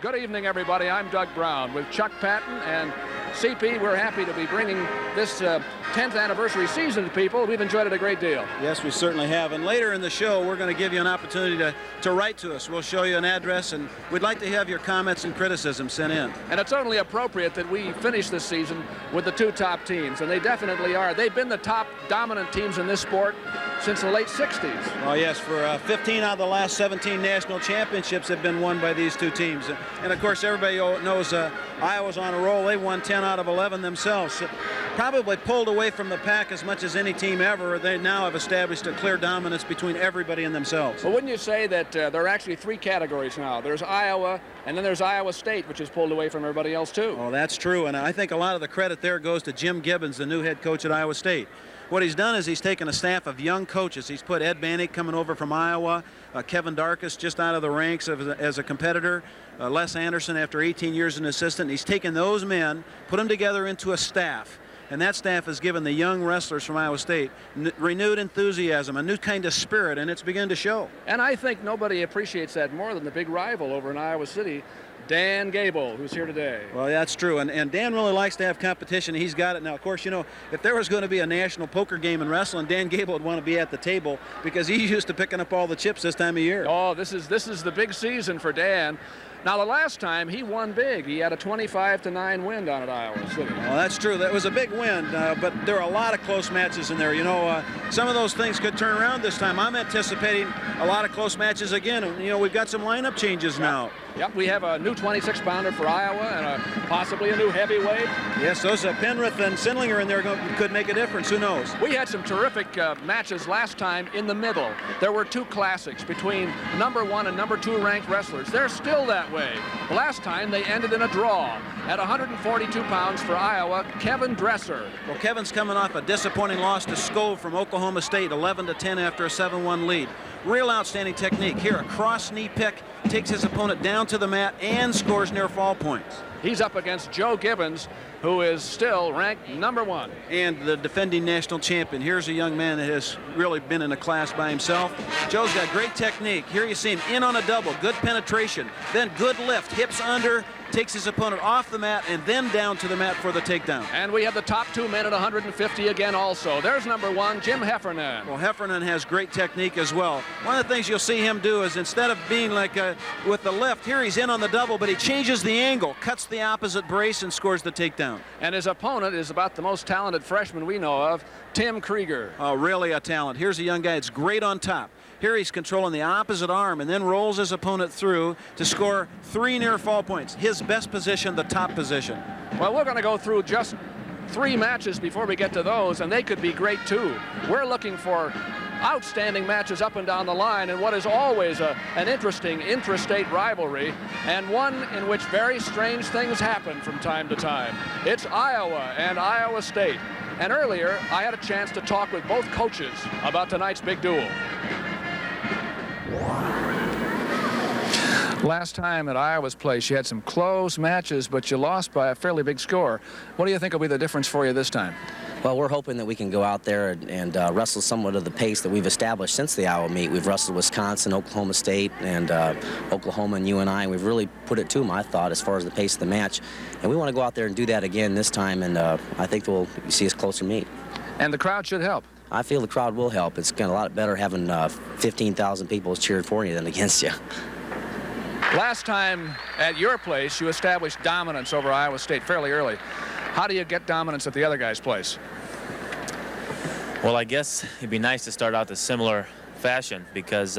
Good evening, everybody. I'm Doug Brown with Chuck Patton and CP. We're happy to be bringing this 10th anniversary season to people. We've enjoyed it a great deal. Yes, we certainly have. And later in the show, we're going to give you an opportunity to write to us. We'll show you an address, and we'd like to have your comments and criticisms sent in. And it's only appropriate that we finish this season with the two top teams, and they definitely are. They've been the top dominant teams in this sport since the late 60s. Oh, yes, for 15 out of the last 17 national championships have been won by these two teams. And, of course, everybody knows Iowa's on a roll. They won 10 out of 11 themselves. Probably pulled away from the pack as much as any team ever. They now have established a clear dominance between everybody and themselves. Well, wouldn't you say that there are actually three categories now? There's Iowa, and then there's Iowa State, which has pulled away from everybody else, too. Oh, that's true. And I think a lot of the credit there goes to Jim Gibbons, the new head coach at Iowa State. What he's done is he's taken a staff of young coaches. He's put Ed Bannick coming over from Iowa, Kevin Darkus just out of the ranks as a competitor, Les Anderson after 18 years as an assistant. He's taken those men, put them together into a staff, and that staff has given the young wrestlers from Iowa State renewed enthusiasm, a new kind of spirit, and it's begun to show. And I think nobody appreciates that more than the big rival over in Iowa City, Dan Gable, who's here today. Well, that's true, and Dan really likes to have competition. He's got it now. Of course, you know, if there was going to be a national poker game in wrestling, Dan Gable would want to be at the table because he's used to picking up all the chips this time of year. Oh, this is the big season for Dan. Now, the last time he won big. He had a 25-9 win down at Iowa City. Well, that's true. That was a big win, but there are a lot of close matches in there. You know, some of those things could turn around this time. I'm anticipating a lot of close matches again. You know, we've got some lineup changes now. Yep, we have a new 26-pounder for Iowa and possibly a new heavyweight. Yes, those Penrith and Sindlinger in there could make a difference. Who knows? We had some terrific matches last time in the middle. There were two classics between #1 and #2 ranked wrestlers. They're still that way. Last time they ended in a draw. At 142 pounds for Iowa, Kevin Dresser. Well, Kevin's coming off a disappointing loss to Skov from Oklahoma State, 11-10 after a 7-1 lead. Real outstanding technique. Here, a cross-knee pick, takes his opponent down to the mat and scores near fall points. He's up against Joe Gibbons, who is still ranked #1. And the defending national champion. Here's a young man that has really been in a class by himself. Joe's got great technique. Here you see him in on a double, good penetration, then good lift, hips under, takes his opponent off the mat and then down to the mat for the takedown. And we have the top two men at 150 again also. There's #1, Jim Heffernan. Well, Heffernan has great technique as well. One of the things you'll see him do is instead of being like with the lift, here he's in on the double, but he changes the angle, cuts the opposite brace and scores the takedown. And his opponent is about the most talented freshman we know of, Tim Krieger. Oh, really a talent. Here's a young guy that's great on top. Here he's controlling the opposite arm and then rolls his opponent through to score 3 near fall points. His best position, the top position. Well, we're going to go through just 3 matches before we get to those, and they could be great too. We're looking for outstanding matches up and down the line and what is always an interesting intrastate rivalry, and one in which very strange things happen from time to time. It's Iowa and Iowa State. And earlier, I had a chance to talk with both coaches about tonight's big duel. Last time at Iowa's place, you had some close matches, but you lost by a fairly big score. What do you think will be the difference for you this time? Well, we're hoping that we can go out there and wrestle somewhat of the pace that we've established since the Iowa meet. We've wrestled Wisconsin, Oklahoma State, and Oklahoma and UNI, and we've really put it to them, I thought, as far as the pace of the match. And we want to go out there and do that again this time, and I think we'll see us closer meet. And the crowd should help. I feel the crowd will help. It's kind of a lot better having 15,000 people cheering for you than against you. Last time at your place, you established dominance over Iowa State fairly early. How do you get dominance at the other guy's place? Well, I guess it'd be nice to start out the similar fashion because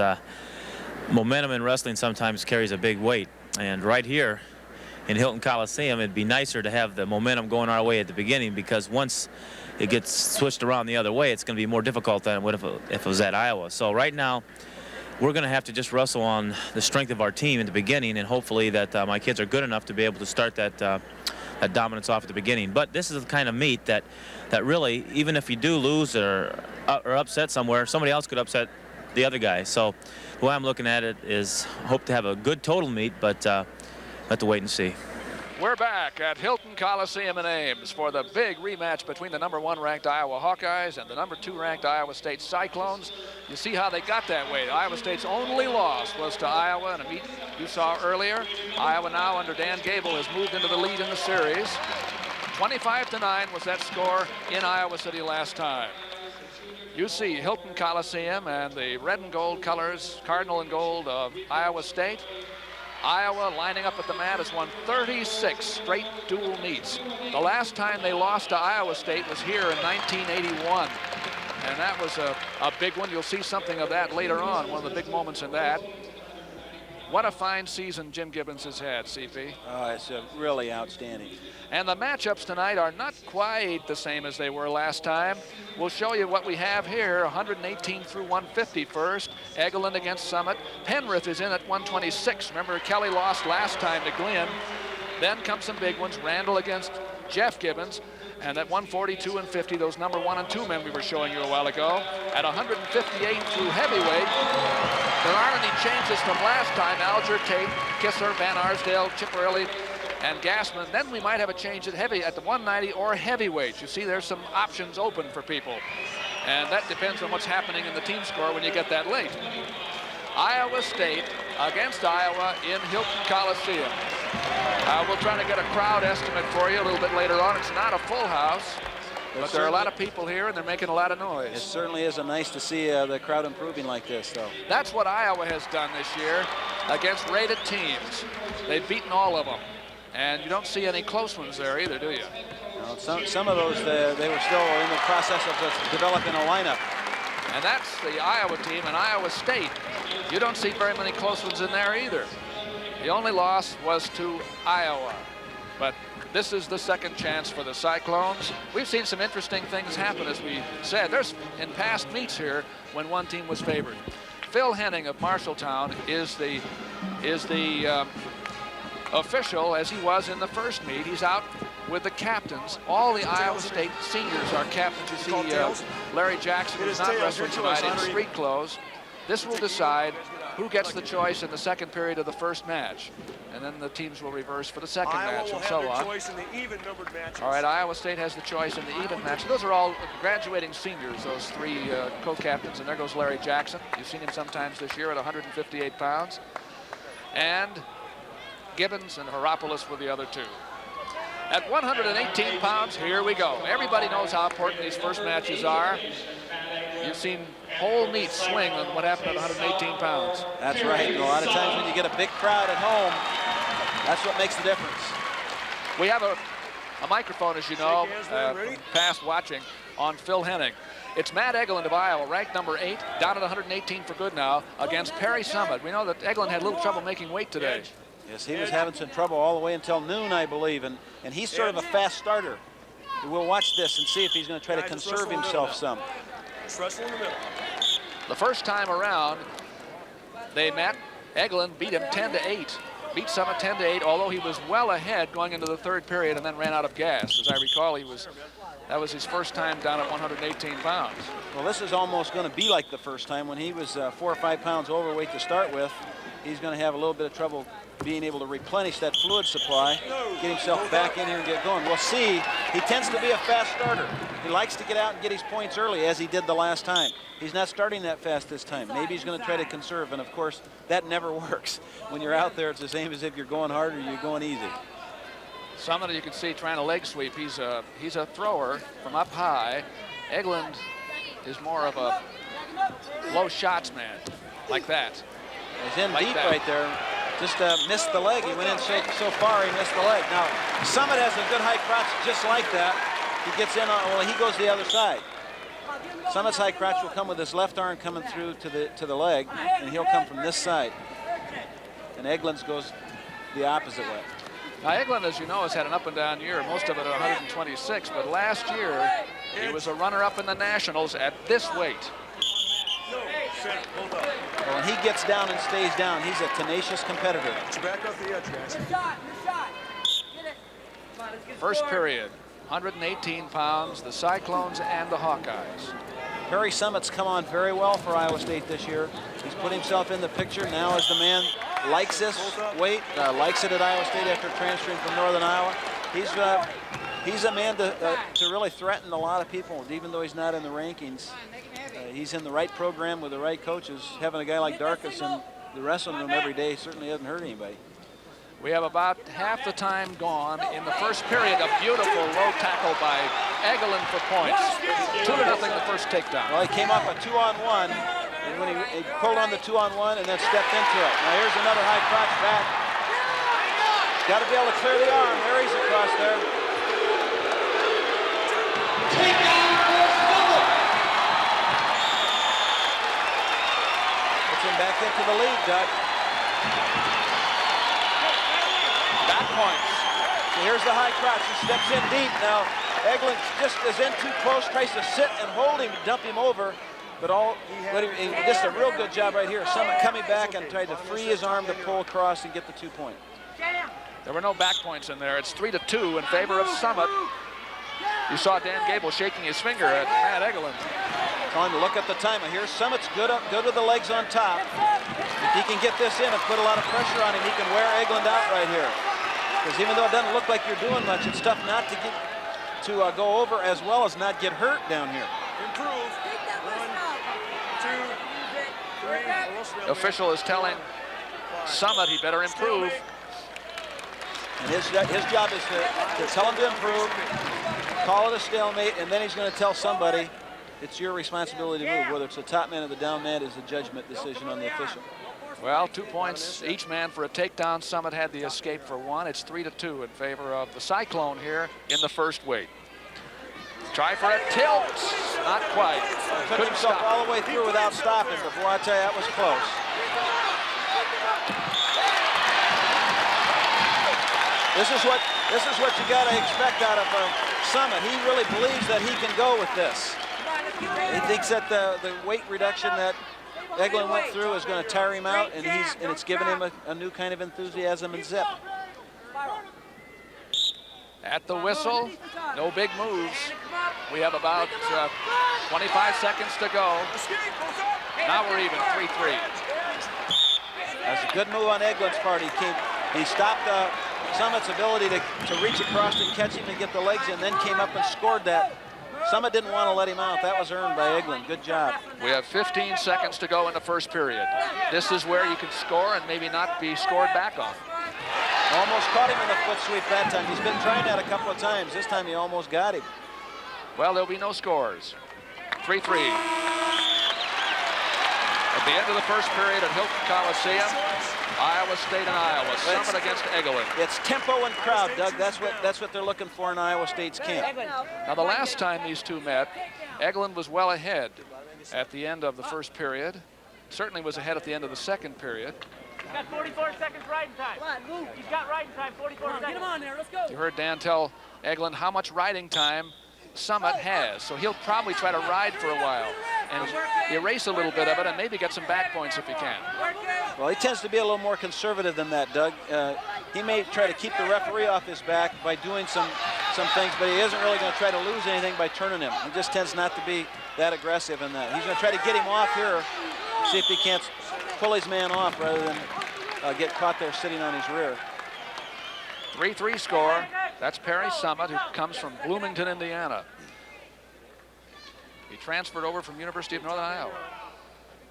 momentum in wrestling sometimes carries a big weight. And right here in Hilton Coliseum, it'd be nicer to have the momentum going our way at the beginning, because once it gets switched around the other way, it's going to be more difficult than if it was at Iowa. So right now, we're going to have to just wrestle on the strength of our team in the beginning, and hopefully that my kids are good enough to be able to start that dominance off at the beginning. But this is the kind of meet that really, even if you do lose or upset somewhere, somebody else could upset the other guy. So the way I'm looking at it is hope to have a good total meet, but have to wait and see. We're back at Hilton Coliseum in Ames for the big rematch between the #1 ranked Iowa Hawkeyes and the #2 ranked Iowa State Cyclones. You see how they got that way. Iowa State's only loss was to Iowa in a meet you saw earlier. Iowa now under Dan Gable has moved into the lead in the series. 25-9 was that score in Iowa City last time. You see Hilton Coliseum and the red and gold colors, cardinal and gold of Iowa State. Iowa lining up at the mat has won 36 straight dual meets. The last time they lost to Iowa State was here in 1981. And that was a big one. You'll see something of that later on, one of the big moments in that. What a fine season Jim Gibbons has had, CP. Oh, it's really outstanding. And the matchups tonight are not quite the same as they were last time. We'll show you what we have here, 118 through 150 first. Eglin against Summit. Penrith is in at 126. Remember, Kelly lost last time to Eglin. Then come some big ones, Randall against Jeff Gibbons. And at 142 and 50, those #1 and 2 men we were showing you a while ago. At 158 through heavyweight, there aren't any changes from last time. Alger, Tate, Kissler, Van Arsdale, Chipperelli, and Gassman. Then we might have a change at the 190 or heavyweight. You see there's some options open for people. And that depends on what's happening in the team score when you get that late. Iowa State against Iowa in Hilton Coliseum. We'll try to get a crowd estimate for you a little bit later on. It's not a full house, but there are a lot of people here and they're making a lot of noise. It certainly is nice to see the crowd improving like this, though. That's what Iowa has done this year against rated teams. They've beaten all of them. And you don't see any close ones there either, do you? No, some of those, they were still in the process of developing a lineup. And that's the Iowa team and Iowa State. You don't see very many close ones in there either. The only loss was to Iowa. But this is the second chance for the Cyclones. We've seen some interesting things happen, as we said. There's in past meets here when one team was favored. Phil Henning of Marshalltown is the official as he was in the first meet. He's out with the captains. All the Iowa State seniors are captains. You see Larry Jackson is not wrestling tonight in street clothes. This will decide who gets the choice in the second period of the first match. And then the teams will reverse for the second match and so on. All right, Iowa State has the choice in the even match. Those are all graduating seniors, those three co-captains. And there goes Larry Jackson. You've seen him sometimes this year at 158 pounds. And Gibbons and Heropoulos were the other two. At 118 pounds, here we go. Everybody knows how important these first matches are. You've seen whole meets swing on what happened at 118 pounds. That's right. And a lot of times when you get a big crowd at home, that's what makes the difference. We have a microphone, as you know, from past watching, on Phil Henning. It's Matt Eglin of Iowa, ranked #8, down at 118 for good now, against Perry Summit. We know that Eglin had a little trouble making weight today. Yes, he was having some trouble all the way until noon, I believe, and he's sort of a fast starter. We'll watch this and see if he's going to try to conserve himself some. The first time around, they met. Eglin beat him 10-8. Beat Summit 10-8, although he was well ahead going into the third period and then ran out of gas. As I recall, that was his first time down at 118 pounds. Well, this is almost going to be like the first time when he was 4 or 5 pounds overweight to start with. He's going to have a little bit of trouble being able to replenish that fluid supply, get himself back in here and get going. We'll see. He tends to be a fast starter. He likes to get out and get his points early, as he did the last time. He's not starting that fast this time. Maybe he's going to try to conserve, and of course, that never works. When you're out there, it's the same as if you're going hard or you're going easy. Somebody you can see trying to leg sweep. He's a thrower from up high. Eglin is more of a low shots man, like that. He's in like deep that. Right there. Just missed the leg. He went in so far, he missed the leg. Now, Summit has a good high crotch just like that. He gets in on, well, he goes the other side. Summit's high crotch will come with his left arm coming through to the leg, and he'll come from this side. And Eglin's goes the opposite way. Now, Eglin, as you know, has had an up and down year, most of it at 126, but last year he was a runner-up in the Nationals at this weight. Well, when he gets down and stays down, he's a tenacious competitor. Back off the edge, guys. First period, 118 pounds, the Cyclones and the Hawkeyes. Perry Summit's come on very well for Iowa State this year. He's put himself in the picture now as the man likes this weight, likes it at Iowa State after transferring from Northern Iowa. He's a man to really threaten a lot of people, even though he's not in the rankings. He's in the right program with the right coaches. Having a guy like Darkus in the wrestling room every day certainly hasn't hurt anybody. We have about half the time gone in the first period. A beautiful low tackle by Eglin for points. 2-0 the first takedown. Well, he came off a 2-on-1, and when he pulled on the 2-on-1 and then stepped into it. Now here's another high crotch back. Got to be able to clear the arm. There he's across there. Puts him back into the lead, Doug. Back points. So here's the high crotch. He steps in deep now. Eglin just is in too close, tries to sit and hold him, dump him over. But he just a real good job right here. Summit coming back and tried to free his arm to pull across and get the 2 point. There were no back points in there. It's 3-2 in favor of Summit. You saw Dan Gable shaking his finger at Matt Eglin. Telling him to look at the timer. Here's Summit's good with the legs on top. If he can get this in and put a lot of pressure on him, he can wear Eglin out right here. Because even though it doesn't look like you're doing much, it's tough not to go over as well as not get hurt down here. Improve. 1, 2, 3. The official is telling Summit he better improve. And his job is to tell him to improve, call it a stalemate, and then he's going to tell somebody it's your responsibility to move. Whether it's the top man or the down man is a judgment decision on the official. Well, 2 points each man for a takedown. Summit had the escape for 1. It's 3-2 in favor of the Cyclone here in the first weight. Try for a tilt. Not quite. Took himself all the way through without stopping, but boy, I tell you, that was close. This is what you got to expect out of Summit. He really believes that he can go with this. He thinks that the weight reduction that Eglin went through is going to tire him out, and it's given him a new kind of enthusiasm and zip. At the whistle, no big moves. We have about 25 seconds to go. Now we're even, 3-3. That's a good move on Eglin's part. He stopped Summit's ability to reach across and catch him and get the legs in, then came up and scored that. Summit didn't want to let him out. That was earned by Eglin. Good job. We have 15 seconds to go in the first period. This is where you can score and maybe not be scored back on. Almost caught him in the foot sweep that time. He's been trying that a couple of times. This time he almost got him. Well, there'll be no scores. 3-3. At the end of the first period at Hilton Coliseum, Iowa State and Iowa. Summit against Eglin. It's tempo and crowd, Doug. That's what they're looking for in Iowa State's camp. Now, the last time these two met, Eglin was well ahead at the end of the first period. Certainly was ahead at the end of the second period. He's got 44 seconds riding time. He's got riding time, 44 seconds. Get him on there, let's go. You heard Dan tell Eglin how much riding time Summit has, so he'll probably try to ride for a while and erase a little bit of it and maybe get some back points if he can. Well, he tends to be a little more conservative than that, Doug. He may try to keep the referee off his back by doing some things, but he isn't really going to try to lose anything by turning him. He just tends not to be that aggressive in that. He's going to try to get him off here, see if he can't pull his man off rather than get caught there sitting on his rear. 3-3 score. That's Perry Summit, who comes from Bloomington, Indiana. He transferred over from University of Northern Iowa.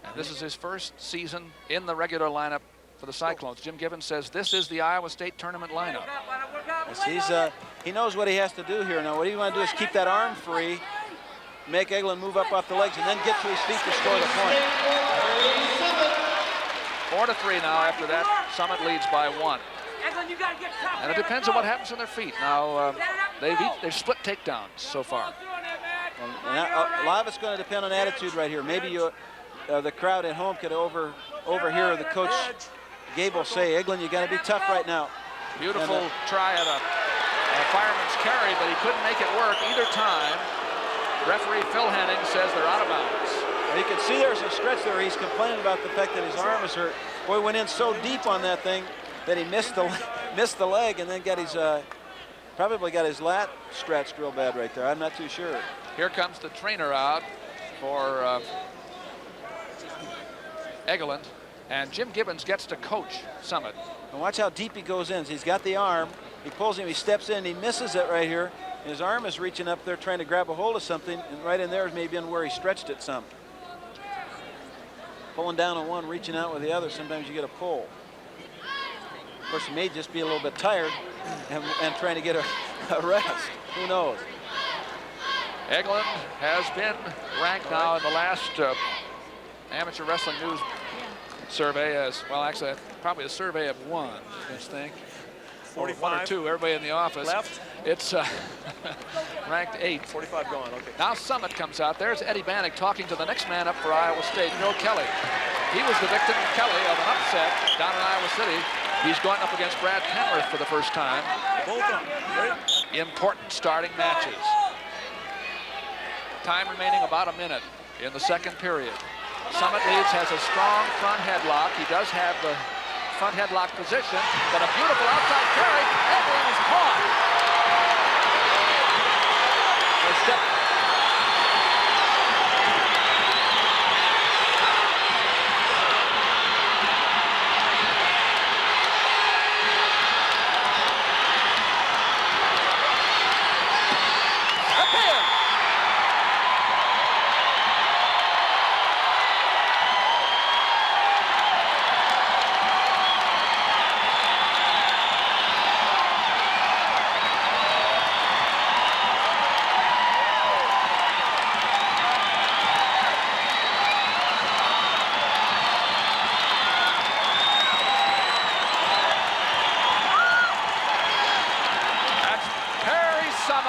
And this is his first season in the regular lineup for the Cyclones. Jim Gibbons says this is the Iowa State tournament lineup. Yes, he knows what he has to do here. Now, what you want to do is keep that arm free, make Eglin move up off the legs, and then get to his feet to score the point. 4-3 now. After that, Summit leads by 1. And it depends on what happens to their feet. Now, they've split takedowns so far. A lot of it's going to depend on attitude right here. Maybe the crowd at home could overhear the coach Gable say, Eglin, you got to be tough right now. Beautiful try at a fireman's carry, but he couldn't make it work either time. Referee Phil Henning says they're out of bounds. You can see there's a stretch there. He's complaining about the fact that his arm is hurt. Boy, went in so deep on that thing that he missed the leg and then got his probably got his lat stretched real bad right there. I'm not too sure. Here comes the trainer out for Eglin, And Jim Gibbons gets to coach Summit. And watch how deep he goes in. He's got the arm. He pulls him, he steps in, he misses it right here. His arm is reaching up there trying to grab a hold of something, and right in there is maybe in where he stretched it some. Pulling down on one, reaching out with the other, sometimes you get a pull. Of course, he may just be a little bit tired and trying to get a rest. Who knows? Eglin has been ranked now in the last Amateur Wrestling News survey as, well, actually, probably a survey of one, I think. 45. One or two, everybody in the office. Left. It's ranked 8th. 45 going, okay. Now Summit comes out. There's Eddie Bannock talking to the next man up for Iowa State, Bill Kelly. He was the victim, Kelly, of an upset down in Iowa City. He's going up against Brad Penrith for the first time. Both of them, right? Important starting matches. Time remaining about a minute in the second period. Summit leads, has a strong front headlock. He does have the front headlock position, but a beautiful outside carry. Eglin is caught.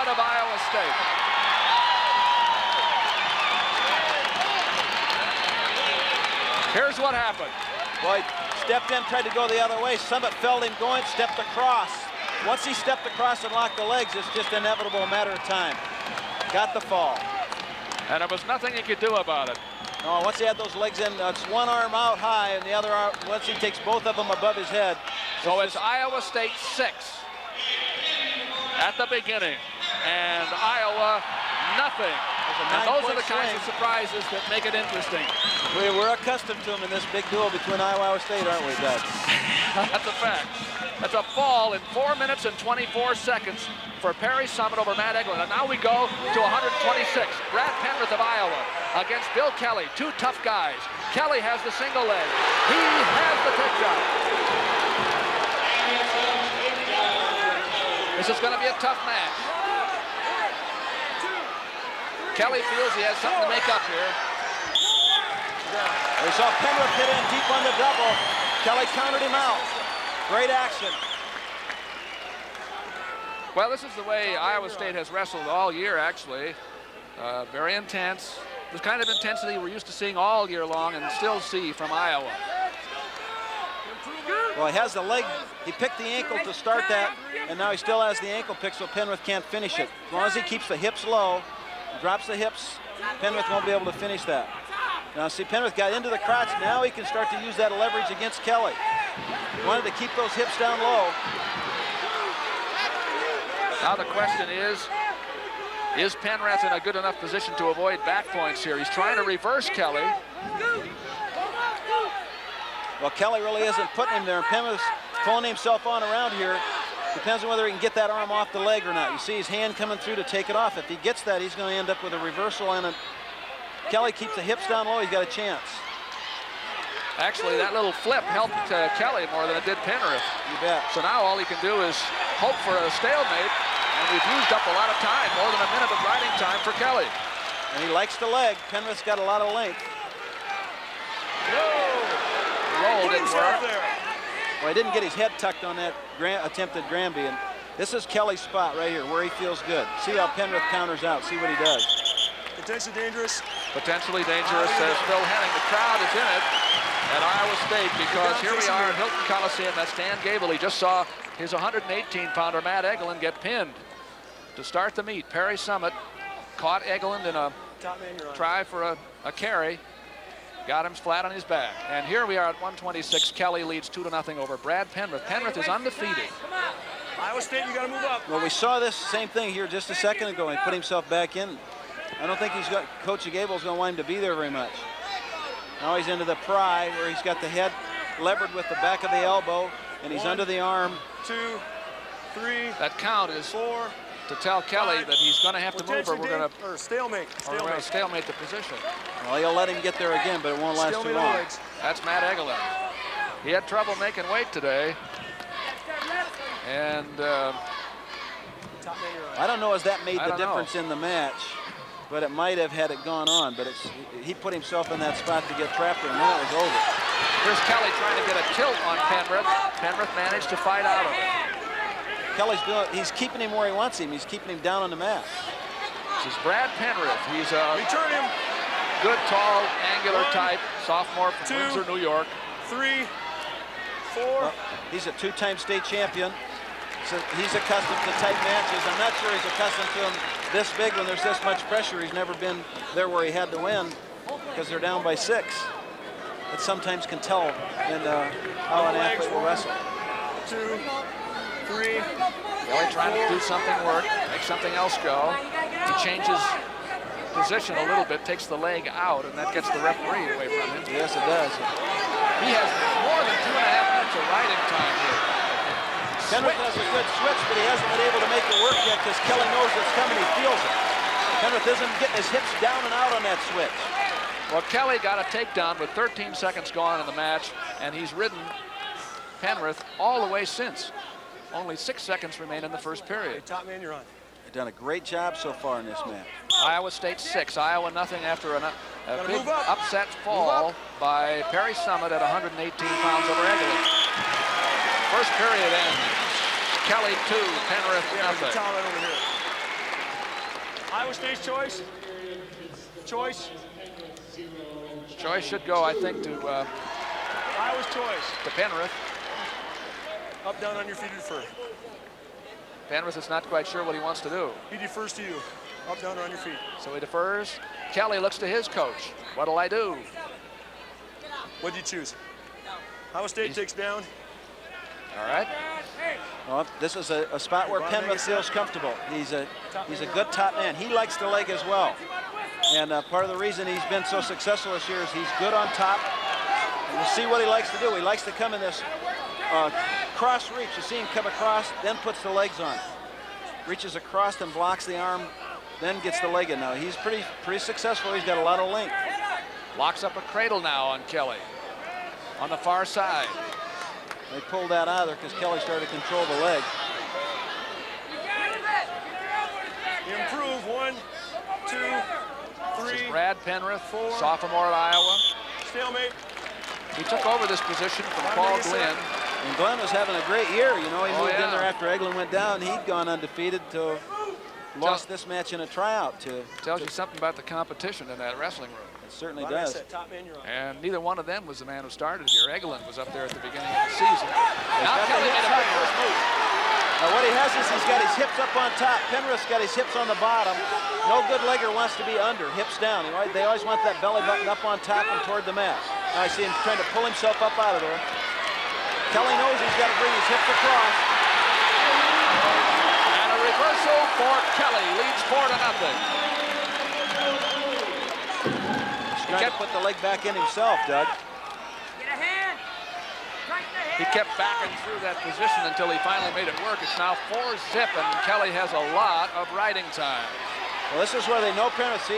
Of Iowa State. Here's what happened. Well, he stepped in, tried to go the other way. Summit felt him going, stepped across. Once he stepped across and locked the legs, it's just inevitable, a matter of time. Got the fall. And there was nothing he could do about it. No, once he had those legs in, it's one arm out high and the other arm, once he takes both of them above his head. So it's Iowa State 6 at the beginning. And Iowa, nothing. And those are the kinds of surprises that make it interesting. We're accustomed to them in this big duel between Iowa State, aren't we, Doug? That's a fact. That's a fall in 4 minutes and 24 seconds for Perry Summit over Matt Eglin. And now we go to 126. Brad Penrith of Iowa against Bill Kelly, two tough guys. Kelly has the single leg. He has the takedown. This is going to be a tough match. Kelly feels he has something to make up here. We saw Penrith hit in deep on the double. Kelly countered him out. Great action. Well, this is the way Iowa State has wrestled all year, actually. Very intense. The kind of intensity we're used to seeing all year long and still see from Iowa. Well, he has the leg. He picked the ankle to start that, and now he still has the ankle pick, so Penrith can't finish it. As long as he keeps the hips low, drops the hips, Penrith won't be able to finish that. Now, see, Penrith got into the crotch. Now he can start to use that leverage against Kelly. He wanted to keep those hips down low. Now the question is Penrith in a good enough position to avoid back points here? He's trying to reverse Kelly. Well, Kelly really isn't putting him there, and Penrith's pulling himself on around here. Depends on whether he can get that arm off the leg or not. You see his hand coming through to take it off. If he gets that, he's going to end up with a reversal, and Kelly keeps the hips down low. He's got a chance. Actually, that little flip helped Kelly more than it did Penrith. You bet. So now all he can do is hope for a stalemate, and we've used up a lot of time, more than a minute of riding time for Kelly. And he likes the leg. Penrith's got a lot of length. Roll didn't work. Well, he didn't get his head tucked on that attempted Granby, and this is Kelly's spot right here, where he feels good. See how Penrith counters out. See what he does. Potentially dangerous. Potentially dangerous, says Phil Henning. The crowd is in it at Iowa State because here we are at Hilton Coliseum. That's Dan Gable. He just saw his 118-pounder Matt Eglin get pinned to start the meet. Perry Summit caught Eglin in a try for a carry. Got him flat on his back. And here we are at 126. Kelly leads 2-0 over Brad Penrith. Penrith is undefeated. Iowa State, you got to move up. Well, we saw this same thing here just a second ago. He put himself back in. I don't think Coach Gable's going to want him to be there very much. Now he's into the pry where he's got the head levered with the back of the elbow, and he's 1, under the arm. 2, 3. That count is 4. to tell Kelly 5. that he's going to have to move, or we're going to Or stalemate. stalemate the position. Well, he'll let him get there again, but it won't last too long. Legs. That's Matt Eglin. He had trouble making weight today. And I don't know if that made I the don't know. difference in the match, but it might have had it gone on. But he put himself in that spot to get trapped, and then it was over. here's Kelly trying to get a tilt on Penrith. Penrith managed to fight out of it. He's keeping him where he wants him. He's keeping him down on the mat. This is Brad Penrith. He's a Return him. good, tall, angular 1, type, sophomore from 2, Windsor, New York. 3, 4. Well, he's a two-time state champion. So he's accustomed to tight matches. I'm not sure he's accustomed to them this big when there's this much pressure. He's never been there where he had to win because they're down by 6. It sometimes can tell in how an athlete will wrestle. 2, 3. Kelly trying to do something work, make something else go. He changes position a little bit, takes the leg out, and that gets the referee away from him. Yes, it does. He has more than 2.5 minutes of riding time here. Penrith has a good switch, but he hasn't been able to make it work yet because Kelly knows it's coming. He feels it. Penrith isn't getting his hips down and out on that switch. Well, Kelly got a takedown with 13 seconds gone in the match, and he's ridden Penrith all the way since. Only 6 seconds remain in the first period. Top man, you're on. They've done a great job so far in this match. Iowa State 6, Iowa nothing after a big move up. upset fall by Perry Summit at 118 pounds over Eglin. First period ends. Kelly 2, Penrith nothing. Tom right over here. Iowa State's choice. Choice. Choice should go, I think, to Iowa's choice. Penrith. Up, down, on your feet, defer. Penrith is not quite sure what he wants to do. He defers to you. Up, down, or on your feet. So he defers. Kelly looks to his coach. What'll I do? What do you choose? Iowa State takes down. All right. Well, this is a spot where Penrith feels comfortable. He's a good top man. He likes the leg as well. And part of the reason he's been so successful this year is he's good on top. And we'll see what he likes to do. He likes to come in this cross reach. You see him come across, then puts the legs on. Reaches across and blocks the arm, then gets the leg in. Now he's pretty successful. He's got a lot of length. Locks up a cradle now on Kelly on the far side. They pulled that out of there because Kelly started to control the leg. Improve. 1, 2, 3. This is Brad Penrith, 4. sophomore at Iowa. Stalemate. He took over this position from Paul Glynn. And Glenn was having a great year. You know, he moved in yeah. there after Eglin went down. He'd gone undefeated till lost this match in a tryout. Tells you something about the competition in that wrestling room. It certainly Bottom does. set, top man, you're on. And neither one of them was the man who started here. Eglin was up there at the beginning of the season. Now got Kelly the made a hips big up. first move. Now what he has is he's got his hips up on top. Penrith's got his hips on the bottom. No good legger wants to be under, hips down. They always want that belly button up on top and toward the mat. Now I see him trying to pull himself up out of there. Kelly knows he's got to bring his hips across. And a reversal for Kelly, leads 4-0. He's trying to put the leg back in himself, Doug. Get a hand. Strike the hand. He kept backing through that position until he finally made it work. It's now 4-0, and Kelly has a lot of riding time. Well, this is where they know Penrith. See,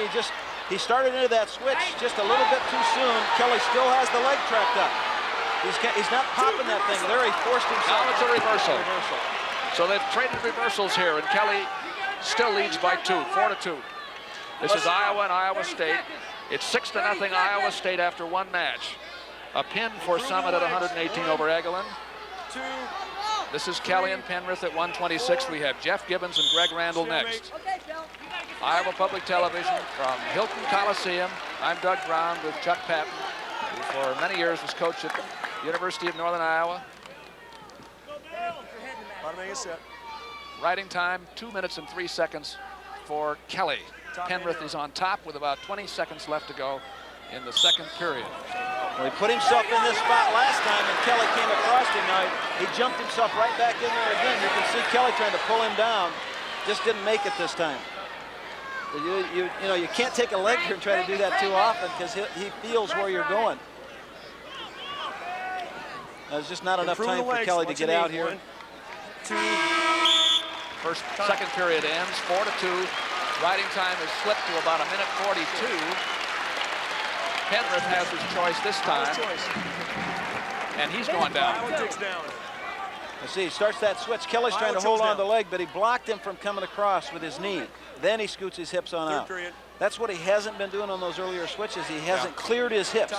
he started into that switch just a little bit too soon. Kelly still has the leg trapped up. He's not popping that thing. There he forced himself. Now it's a reversal. So they've traded reversals here, and Kelly still leads by 2, 4-2. This is Iowa and Iowa State. It's 6-0 Iowa State after one match. A pin for Summit at 118 over Eglin. 2. This is Kelly and Penrith at 126. We have Jeff Gibbons and Greg Randall next. Iowa Public Television from Hilton Coliseum. I'm Doug Brown with Chuck Patton, who for many years was coach at the University of Northern Iowa. Bottom man, set. Riding time, 2 minutes and 3 seconds for Kelly. Penrith is on top with about 20 seconds left to go in the second period. Well, he put himself in this spot last time, and Kelly came across him. Now he jumped himself right back in there again. You can see Kelly trying to pull him down. Just didn't make it this time. You know, you can't take a leg here and try to do that too often because he feels where you're going. There's just not enough time for Kelly to get out here. 1, 2. Second period ends 4-2. Riding time is slipped to about 1:42. Penrith has his choice this time, and he's going down. You see, he starts that switch. Kelly's trying to hold on to the leg, but he blocked him from coming across with his knee. Then he scoots his hips on out. That's what he hasn't been doing on those earlier switches. He hasn't cleared his hips.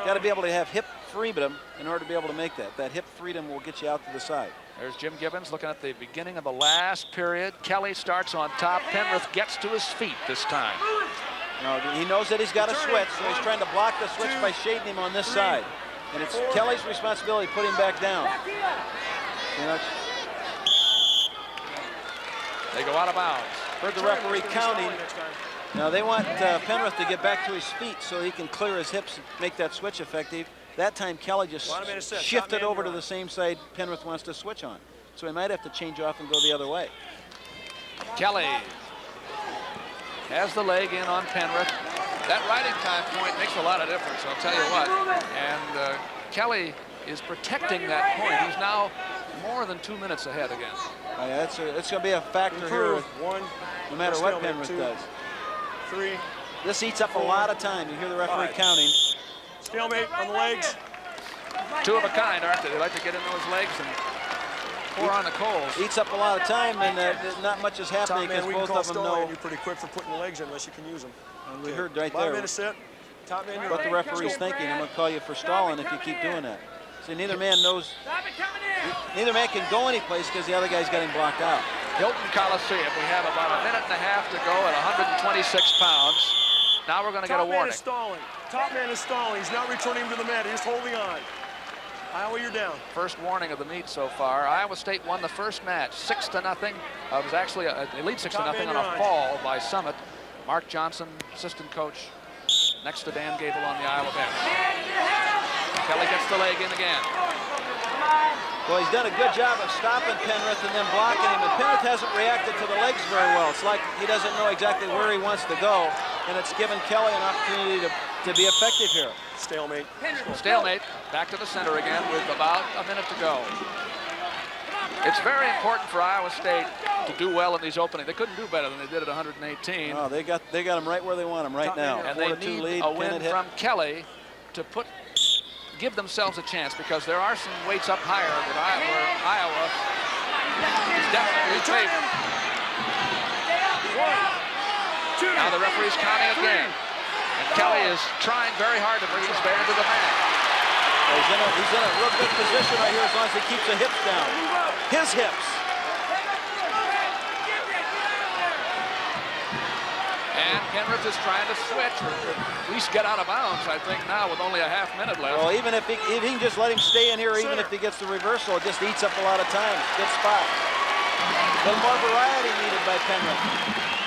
Got to be able to have hip freedom in order to be able to make that. That hip freedom will get you out to the side. There's Jim Gibbons looking at the beginning of the last period. Kelly starts on top. Penrith gets to his feet this time. No, he knows that he's got a switch, so he's trying to block the switch by shading him on this side. And it's Kelly's responsibility to put him back down. You know, they go out of bounds. Heard the referee counting. Now they want Penrith to get back to his feet so he can clear his hips and make that switch effective. That time Kelly just shifted over to the same side Penrith wants to switch on. So he might have to change off and go the other way. Kelly has the leg in on Penrith. That riding time point makes a lot of difference, I'll tell you what. And Kelly is protecting that point. He's now more than 2 minutes ahead again. It's going to be a factor here, no matter what Penrith does. 3. This eats up a lot of time. You hear the referee counting. Stalemate on the legs. Two of a kind, aren't they? They like to get in those legs and pour on the coals. Eats up a lot of time, and not much is happening because both of them know. You're pretty quick for putting the legs in unless you can use them. And we heard right 5 there minutes set. Top man, what the referee's thinking. I'm going to call you for stalling if you keep doing that. See, neither man knows. Neither man can go anyplace because the other guy's got him blocked out. Hilton Coliseum. We have about 1.5 minutes to go at 126 pounds. Now we're going to get a warning. Top man is stalling. He's not returning him to the mat. He's holding on. Iowa, you're down. First warning of the meet so far. Iowa State won the first match 6-0. It was actually a lead 6-0 on a fall by Summit. Mark Johnson, assistant coach, next to Dan Gable on the Iowa bench. Kelly gets the leg in again. Well, he's done a good job of stopping Penrith and then blocking him, and Penrith hasn't reacted to the legs very well. It's like he doesn't know exactly where he wants to go, and it's given Kelly an opportunity to be effective here. Stalemate. Stalemate. Back to the center again with about a minute to go. It's very important for Iowa State to do well in these openings. They couldn't do better than they did at 118. Oh, they got them right where they want them right now. And they need lead, a win from Kelly to give themselves a chance, because there are some weights up higher that Iowa is definitely favored. 1, 2. Now the referee's counting again. And Kelly is trying very hard to bring his bear to the mat. He's in a real good position right here as long as he keeps the hips down. His hips. And Penrith is trying to switch, or at least get out of bounds, I think, now with only a half minute left. Well, even if he can just let him stay in here, or even if he gets the reversal, it just eats up a lot of time. Good spot. A little more variety needed by Penrith.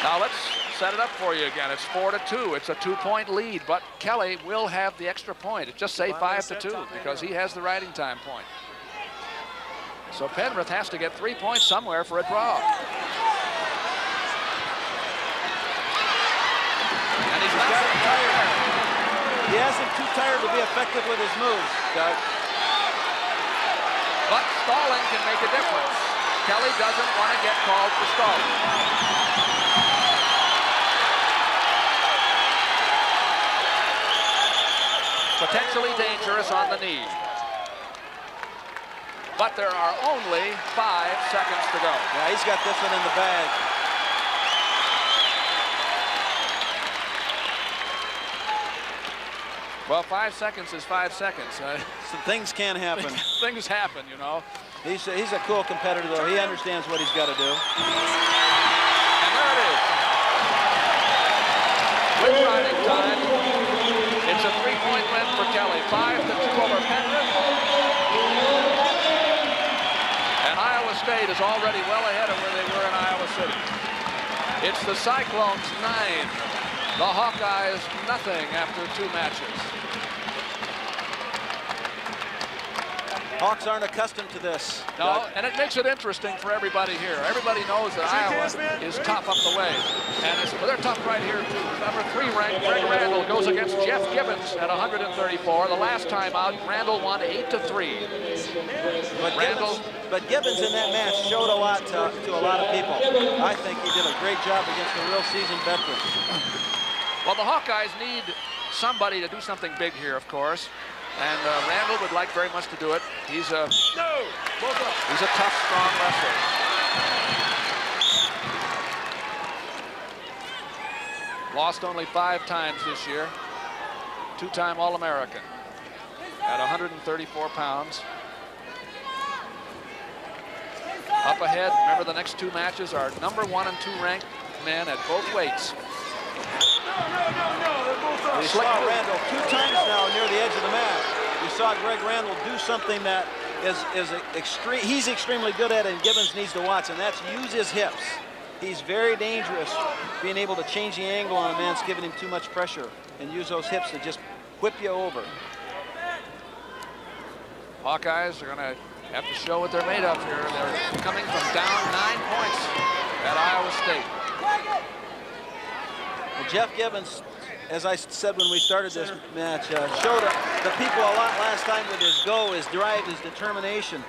Now let's set it up for you again. It's 4-2. It's a 2-point lead, but Kelly will have the extra point. It's just say 5-2 because he has the riding time point. So Penrith has to get 3 points somewhere for a draw. And he's got him tired. He has him too tired to be effective with his moves, Doug. But stalling can make a difference. Kelly doesn't want to get called for stalling. Potentially dangerous on the knee. But there are only 5 seconds to go. Yeah, he's got this one in the bag. Well, 5 seconds is 5 seconds. Some things can happen. Things happen, you know. He's a cool competitor, though. He understands what he's got to do. And there it is. With riding time, it's a 3-point win for Kelly. 5-2 over Penrith. And Iowa State is already well ahead of where they were in Iowa City. It's the Cyclones 9. The Hawkeyes nothing after 2 matches. Hawks aren't accustomed to this. No, and it makes it interesting for everybody here. Everybody knows that Iowa is tough up the way. And they're tough right here, too. Number 3 ranked Greg Randall goes against Jeff Gibbons at 134. The last time out, Randall won 8-3. But Gibbons in that match showed a lot to a lot of people. I think he did a great job against a real seasoned veteran. Well, the Hawkeyes need somebody to do something big here, of course. And Randall would like very much to do it. He's a tough, strong wrestler. Lost only 5 times this year. 2-time All-American at 134 pounds. Up ahead, remember the next 2 matches are number 1 and 2 ranked men at both weights. We saw Randall 2 times now near the edge of the mat. We saw Greg Randall do something that is extreme. He's extremely good at it, and Gibbons needs to watch, and that's use his hips. He's very dangerous, being able to change the angle on a man that's giving him too much pressure, and use those hips to just whip you over. Hawkeyes are going to have to show what they're made of here. They're coming from down 9 points at Iowa State. Well, Jeff Gibbons, as I said when we started this match, showed the people a lot last time with his go, his drive, his determination.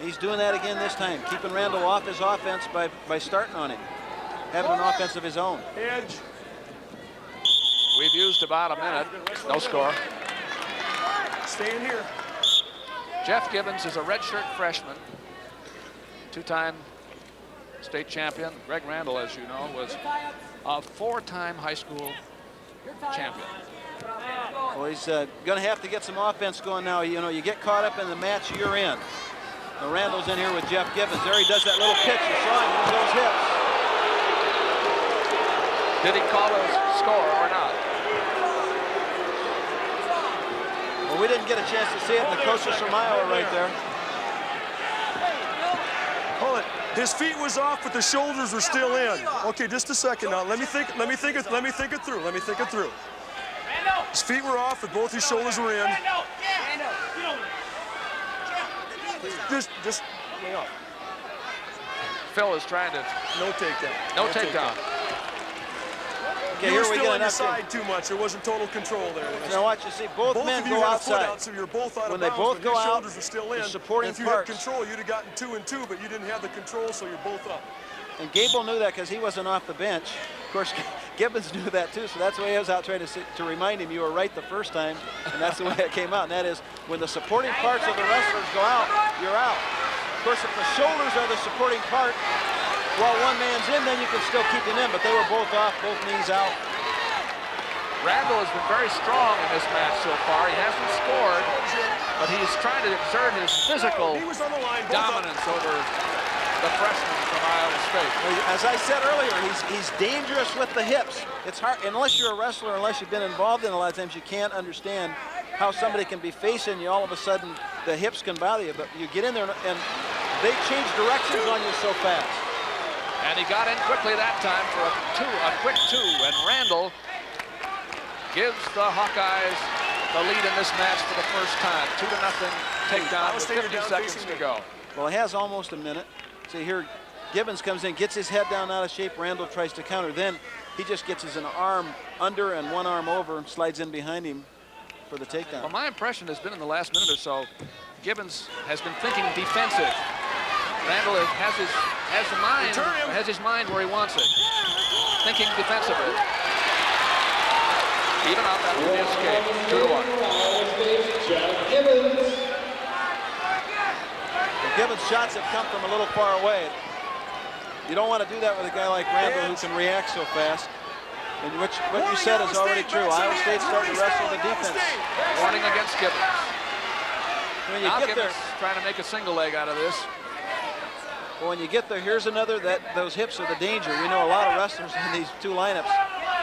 He's doing that again this time, keeping Randall off his offense by starting on him, having an offense of his own. Edge. We've used about a minute. No score. Stay in here. Jeff Gibbons is a redshirt freshman, 2-time state champion. Greg Randall, as you know, was a 4-time high school champion. Well, he's going to have to get some offense going now. You know, you get caught up in the match you're in. Now, Randall's in here with Jeff Gibbons. There he does that little pitch. You saw him use those hips. Did he call a score or not? Well, we didn't get a chance to see it, and the coaches from Iowa right there. Hold it. His feet was off, but the shoulders were still in. Okay, just a second now. Let me think it through. His feet were off, but both his shoulders were in. Just lay off. Phil is trying to. No takedown. No takedown. Okay, You were here we still get on an your up side too much. There wasn't total control there. Now watch, you see, both men of you go had a outside. foot out, so you're both out When of they bounds, both but go your out, shoulders were still in. the supporting if you parts. had control, you'd have gotten 2 and 2, but you didn't have the control, so you're both up. And Gable knew that because he wasn't off the bench. Of course, Gibbons knew that too, so that's why he was out trying to remind him you were right the first time, and that's the way it came out. And that is, when the supporting parts of the wrestlers go out, you're out. Of course, if the shoulders are the supporting part, while one man's in, then you can still keep him in, but they were both off, both knees out. Randall has been very strong in this match so far. He hasn't scored, but he's trying to exert his physical dominance over the freshman from Iowa State. As I said earlier, he's dangerous with the hips. It's hard, unless you're a wrestler, unless you've been involved in a lot of times, you can't understand how somebody can be facing you, all of a sudden the hips can bother you, but you get in there and they change directions on you so fast. And he got in quickly that time for a quick 2, and Randall gives the Hawkeyes the lead in this match for the first time. 2-0 takedown with 50 seconds to go. Well, it has almost a minute. See here, Gibbons comes in, gets his head down out of shape. Randall tries to counter. Then he just gets his arm under and one arm over and slides in behind him for the takedown. Well, my impression has been in the last minute or so, Gibbons has been thinking defensive. Randall has his mind where he wants it, thinking defensively. Even up after the escape, 2-1. Gibbons' shots have come from a little far away. You don't want to do that with a guy like Randall who can react so fast. And what you said is already true. Iowa State's starting to wrestle the defense. Warning against Gibbons. When you Now get there, trying to make a single leg out of this. well, when you get there, here's another. Those hips are the danger. We know a lot of wrestlers in these 2 lineups.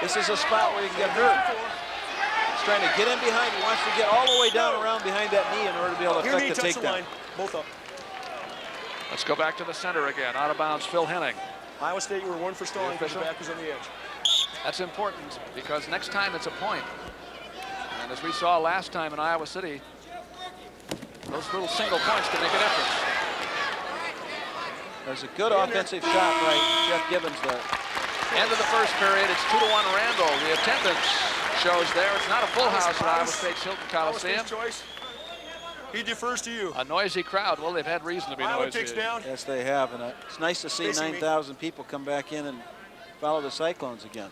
This is a spot where you can get hurt. He's trying to get in behind. He wants to get all the way down around behind that knee in order to be able to affect the takedown. Both up. Let's go back to the center again. Out of bounds, Phil Henning. Iowa State, you were 1 for stalling because your back was on the edge. That's important because next time it's a point. And as we saw last time in Iowa City, Those little single points can make a difference. There's a good offensive shot by Jeff Gibbons there. End of the first period, it's 2-1 Randall. The attendance shows there. It's not a full house at Iowa State's Hilton Coliseum. He defers to you. A noisy crowd. Well, they've had reason to be noisy. Down. Yes, they have, and it's nice to see 9,000 people come back in and follow the Cyclones again.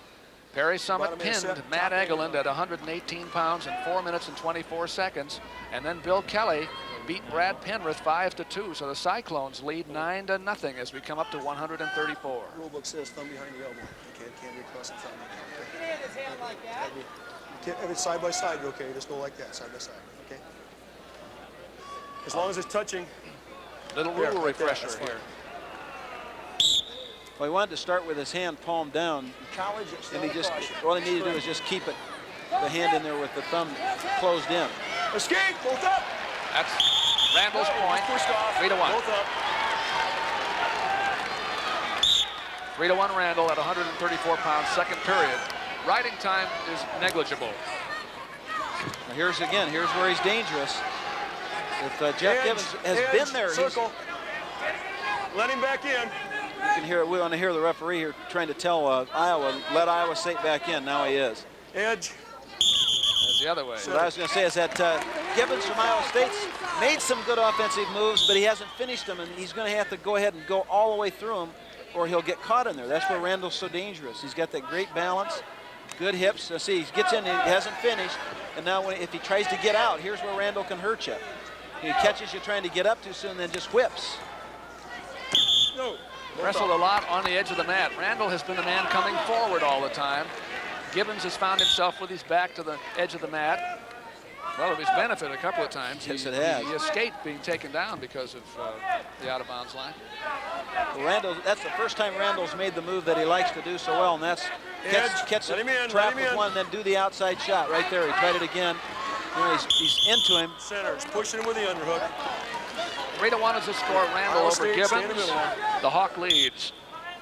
Perry Summit pinned Matt Eglin at 118 pounds in 4 minutes and 24 seconds. And then Bill Kelly beat Brad Penrith 5-2. So the Cyclones lead 9-0 as we come up to 134. Rulebook says thumb behind the elbow. Can't be across the thumb. If it's side by side, you're okay. Just go like that, side by side. Okay. As long as it's touching. Little rule refresher here. Well, he wanted to start with his hand palm down, and all he needed to do was just keep the hand in there with the thumb closed in. Escape, both up. That's Randall's point. 3-1. Both up. 3-1 Randall at 134 pounds, second period. Riding time is negligible. Now here's where he's dangerous. If Jeff Gibbons has been there, circle. Let him back in. You can hear. We want to hear the referee here trying to tell Iowa, let Iowa State back in. Now he is. Edge. That's the other way. So what I was going to say is that Gibbons from Iowa State's made some good offensive moves, but he hasn't finished them, and he's going to have to go ahead and go all the way through them, or he'll get caught in there. That's where Randall's so dangerous. He's got that great balance, good hips. See, he gets in, he hasn't finished, and now if he tries to get out, here's where Randall can hurt you. He catches you trying to get up too soon, then just whips. No. Wrestled a lot on the edge of the mat. Randall has been the man coming forward all the time. Gibbons has found himself with his back to the edge of the mat. Well, of his benefit a couple of times. Yes, it has. He escaped being taken down because of the out-of-bounds line. Well, that's the first time Randall's made the move that he likes to do so well, and that's catch the trap with one, then do the outside shot right there. He tried it again. You know, he's into him. Center, he's pushing him with the underhook. 3-1 is the score. Randall Iowa over State, Gibbons. The Hawk leads.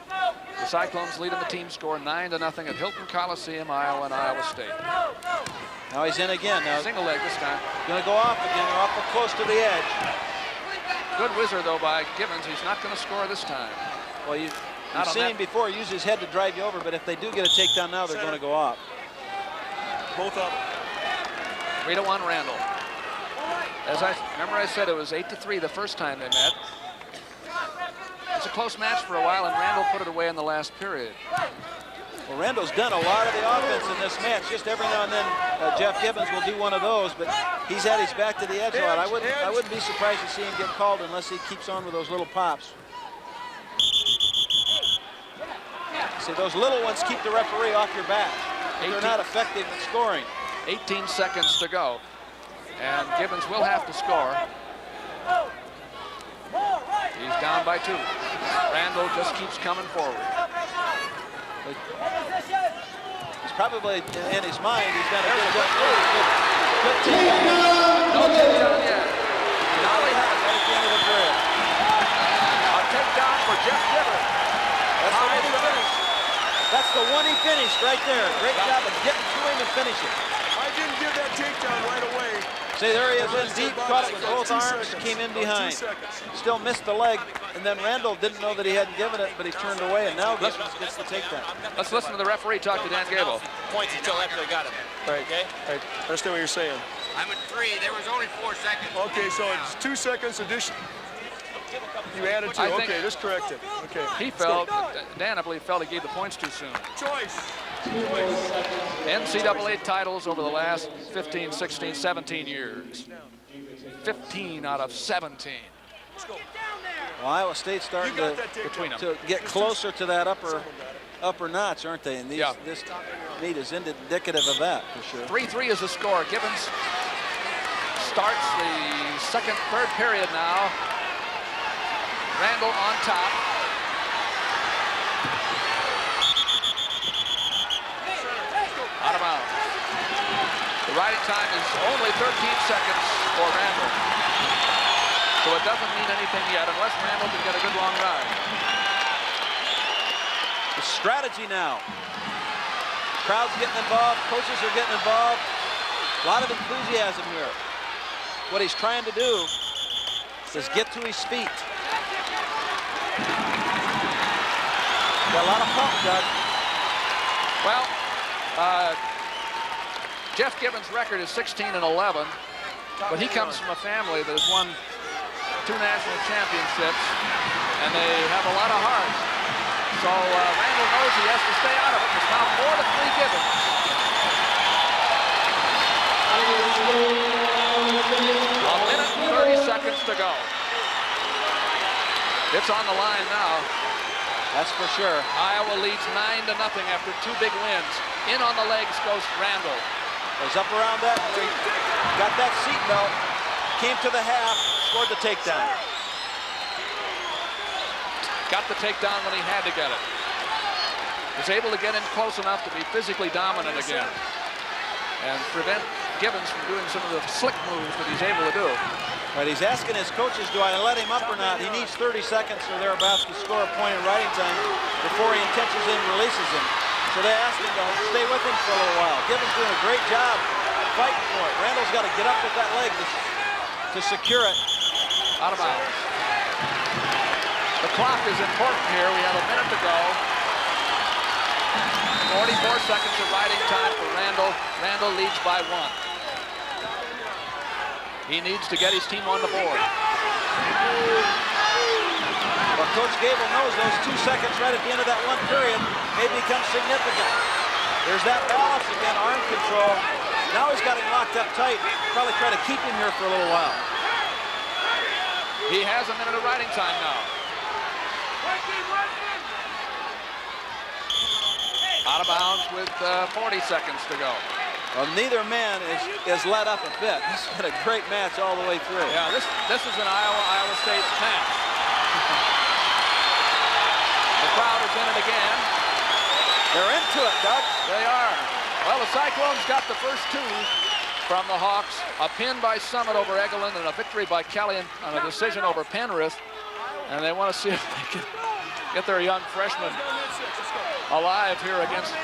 The Cyclones lead in the team score 9-0 at Hilton Coliseum, Iowa and Iowa State. Now he's in again. Now Single leg this time. going to go off again. They're awful close to the edge. Good whizzer though by Gibbons. He's not going to score this time. Well, you've seen him before use his head to drive you over, but if they do get a takedown now, they're going to go off. Both up. 3-1 Randall. As I said it was 8-3 the first time they met. It's a close match for a while, and Randall put it away in the last period. Well, Randall's done a lot of the offense in this match. Just every now and then, Jeff Gibbons will do one of those, but he's had his back to the edge a lot. I wouldn't be surprised to see him get called unless he keeps on with those little pops. See, those little ones keep the referee off your back. They're not effective at scoring. 18 seconds to go, and Gibbons will have to score. He's down by 2. Randall just keeps coming forward. He's probably, in his mind, he's done a good takedown. No takedown yet. Now he has Right at the end of the period. a takedown for Jeff Gibbons. That's the one he finished right there. Great job of getting to him and finishing. I didn't give that takedown right away. See, there he is in deep, caught it with both arms, came in behind. Still missed the leg, and then Randall didn't know that he hadn't given it, but he turned away, and now Gibbons gets the takedown. Let's listen to the referee talk to Dan Gable. Points until after they got him. Right. Okay? I understand what you're saying. I'm at 3. There was only 4 seconds. Okay, so it's 2 seconds addition. You added 2. Okay, just correct it. Okay. He felt, Dan, I believe, felt he gave the points too soon. Choice. NCAA titles over the last 15, 16, 17 years. 15 out of 17. Well, Iowa State's starting to get closer to that upper notch, aren't they? And this meet is indicative of that, for sure. 3-3 is the score. Gibbons starts the third period now. Randall on top. Out of bounds. The riding time is only 13 seconds for Randall. So it doesn't mean anything yet unless Randall can get a good long ride. The strategy now. Crowd's getting involved, coaches are getting involved. A lot of enthusiasm here. What he's trying to do is get to his feet. Got a lot of pump, Doug. Well, Jeff Gibbons' record is 16-11, but he comes from a family that has won 2 national championships, and they have a lot of heart. So Randall knows he has to stay out of it. It's now 4-3 Gibbons. A minute and 30 seconds to go. It's on the line now. That's for sure. Iowa leads 9-0 after 2 big wins. In on the legs goes Randall. Goes up around that tree, got that seat belt, came to the half, scored the takedown. Got the takedown when he had to get it. Was able to get in close enough to be physically dominant again and prevent Gibbons from doing some of the slick moves that he's able to do. Right, he's asking his coaches, do I let him up or not? He needs 30 seconds or thereabouts to score a point in riding time before he intentions and releases him. So they asked him to stay with him for a little while. Gibbons doing a great job fighting for it. Randall's got to get up with that leg to secure it. Out of bounds. The clock is important here. We have a minute to go. 44 seconds of riding time for Randall. Randall leads by 1. He needs to get his team on the board. But Coach Gable knows those 2 seconds right at the end of that 1 period may become significant. There's that balance again, arm control. Now he's got him locked up tight. Probably try to keep him here for a little while. He has a minute of riding time now. Out of bounds with 40 seconds to go. Well, neither man is let up a bit. This has been a great match all the way through. Yeah, this is an Iowa State match. The crowd is in it again. They're into it, Doug. They are. Well, the Cyclones got the first 2 from the Hawks. A pin by Summit over Eglin and a victory by Kelly on a decision over Penrith. And they want to see if they can get their young freshman alive here against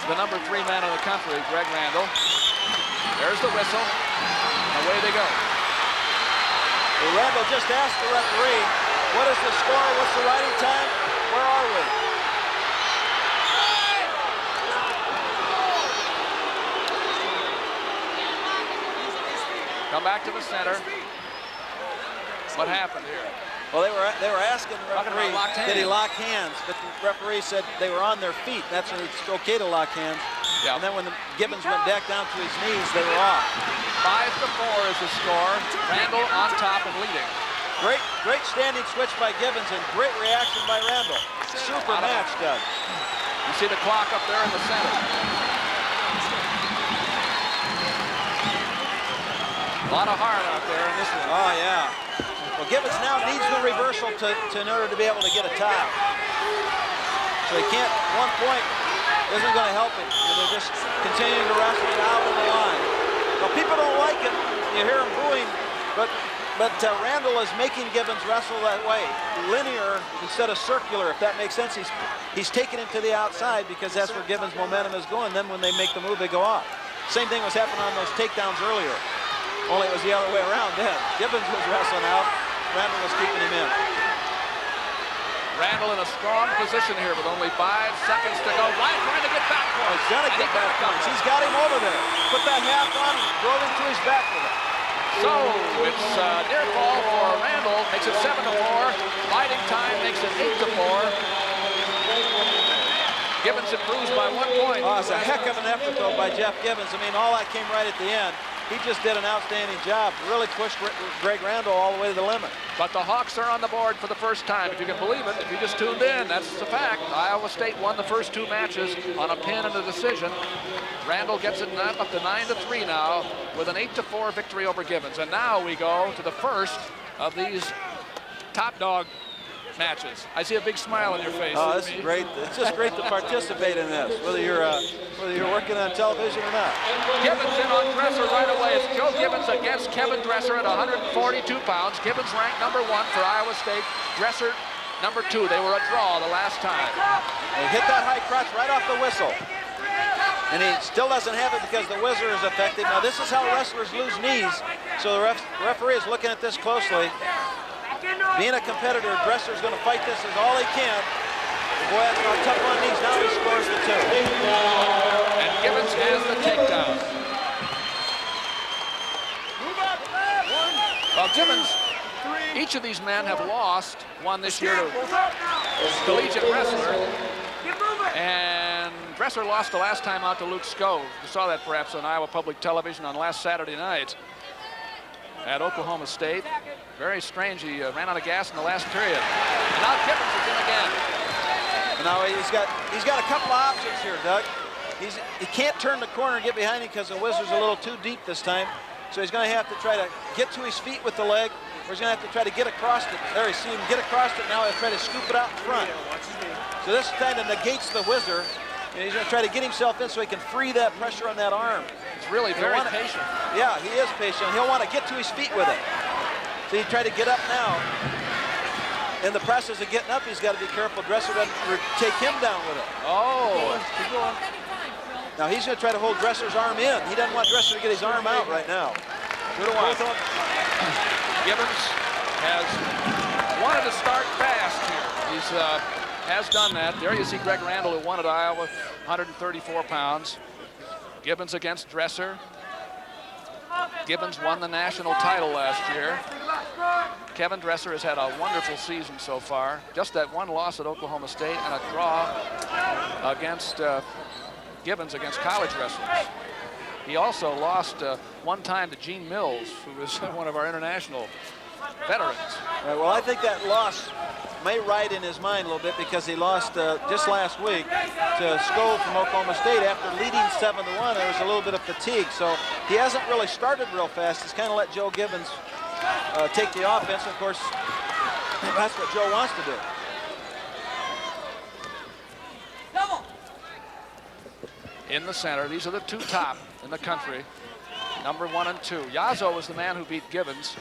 the number 3 man in the country, Greg Randall. There's the whistle. Away they go. Well, Randall just asked the referee, what is the score? What's the riding time? Where are we? Come back to the center. What happened here? Well, they were asking the referee, did he lock hands? But the referee said they were on their feet. That's when it's okay to lock hands. Yeah. And then when the Gibbons went back down to his knees, they were off. 5-4 is the score. Randall on top and leading. Great standing switch by Gibbons and great reaction by Randall. Super match, Doug. You see the clock up there in the center. A lot of heart out there in this one. Oh, yeah. Well, Gibbons now needs the reversal in order to be able to get a tie. So he can't, 1 point isn't going to help him. And they're just continuing to wrestle it out on the line. Now, people don't like it. You hear him booing, but Randall is making Gibbons wrestle that way. Linear instead of circular, if that makes sense. He's taking him to the outside because that's where Gibbons' momentum is going. Then when they make the move, they go off. Same thing was happening on those takedowns earlier. Only it was the other way around then. Gibbons was wrestling out. Randall was keeping him in. Randall in a strong position here with only 5 seconds to go. Ryan trying to get back points. He's got to get back points. He's got him over there. Put that half on and drove him to his back with it. So it's near ball for Randall. Makes it 7-4. Riding time makes it 8-4. Gibbons improves by 1 point. Oh, it's a heck of an effort, though, by Jeff Gibbons. I mean, all that came right at the end. He just did an outstanding job. Really pushed Greg Randall all the way to the limit. But the Hawks are on the board for the first time, if you can believe it. If you just tuned in, that's the fact. Iowa State won the first 2 matches on a pin and a decision. Randall gets it up to 9-3 now with an 8-4 victory over Gibbons. And now we go to the first of these top dog matches. I see a big smile on your face. Oh, this is great. It's just great to participate in this, whether you're working on television or not. Gibbons in on Dresser right away. It's Joe Gibbons against Kevin Dresser at 142 pounds. Gibbons ranked number 1 for Iowa State. Dresser number 2. They were a draw the last time. They hit that high crotch right off the whistle. And he still doesn't have it because the whizzer is affected. Now, this is how wrestlers lose knees. So the referee is looking at this closely. being a competitor, Dresser's going to fight this as all he can. The boy has gone tough on knees. Now he scores the 2. And Gibbons has the takedown. Well, Gibbons, each of these men have lost one this year to collegiate wrestler. And Dresser lost the last time out to Luke Scove. You saw that perhaps on Iowa Public Television on last Saturday night at Oklahoma State. Very strange, he ran out of gas in the last period. And now Gibbons is in again. Now he's got a couple of options here, Doug. He can't turn the corner and get behind him because the Wizard's a little too deep this time. So he's going to have to try to get to his feet with the leg, or he's going to have to try to get across it. There, you see him get across it. Now he'll try to scoop it out in front. So this kind of negates the Wizard. And he's going to try to get himself in so he can free that pressure on that arm. He's really very patient. Yeah, he is patient. He'll want to get to his feet with it. So he tried to get up now. In the process of getting up, he's got to be careful. Dresser doesn't take him down with it. Oh. Now he's going to try to hold Dresser's arm in. He doesn't want Dresser to get his arm out right now. 2-1. Gibbons has wanted to start fast here. He's has done that. There you see Greg Randall, who won at Iowa, 134 pounds. Gibbons against Dresser. Gibbons won the national title last year. Kevin Dresser has had a wonderful season so far. Just that one loss at Oklahoma State and a draw against Gibbons against college wrestlers. He also lost one time to Gene Mills, who was one of our international veterans. Right, well, I think that loss may ride in his mind a little bit because he lost just last week to Scove from Oklahoma State after leading 7-1. There was a little bit of fatigue, so he hasn't really started real fast. He's kind of let Joe Gibbons take the offense. Of course, that's what Joe wants to do. In the center, these are the two top in the country, number 1 and 2. Yazzo was the man who beat Gibbons,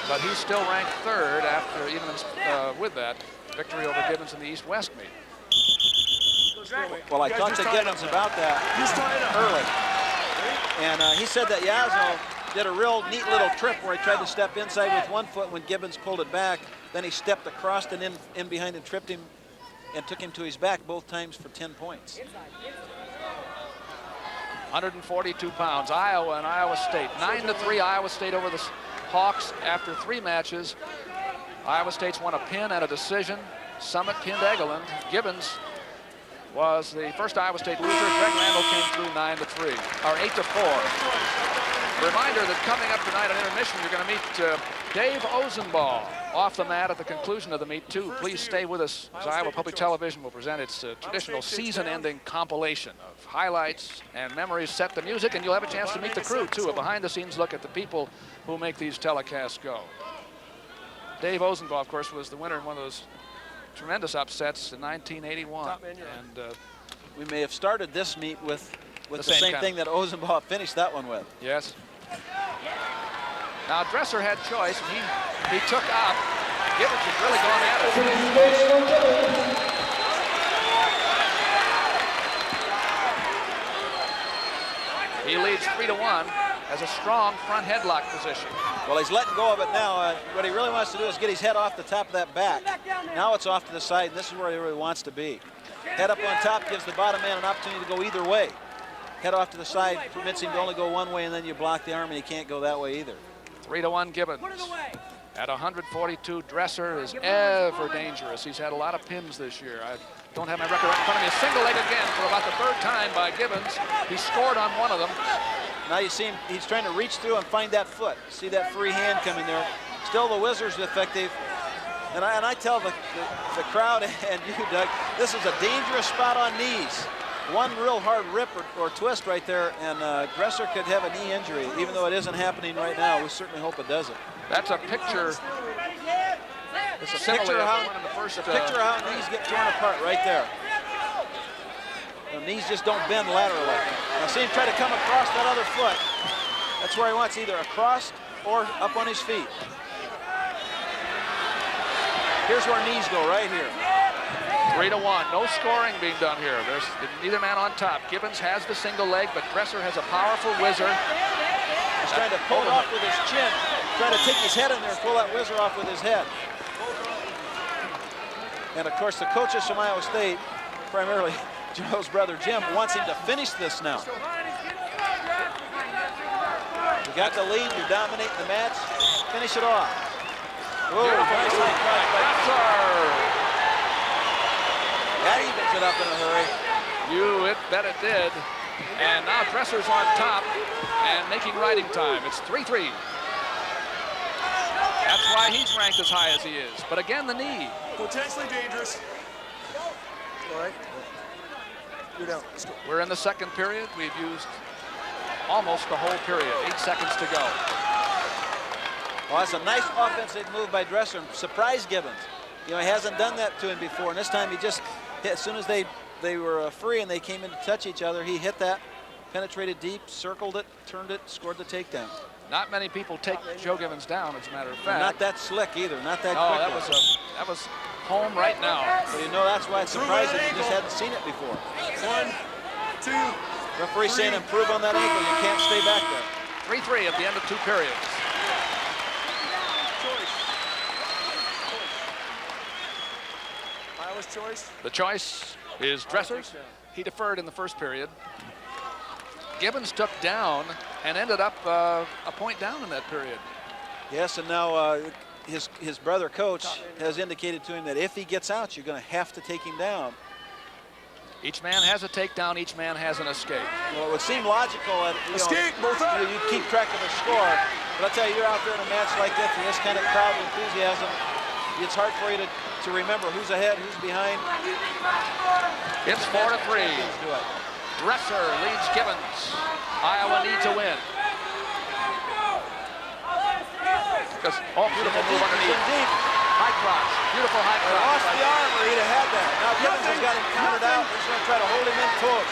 but he's still ranked 3rd after, even with that victory over Gibbons in the East-West meet. Well, I talked to Gibbons about that early, and he said that Yazzo did a real neat little trip where he tried to step inside with one foot when Gibbons pulled it back. Then he stepped across and in behind and tripped him and took him to his back both times for 10 points. 142 pounds, Iowa and Iowa State. 9-3 Iowa State over the Hawks after 3 matches. Iowa State's won a pin and a decision. Summit pinned Eglin. Gibbons was the first Iowa State loser. Greg Randall came through 9-3, or 8-4. Reminder that coming up tonight on intermission, you're going to meet Dave Ozenbaugh off the mat at the conclusion of the meet, too. Please stay with us as Iowa Public Television will present its traditional season-ending compilation of highlights and memories set to music, and you'll have a chance to meet the crew, too, a behind-the-scenes look at the people who make these telecasts go. Dave Ozenbaugh, of course, was the winner in one of those tremendous upsets in 1981. And we may have started this meet with the same thing that Ozenbaugh finished that one with. Yes. Now Dresser had choice, and he took up. Gibbons has really gone at it. He leads 3-1 as a strong front headlock position. Well, he's letting go of it now. What he really wants to do is get his head off the top of that back. Now it's off to the side, and this is where he really wants to be. Head up on top gives the bottom man an opportunity to go either way. Head off to the side permits him to only go one way, and then you block the arm, and he can't go that way either. 3-1 Gibbons. At 142, Dresser is ever dangerous. He's had a lot of pins this year. I don't have my record right in front of me. A single leg again for about the 3rd time by Gibbons. He scored on one of them. Now you see him, he's trying to reach through and find that foot. See that free hand coming there. Still the Wizards effective. And I tell the crowd and you, Doug, this is a dangerous spot on knees. One real hard rip or twist right there, and Dresser could have a knee injury, even though it isn't happening right now. We certainly hope it doesn't. That's a picture. It's a picture of how knees get torn apart right there. The knees just don't bend laterally. Now see him try to come across that other foot. That's where he wants, either across or up on his feet. Here's where knees go, right here. 3-1, no scoring being done here. There's neither man on top. Gibbons has the single leg, but Dresser has a powerful whizzer. He's trying to pull it off with his chin, trying to take his head in there and pull that whizzer off with his head. And of course, the coaches from Iowa State, primarily Joe's brother Jim, wants him to finish this now. You got the lead, you're dominating the match, finish it off. Whoa, nice high crotch by Dresser. That evens it up in a hurry. You bet it did. And now Dresser's on top and making riding time. It's 3-3. That's why he's ranked as high as he is. But again, the knee. Potentially dangerous. All right. You're down. We're in the second period. We've used almost the whole period. 8 seconds to go. Well, that's a nice offensive move by Dresser and surprised Gibbons. You know, he hasn't done that to him before. And this time he just hit, as soon as they were free and they came in to touch each other, he hit that, penetrated deep, circled it, turned it, scored the takedown. Not many people take Joe Gibbons down, as a matter of fact. Not that slick either, not that no, quick. that was home right now. So you know that's why it's surprising you just hadn't seen it before. 1, 2, referee saying improve on that ankle, you can't stay back there. 3-3 at the end of 2 periods. Iowa's choice. The choice is Dresser's. He deferred in the first period. Gibbons took down and ended up a point down in that period. Yes, and now his brother coach has indicated to him that if he gets out, you're going to have to take him down. Each man has a takedown, each man has an escape. Well, it would seem logical that escape, both up. You keep track of the score, but I'll tell you, you're out there in a match like this with this kind of crowd enthusiasm, it's hard for you to remember who's ahead, who's behind. It's 4-3. Dresser leads Gibbons. Iowa needs a win. Beautiful move underneath. High cross. Beautiful high cross. Lost the arm where he'd have had that. Now Gibbons has got him countered out. He's going to try to hold him in close.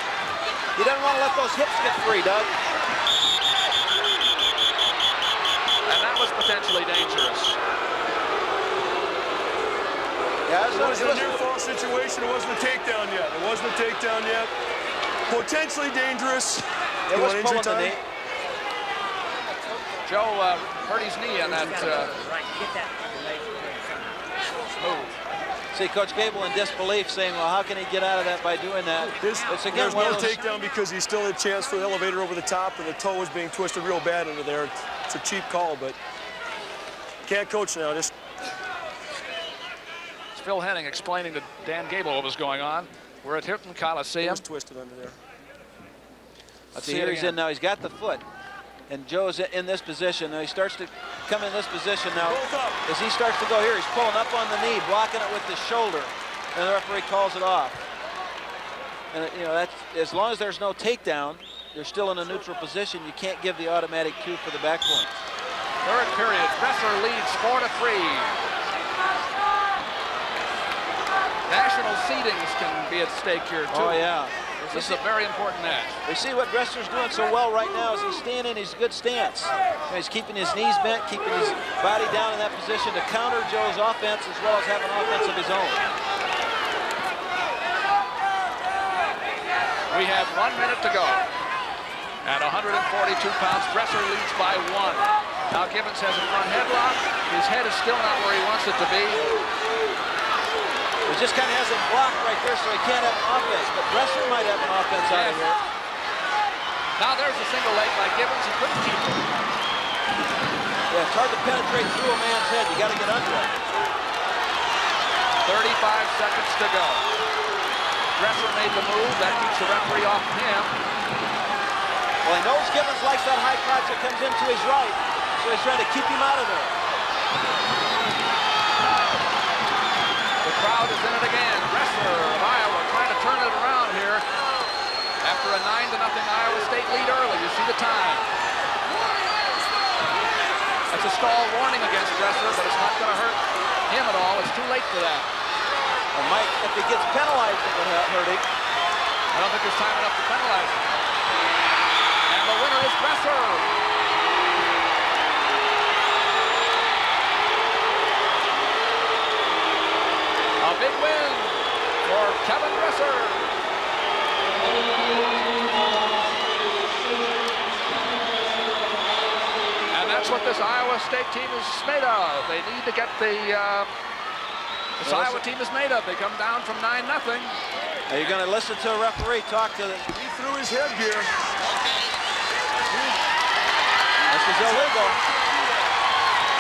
He doesn't want to let those hips get free, Doug. And that was potentially dangerous. Yeah, it wasn't a near fall situation. It wasn't a takedown yet. It wasn't a takedown yet. Potentially dangerous. It was pulling the knee. Joe hurt his knee on that move. See Coach Gable in disbelief saying, well, how can he get out of that by doing that? It's again one takedown because he still had a chance for the elevator over the top and the toe was being twisted real bad into there. It's a cheap call, but can't coach now. Just it's Phil Henning explaining to Dan Gable what was going on. We're at Hilton Coliseum. It was twisted under there. Let's see, here he's in now. He's got the foot. And Joe's in this position. Now he starts to come in this position now. As he starts to go here, he's pulling up on the knee, blocking it with the shoulder. And the referee calls it off. And you know, that's, as long as there's no takedown, they're still in a neutral position. You can't give the automatic 2 for the back point. Third period, Dresser leads 4-3. National seedings can be at stake here, too. Oh, yeah. This is a very important match. We see what Dresser's doing so well right now is he's standing, he's a good stance. He's keeping his knees bent, keeping his body down in that position to counter Joe's offense as well as have an offense of his own. We have 1 minute to go. At 142 pounds, Dresser leads by 1. Now Gibbons has a front headlock. His head is still not where he wants it to be. He just kind of has him blocked right there so he can't have an offense, but Dresser might have an offense out of here. Now there's a single leg by Gibbons. He couldn't keep it. Yeah, it's hard to penetrate through a man's head. You got to get under it. 35 seconds to go. Dresser made the move. That keeps the referee off him. Well, he knows Gibbons likes that high crotch that comes into his right, so he's trying to keep him out of there. The crowd is in it again. Dresser of Iowa trying to turn it around here. After a 9-0 Iowa State lead early, you see the time. That's a stall warning against Dresser, but it's not going to hurt him at all. It's too late for that. Well, Mike, if he gets penalized, it would hurt him. I don't think there's time enough to penalize him. And the winner is Dresser. A big win for Kevin Dresser. And that's what what this Iowa State team is made of. They need to get this Iowa team is made of. They come down from 9-0. Are you going to listen to a referee talk to the... He threw his headgear. This is illegal.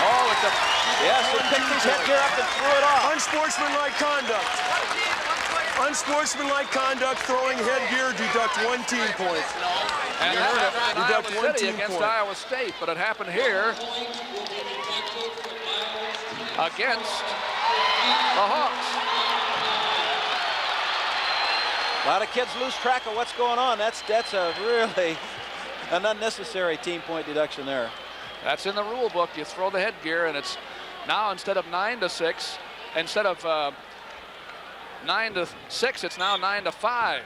Oh, it's a... Yes, he picked his headgear up and threw it off. Unsportsmanlike conduct. Unsportsmanlike conduct, throwing headgear, deduct 1 team point. And that happened in Deduct Iowa 1 City team against point. Iowa State, but it happened here against the Hawks. A lot of kids lose track of what's going on. That's a really an unnecessary team point deduction there. That's in the rule book. You throw the headgear, and it's now instead of 9-6, instead of 9-6, it's now 9-5.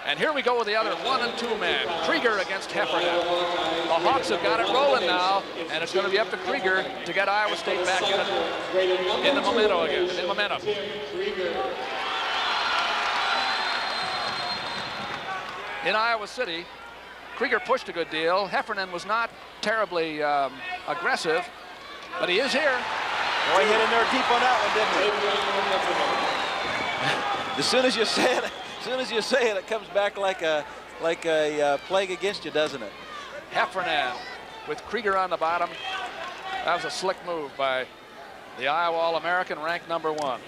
And here we go with the other 1 and 2 man. Krieger against Heffernan. The Hawks have got it rolling now, and it's going to be up to Krieger to get Iowa State back in the momentum again. In momentum. In Iowa City, Krieger pushed a good deal. Heffernan was not terribly aggressive, but he is here. Boy, hit in there deep on that one, didn't he? As soon as you say it, it comes back like a plague against you, doesn't it? Heffernan with Krieger on the bottom. That was a slick move by the Iowa All-American, ranked #1.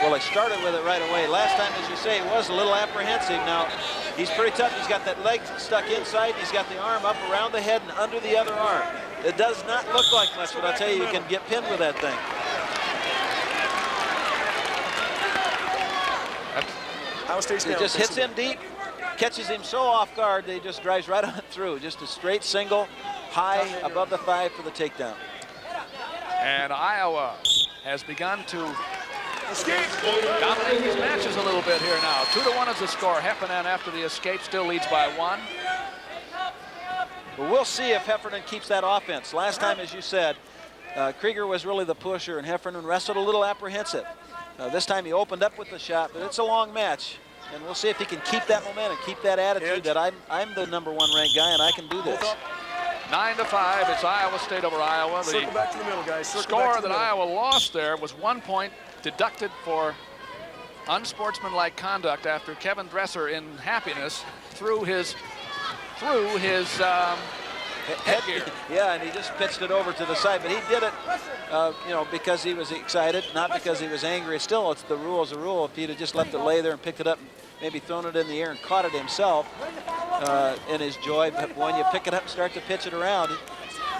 Well, he started with it right away. Last time, as you say, he was a little apprehensive. Now, he's pretty tough. He's got that leg stuck inside. He's got the arm up around the head and under the other arm. It does not look like much, but I'll tell you, you can get pinned with that thing. It just hits him deep, catches him so off guard that he just drives right on through. Just a straight single, high above the thigh for the takedown. And Iowa has begun to dominate these matches a little bit here now. 2-1 is the score. Heffernan, after the escape, still leads by 1. But we'll see if Heffernan keeps that offense. Last time, as you said, Krieger was really the pusher, and Heffernan wrestled a little apprehensive. This time he opened up with the shot, but it's a long match, and we'll see if he can keep that momentum, keep that attitude that I'm the #1 ranked guy and I can do this. 9-5. It's Iowa State over Iowa. Circle back to the middle, guys. Score that Iowa lost there was 1 point deducted for unsportsmanlike conduct after Kevin Dresser, in happiness, threw his headgear. Yeah, and he just pitched it over to the side, but he did it, because he was excited, not because he was angry. Still, it's the rule is a rule. If he'd have just left it lay there and picked it up, and maybe thrown it in the air and caught it himself in his joy, but when you pick it up and start to pitch it around,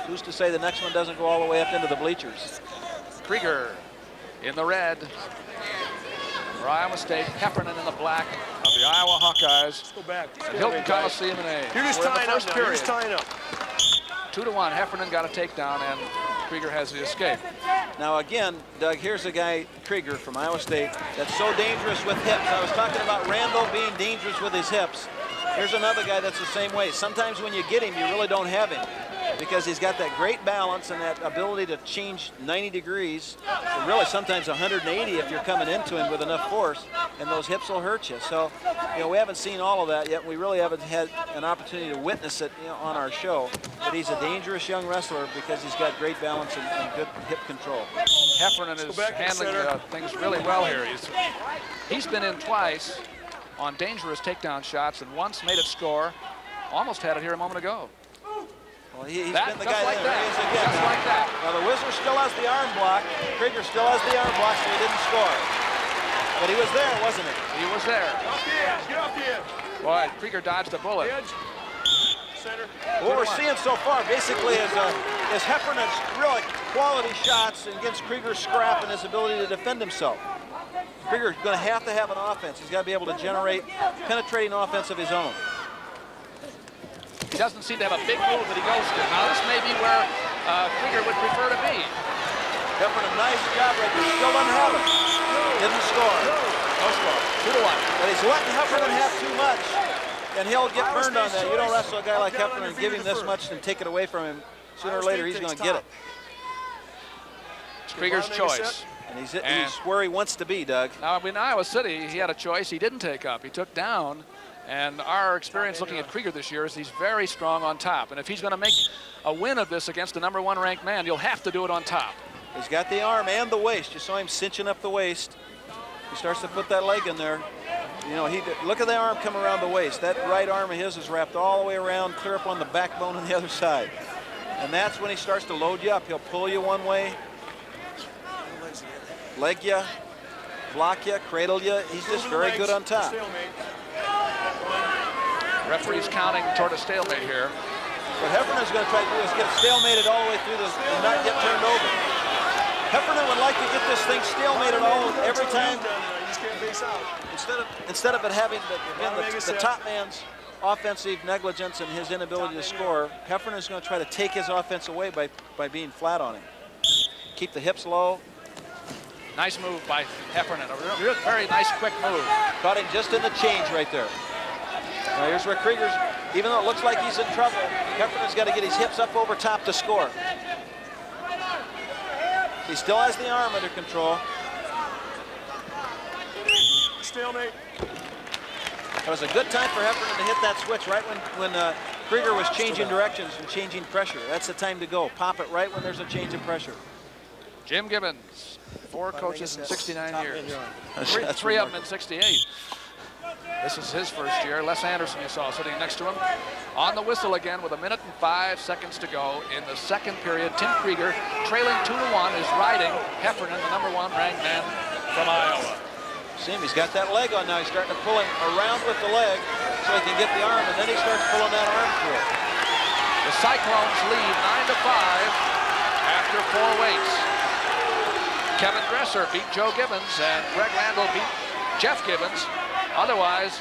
who's to say the next one doesn't go all the way up into the bleachers? Krieger in the red for Iowa State. Heffernan in the black of the Iowa Hawkeyes. Let's go back. Hilton Coliseum in Ames. You're just tying up now. You're just tying up. 2-1. Heffernan got a takedown, and Krieger has the escape. Now again, Doug, here's a guy, Krieger from Iowa State, that's so dangerous with hips. I was talking about Randall being dangerous with his hips. Here's another guy that's the same way. Sometimes when you get him, you really don't have him, because he's got that great balance and that ability to change 90 degrees, and really sometimes 180 if you're coming into him with enough force, and those hips will hurt you. So, we haven't seen all of that yet. We really haven't had an opportunity to witness it on our show. But he's a dangerous young wrestler because he's got great balance and good hip control. Heffernan is handling things really well here. He's been in twice on dangerous takedown shots and once made it score. Almost had it here a moment ago. Well, he's been the guy like there. He is again. Just like that. Now the Whistler still has the arm block. Krieger still has the arm block, so he didn't score. But he was there, wasn't he? He was there. Get off the edge. Get off the edge. Boy, Krieger dodged a bullet. Edge. Center. What we're seeing so far basically is Heffernan's really quality shots against Krieger's scrap and his ability to defend himself. Krieger's going to have an offense. He's got to be able to generate penetrating offense of his own. He doesn't seem to have a big move that he goes to. Now this may be where Krieger would prefer to be. Heffernan, nice job right there. Still doesn't have it. Didn't score. No score. 2-1. But he's letting Heffernan have too much, and he'll get burned on that. You don't wrestle a guy like Heffernan and give him this much and take it away from him. Sooner or later, he's going to get it. It's Krieger's choice. And he's where he wants to be, Doug. Now, in Iowa City, he had a choice he didn't take up. He took down And our experience looking at Krieger this year is he's very strong on top. And if he's going to make a win of this against the #1 ranked man, you'll have to do it on top. He's got the arm and the waist. You saw him cinching up the waist. He starts to put that leg in there. You know, look at the arm come around the waist. That right arm of his is wrapped all the way around, clear up on the backbone on the other side. And that's when he starts to load you up. He'll pull you one way, leg you, block you, cradle you. He's just very good on top. Referee's counting toward a stalemate here. What Heffernan's going to try to do is get it stalemated all the way through this and not get turned over. Heffernan would like to get this thing stalemated every time. Instead of it having the top man's offensive negligence and his inability to score, Heffernan is going to try to take his offense away by being flat on him. Keep the hips low. Nice move by Heffernan. A very nice, quick move. Caught him just in the change right there. Now here's where Krieger's, even though it looks like he's in trouble, Heffernan's got to get his hips up over top to score. He still has the arm under control. Stalemate. It was a good time for Heffernan to hit that switch right when Krieger was changing directions and changing pressure. That's the time to go. Pop it right when there's a change of pressure. Jim Gibbons, 4 coaches in 69 years. That's Three of them in 68. This is his first year. Les Anderson, you saw sitting next to him. On the whistle again with 1 minute and 5 seconds to go in the second period. Tim Krieger, trailing 2-1, is riding Heffernan, the #1 ranked man from Iowa. See him, he's got that leg on now. He's starting to pull him around with the leg so he can get the arm, and then he starts pulling that arm through it. The Cyclones lead 9-5 after 4 weights. Kevin Dresser beat Joe Gibbons, and Greg Randall beat Jeff Gibbons. Otherwise,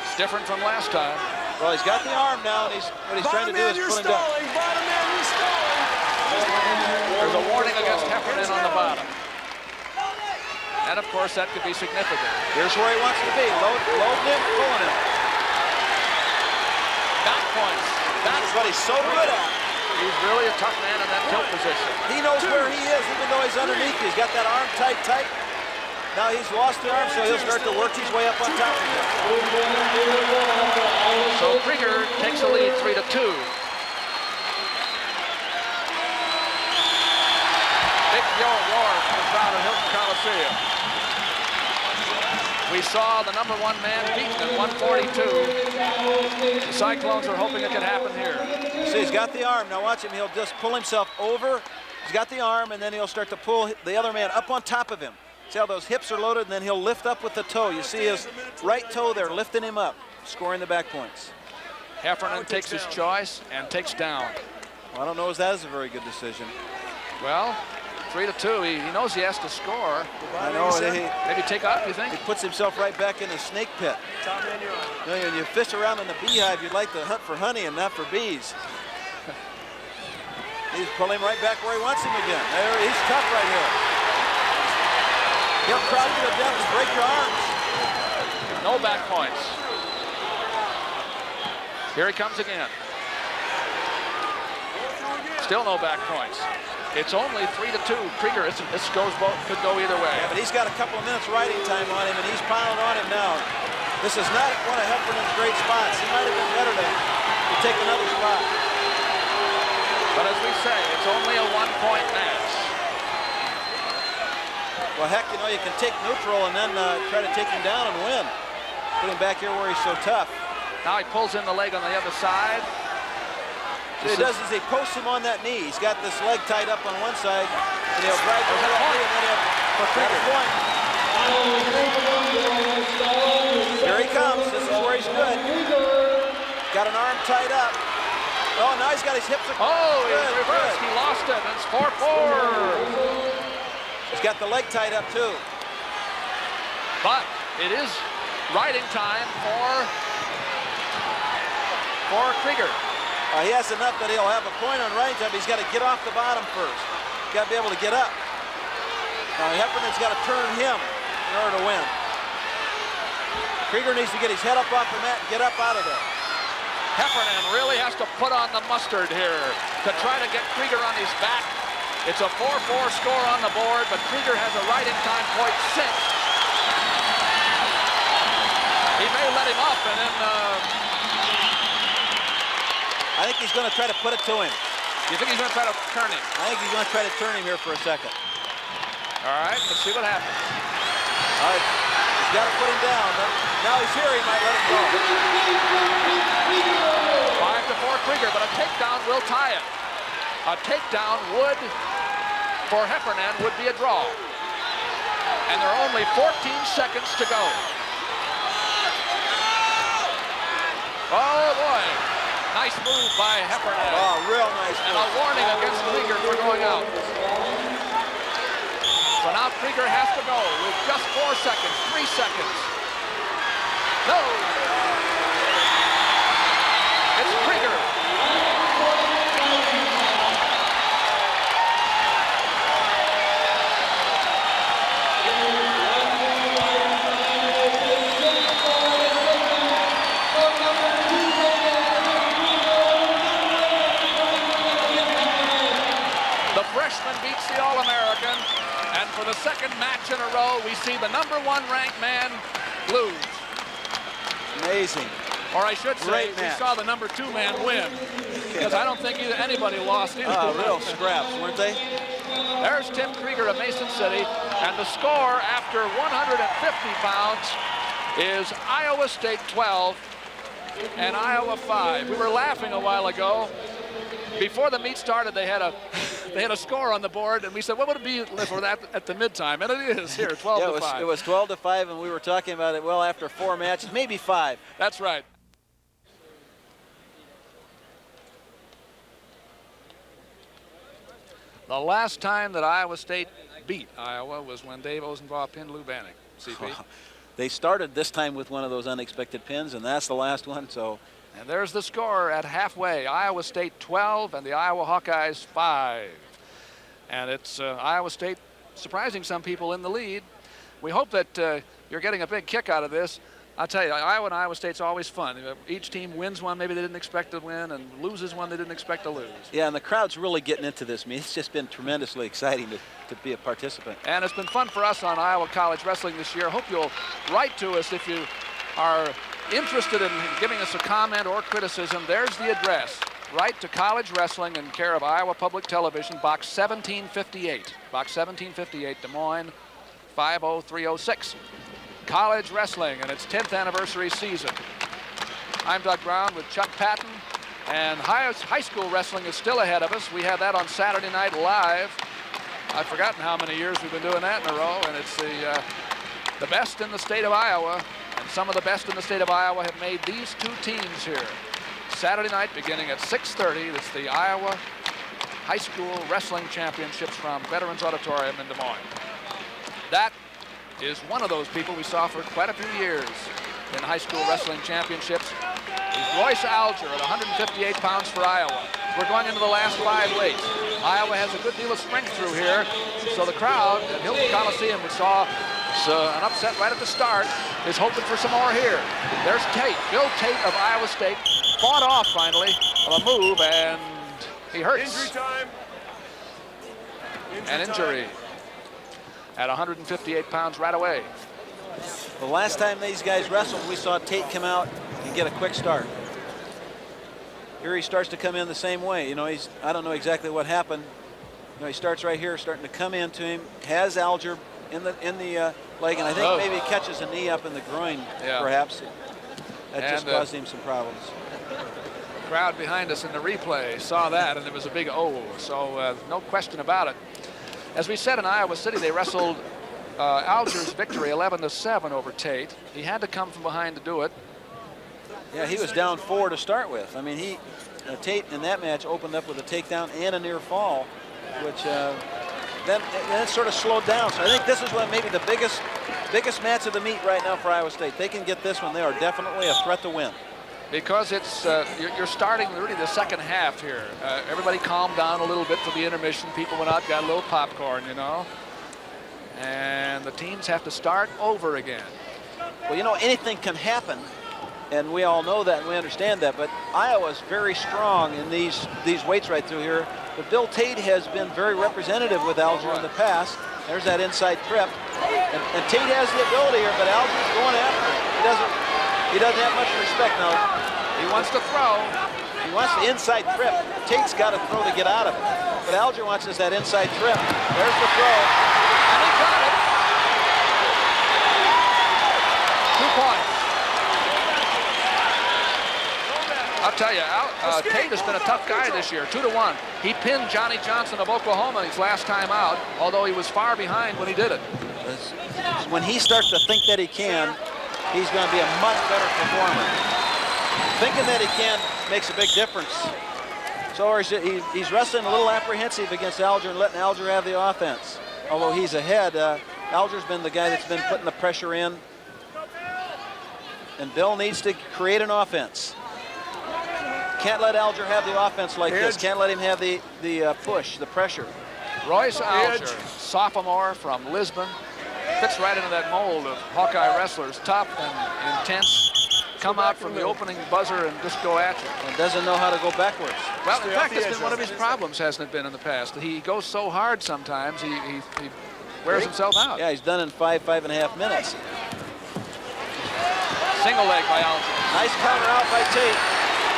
it's different from last time. Well, he's got the arm now, and what he's trying to do is pull him down. Bottom man, you're stalling. There's a warning against Heffernan on the bottom. And of course, that could be significant. Here's where he wants to be. Loading him, pulling him. Back points. That's what he's so good at. He's really a tough man in that tilt position. He knows where he is, even though he's underneath you. He's got that arm tight. Now he's lost the arm, so he'll start to work his way up on top of him. So Krieger takes the lead 3-2. Big roar from the crowd at Hilton Coliseum. We saw the #1 man beaten at 142. The Cyclones are hoping it could happen here. See, he's got the arm. Now watch him. He'll just pull himself over. He's got the arm, and then he'll start to pull the other man up on top of him. See how those hips are loaded, and then he'll lift up with the toe. You see his right toe there lifting him up, scoring the back points. Heffernan takes his choice and takes down. Well, I don't know if that is a very good decision. Well, 3-2. He knows he has to score. I know. Maybe take up, you think? He puts himself right back in the snake pit. You know, when you fish around in the beehive, you'd like to hunt for honey and not for bees. He's pulling him right back where he wants him again. There, he's tough right here. He'll crowd you to death and break your arms. No back points. Here he comes again. Still no back points. It's only 3-2. Krieger, could go either way. Yeah, but he's got a couple of minutes riding time on him, and he's piling on him now. This is not one of Heffernan's great spots. He might have been better to take another spot. But as we say, it's only a 1-point match. Well, heck, you know, you can take neutral and then try to take him down and win. Put him back here where he's so tough. Now he pulls in the leg on the other side. What he does is he posts him on that knee. He's got this leg tied up on one side, and he'll drag him to that knee, and then he'll take a point. Here he comes. This is where he's good. Got an arm tied up. Oh, now he's got his hips. Oh, he's reversed. He lost it. It's 4-4. He's got the leg tied up, too. But it is riding time for Krieger. He has enough that he'll have a point on riding time. He's got to get off the bottom first. He's got to be able to get up. Now, Heffernan's got to turn him in order to win. Krieger needs to get his head up off the mat and get up out of there. Heffernan really has to put on the mustard here to try to get Krieger on his back. It's a 4-4 score on the board, but Krieger has a riding time point 6. He and then I think he's going to try to put it to him. you think he's going to try to turn him? I think he's going to try to turn him here for a second. All right, let's see what happens. All right, he's got to put him down. Now he's here, he might let him go. 5-4 Krieger, but a takedown will tie it. A takedown would, for Heffernan, would be a draw. And there are only 14 seconds to go. Oh boy, nice move by Heffernan. Oh, real nice move. And a warning against Krieger for going out. So now Krieger has to go with just 4 seconds, 3 seconds. No! It's Krieger. The freshman beats the All-American. And for the second match in a row, we see the #1 ranked man lose. Amazing. Or I should say, Great we match. saw the #2 man win. Because I don't think anybody lost either. Real scraps, weren't they? There's Tim Krieger of Mason City. And the score after 150 pounds is Iowa State 12 and Iowa 5. We were laughing a while ago. Before the meet started, they had a score on the board, and we said, what would it be for that at the midtime? And it is here, 12-5. It was 12-5, and we were talking about it, well, after 4 matches, maybe 5. That's right. The last time that Iowa State beat Iowa was when Dave Ozenbaugh pinned Lou Banning. CP. They started this time with one of those unexpected pins, and that's the last one, so. And there's the score at halfway. Iowa State 12 and the Iowa Hawkeyes 5. And it's Iowa State surprising some people in the lead. We hope that you're getting a big kick out of this. I'll tell you, Iowa and Iowa State's always fun. Each team wins one maybe they didn't expect to win and loses one they didn't expect to lose. Yeah, and the crowd's really getting into this. I mean, it's just been tremendously exciting to be a participant. And it's been fun for us on Iowa College Wrestling this year. Hope you'll write to us if you are interested in giving us a comment or criticism. There's the address. Write to College Wrestling in care of Iowa Public Television, Box 1758. Box 1758, Des Moines, 50306. College Wrestling and its 10th anniversary season. I'm Doug Brown with Chuck Patton, and high school wrestling is still ahead of us. We have that on Saturday Night Live. I've forgotten how many years we've been doing that in a row, and it's the best in the state of Iowa. And some of the best in the state of Iowa have made these two teams here. Saturday night beginning at 6:30. It's the Iowa High School Wrestling Championships from Veterans Auditorium in Des Moines. That is one of those people we saw for quite a few years in high school wrestling championships. Is Royce Alger at 158 pounds for Iowa. We're going into the last 5 weights. Iowa has a good deal of strength through here. So the crowd at Hilton Coliseum, we saw an upset right at the start, is hoping for some more here. There's Tate, Bill Tate of Iowa State, fought off finally of a move, and he hurts. Injury time. An injury at 158 pounds right away. The last time these guys wrestled, we saw Tate come out and get a quick start. Here he starts to come in the same way. You know, I don't know exactly what happened. You know, he starts right here, starting to come into him, has Alger in the leg, and I think maybe he catches a knee up in the groin, perhaps. That just caused him some problems. The crowd behind us in the replay saw that, and it was a big O, so no question about it. As we said in Iowa City, they wrestled Alger's victory 11-7 over Tate. He had to come from behind to do it. Yeah, he was down 4 to start with. I mean, Tate in that match opened up with a takedown and a near fall, which then it sort of slowed down. So I think this is what maybe the biggest match of the meet right now for Iowa State. They can get this one. They are definitely a threat to win. Because it's you're starting really the second half here. Everybody calmed down a little bit for the intermission. People went out, got a little popcorn, you know. And the teams have to start over again. Well, you know, anything can happen, and we all know that and we understand that, but Iowa's very strong in these weights right through here. But Bill Tate has been very representative with Alger in the past. There's that inside trip. And Tate has the ability here, but Alger's going after him. He He doesn't have much respect now. He wants to throw. He wants the inside trip. Tate's got to throw to get out of it. But Alger wants is that inside trip. There's the throw. And he got it. 2 points. I'll tell you, Tate has been a tough guy this year, 2-1. He pinned Johnny Johnson of Oklahoma his last time out, although he was far behind when he did it. When he starts to think that he can, he's going to be a much better performer. Thinking that he can makes a big difference. So he's wrestling a little apprehensive against Alger and letting Alger have the offense. Although he's ahead, Alger's been the guy that's been putting the pressure in. And Bill needs to create an offense. Can't let Alger have the offense like this. Can't let him have the push, the pressure. Royce Alger, sophomore from Lisbon, fits right into that mold of Hawkeye wrestlers, tough and intense, come out from the opening buzzer and just go at you. And doesn't know how to go backwards. Well, in fact, it's been one of his problems, hasn't it been, in the past? He goes so hard sometimes, he wears himself out. Yeah, he's done in 5.5 minutes. Single leg by Alger. Nice counter out by Tate.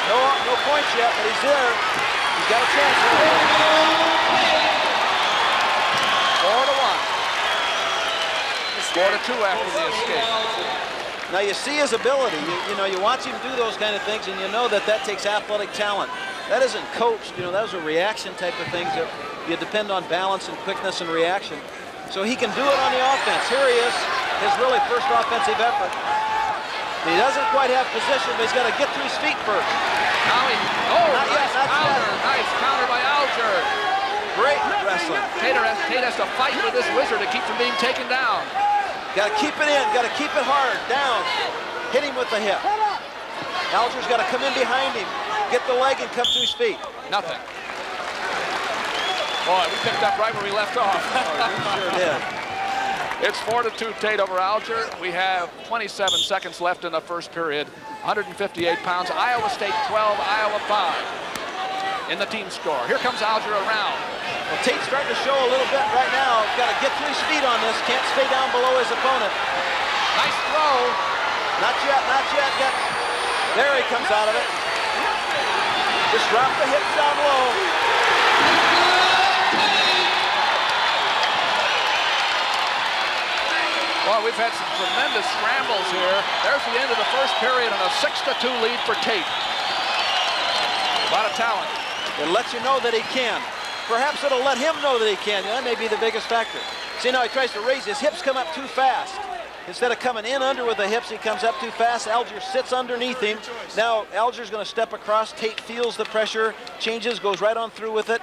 No points yet, but he's there. He's got a chance. 4-1. 4-2 after the escape. Now you see his ability. You watch him do those kind of things, and you know that takes athletic talent. That isn't coached. Those are reaction type of things that you depend on balance and quickness and reaction. So he can do it on the offense. Here he is, his really first offensive effort. He doesn't quite have position, but he's got to get to his feet first. Now nice counter by Alger. Great wrestling. Tate has to fight with this wizard to keep from being taken down. Got to keep it in, got to keep it hard, down. Hit him with the hip. Alger's got to come in behind him, get the leg and come to his feet. Nothing. Boy, we picked up right where we left off. Sure did. It's 4-2 Tate over Alger. We have 27 seconds left in the first period. 158 pounds. Iowa State 12, Iowa 5 in the team score. Here comes Alger around. Well, Tate's starting to show a little bit right now. Got to get to his feet on this. Can't stay down below his opponent. Nice throw. Not yet. There he comes out of it. Just drop the hips down low. Well, we've had some tremendous scrambles here. There's the end of the first period and a 6-2 lead for Tate. A lot of talent. It lets you know that he can. Perhaps it'll let him know that he can. That may be the biggest factor. See, now he tries to raise his hips, come up too fast. Instead of coming in under with the hips, he comes up too fast. Alger sits underneath him. Now Alger's going to step across. Tate feels the pressure, changes, goes right on through with it.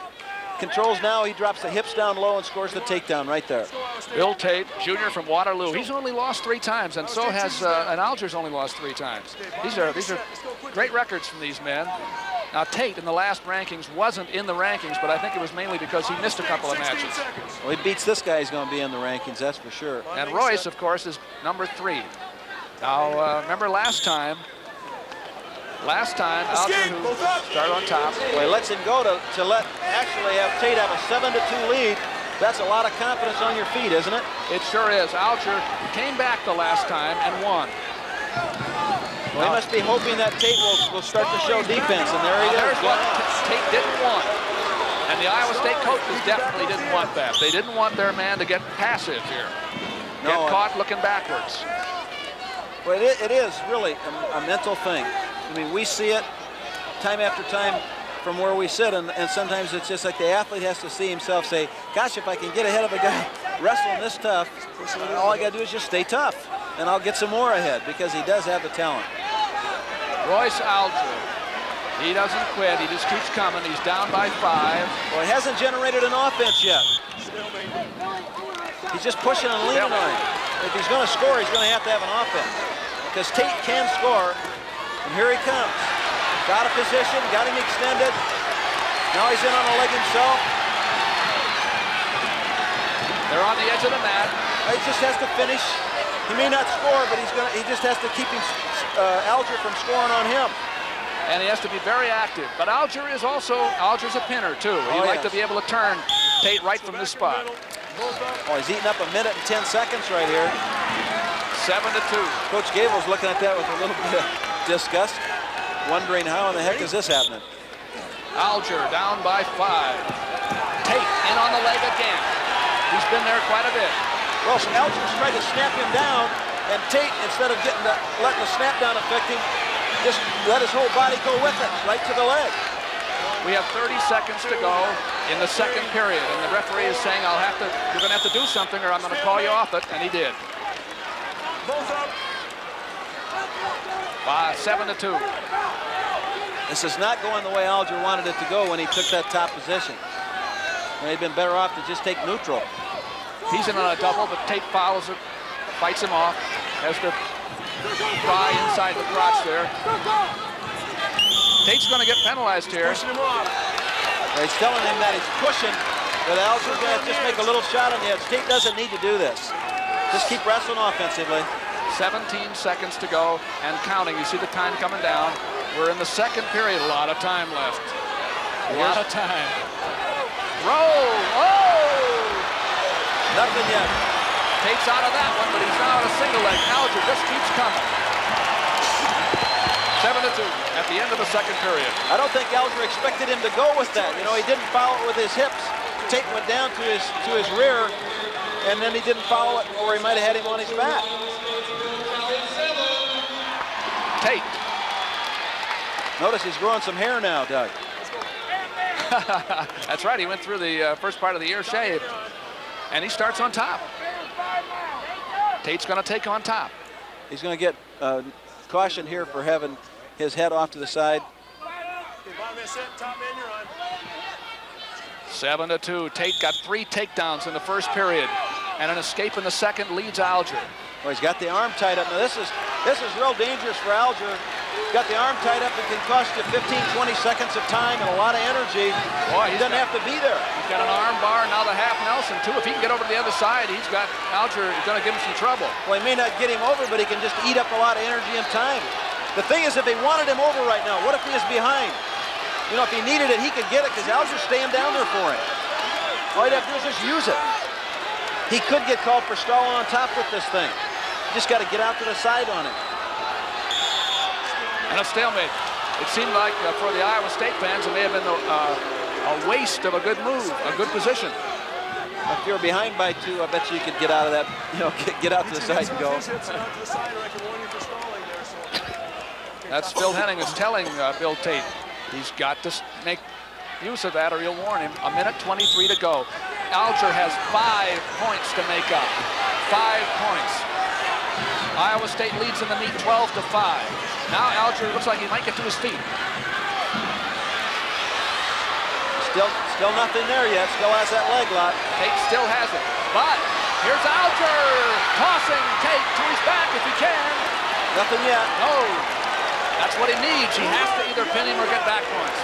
Controls now, he drops the hips down low and scores the takedown right there. Bill Tate, junior from Waterloo. He's only lost 3 times, and so has, and Alger's only lost 3 times. These are great records from these men. Now Tate in the last rankings wasn't in the rankings, but I think it was mainly because he missed a couple of matches. Well, he beats this guy, he's going to be in the rankings, that's for sure. And Royce, of course, is number 3. Now, remember last time Alger, who started on top. Well, he lets him go to actually have Tate have a 7-2 lead. That's a lot of confidence on your feet, isn't it? It sure is. Alger came back the last time and won. Well, he must be hoping that Tate will start to show defense, and there he is. There's what Tate didn't want. And the Iowa State coaches definitely didn't want that. They didn't want their man to get passive here. Get caught looking backwards. Well, it is really a mental thing. I mean, we see it time after time from where we sit, and sometimes it's just like the athlete has to see himself say, gosh, if I can get ahead of a guy wrestling this tough, all I got to do is just stay tough, and I'll get some more ahead, because he does have the talent. Royce Alger, he doesn't quit. He just keeps coming. He's down by 5. Well, he hasn't generated an offense yet. He's just pushing and leaning on him. If he's going to score, he's going to have an offense, because Tate can score. And here he comes. Got a position, got him extended. Now he's in on a leg himself. They're on the edge of the mat. He just has to finish. He may not score, but he just has to keep him, Alger from scoring on him. And he has to be very active. But Alger's a pinner too. He'd like to be able to turn Tate right from this spot. Oh, he's eating up 1 minute and 10 seconds right here. 7-2. Coach Gable's looking at that with a little bit of disgust, wondering how in the heck is this happening. Alger down by 5. Tate in on the leg again. He's been there quite a bit. Well, so Alger's tried to snap him down, and Tate, instead of letting the snap down affect him, just let his whole body go with it, right to the leg. We have 30 seconds to go in the second period, and the referee is saying, you're gonna have to do something or I'm gonna call you off it, and he did. Both up. 7-2. This is not going the way Alger wanted it to go when he took that top position. And he'd been better off to just take neutral. He's in on a double, but Tate follows it, fights him off, has to try inside the crotch there. Tate's going to get penalized here. Pushing him off. He's telling him that he's pushing, but Alger's going to just make a little shot on the edge. Tate doesn't need to do this. Just keep wrestling offensively. 17 seconds to go and counting. You see the time coming down. We're in the second period. A lot of time left. A lot of time. Roll! Oh! Nothing yet. Tate's out of that one, but he's now on a single leg. Alger just keeps coming. 7-2 at the end of the second period. I don't think Alger expected him to go with that. You know, he didn't follow it with his hips. Tate went down to his rear, and then he didn't follow it, or he might have had him on his back. Tate. Notice he's growing some hair now, Doug. That's right. He went through the first part of the year shaved, and he starts on top. Tate's going to take on top. He's going to get caution here for having his head off to the side. 7-2. Tate got 3 takedowns in the first period, and an escape in the second leads Alger. Well, he's got the arm tied up. Now this is real dangerous for Alger. Got the arm tied up. It can cost you 15, 20 seconds of time and a lot of energy. Boy, he doesn't have to be there. He's got an arm bar, now the half Nelson too. If he can get over to the other side, he's got Alger going to give him some trouble. Well, he may not get him over, but he can just eat up a lot of energy and time. The thing is, if they wanted him over right now, what if he is behind? You know, if he needed it, he could get it because Alger's staying down there for him. All he'd have to do is just use it. He could get called for stalling on top with this thing. Just got to get out to the side on it. And a stalemate. It seemed like for the Iowa State fans, it may have been a waste of a good move, a good position. If you're behind by 2, I bet you could get out of that, you know, get out to the side and go. That's Phil Henning is telling Bill Tate. He's got to make use of that or he'll warn him. 1:23 to go. Alger has 5 points to make up. 5 points. Iowa State leads in the meet 12-5. Now Alger looks like he might get to his feet. Still nothing there yet. Still has that leg lock. Tate still has it. But here's Alger tossing Tate to his back if he can. Nothing yet. No. That's what he needs. He has to either pin him or get back points.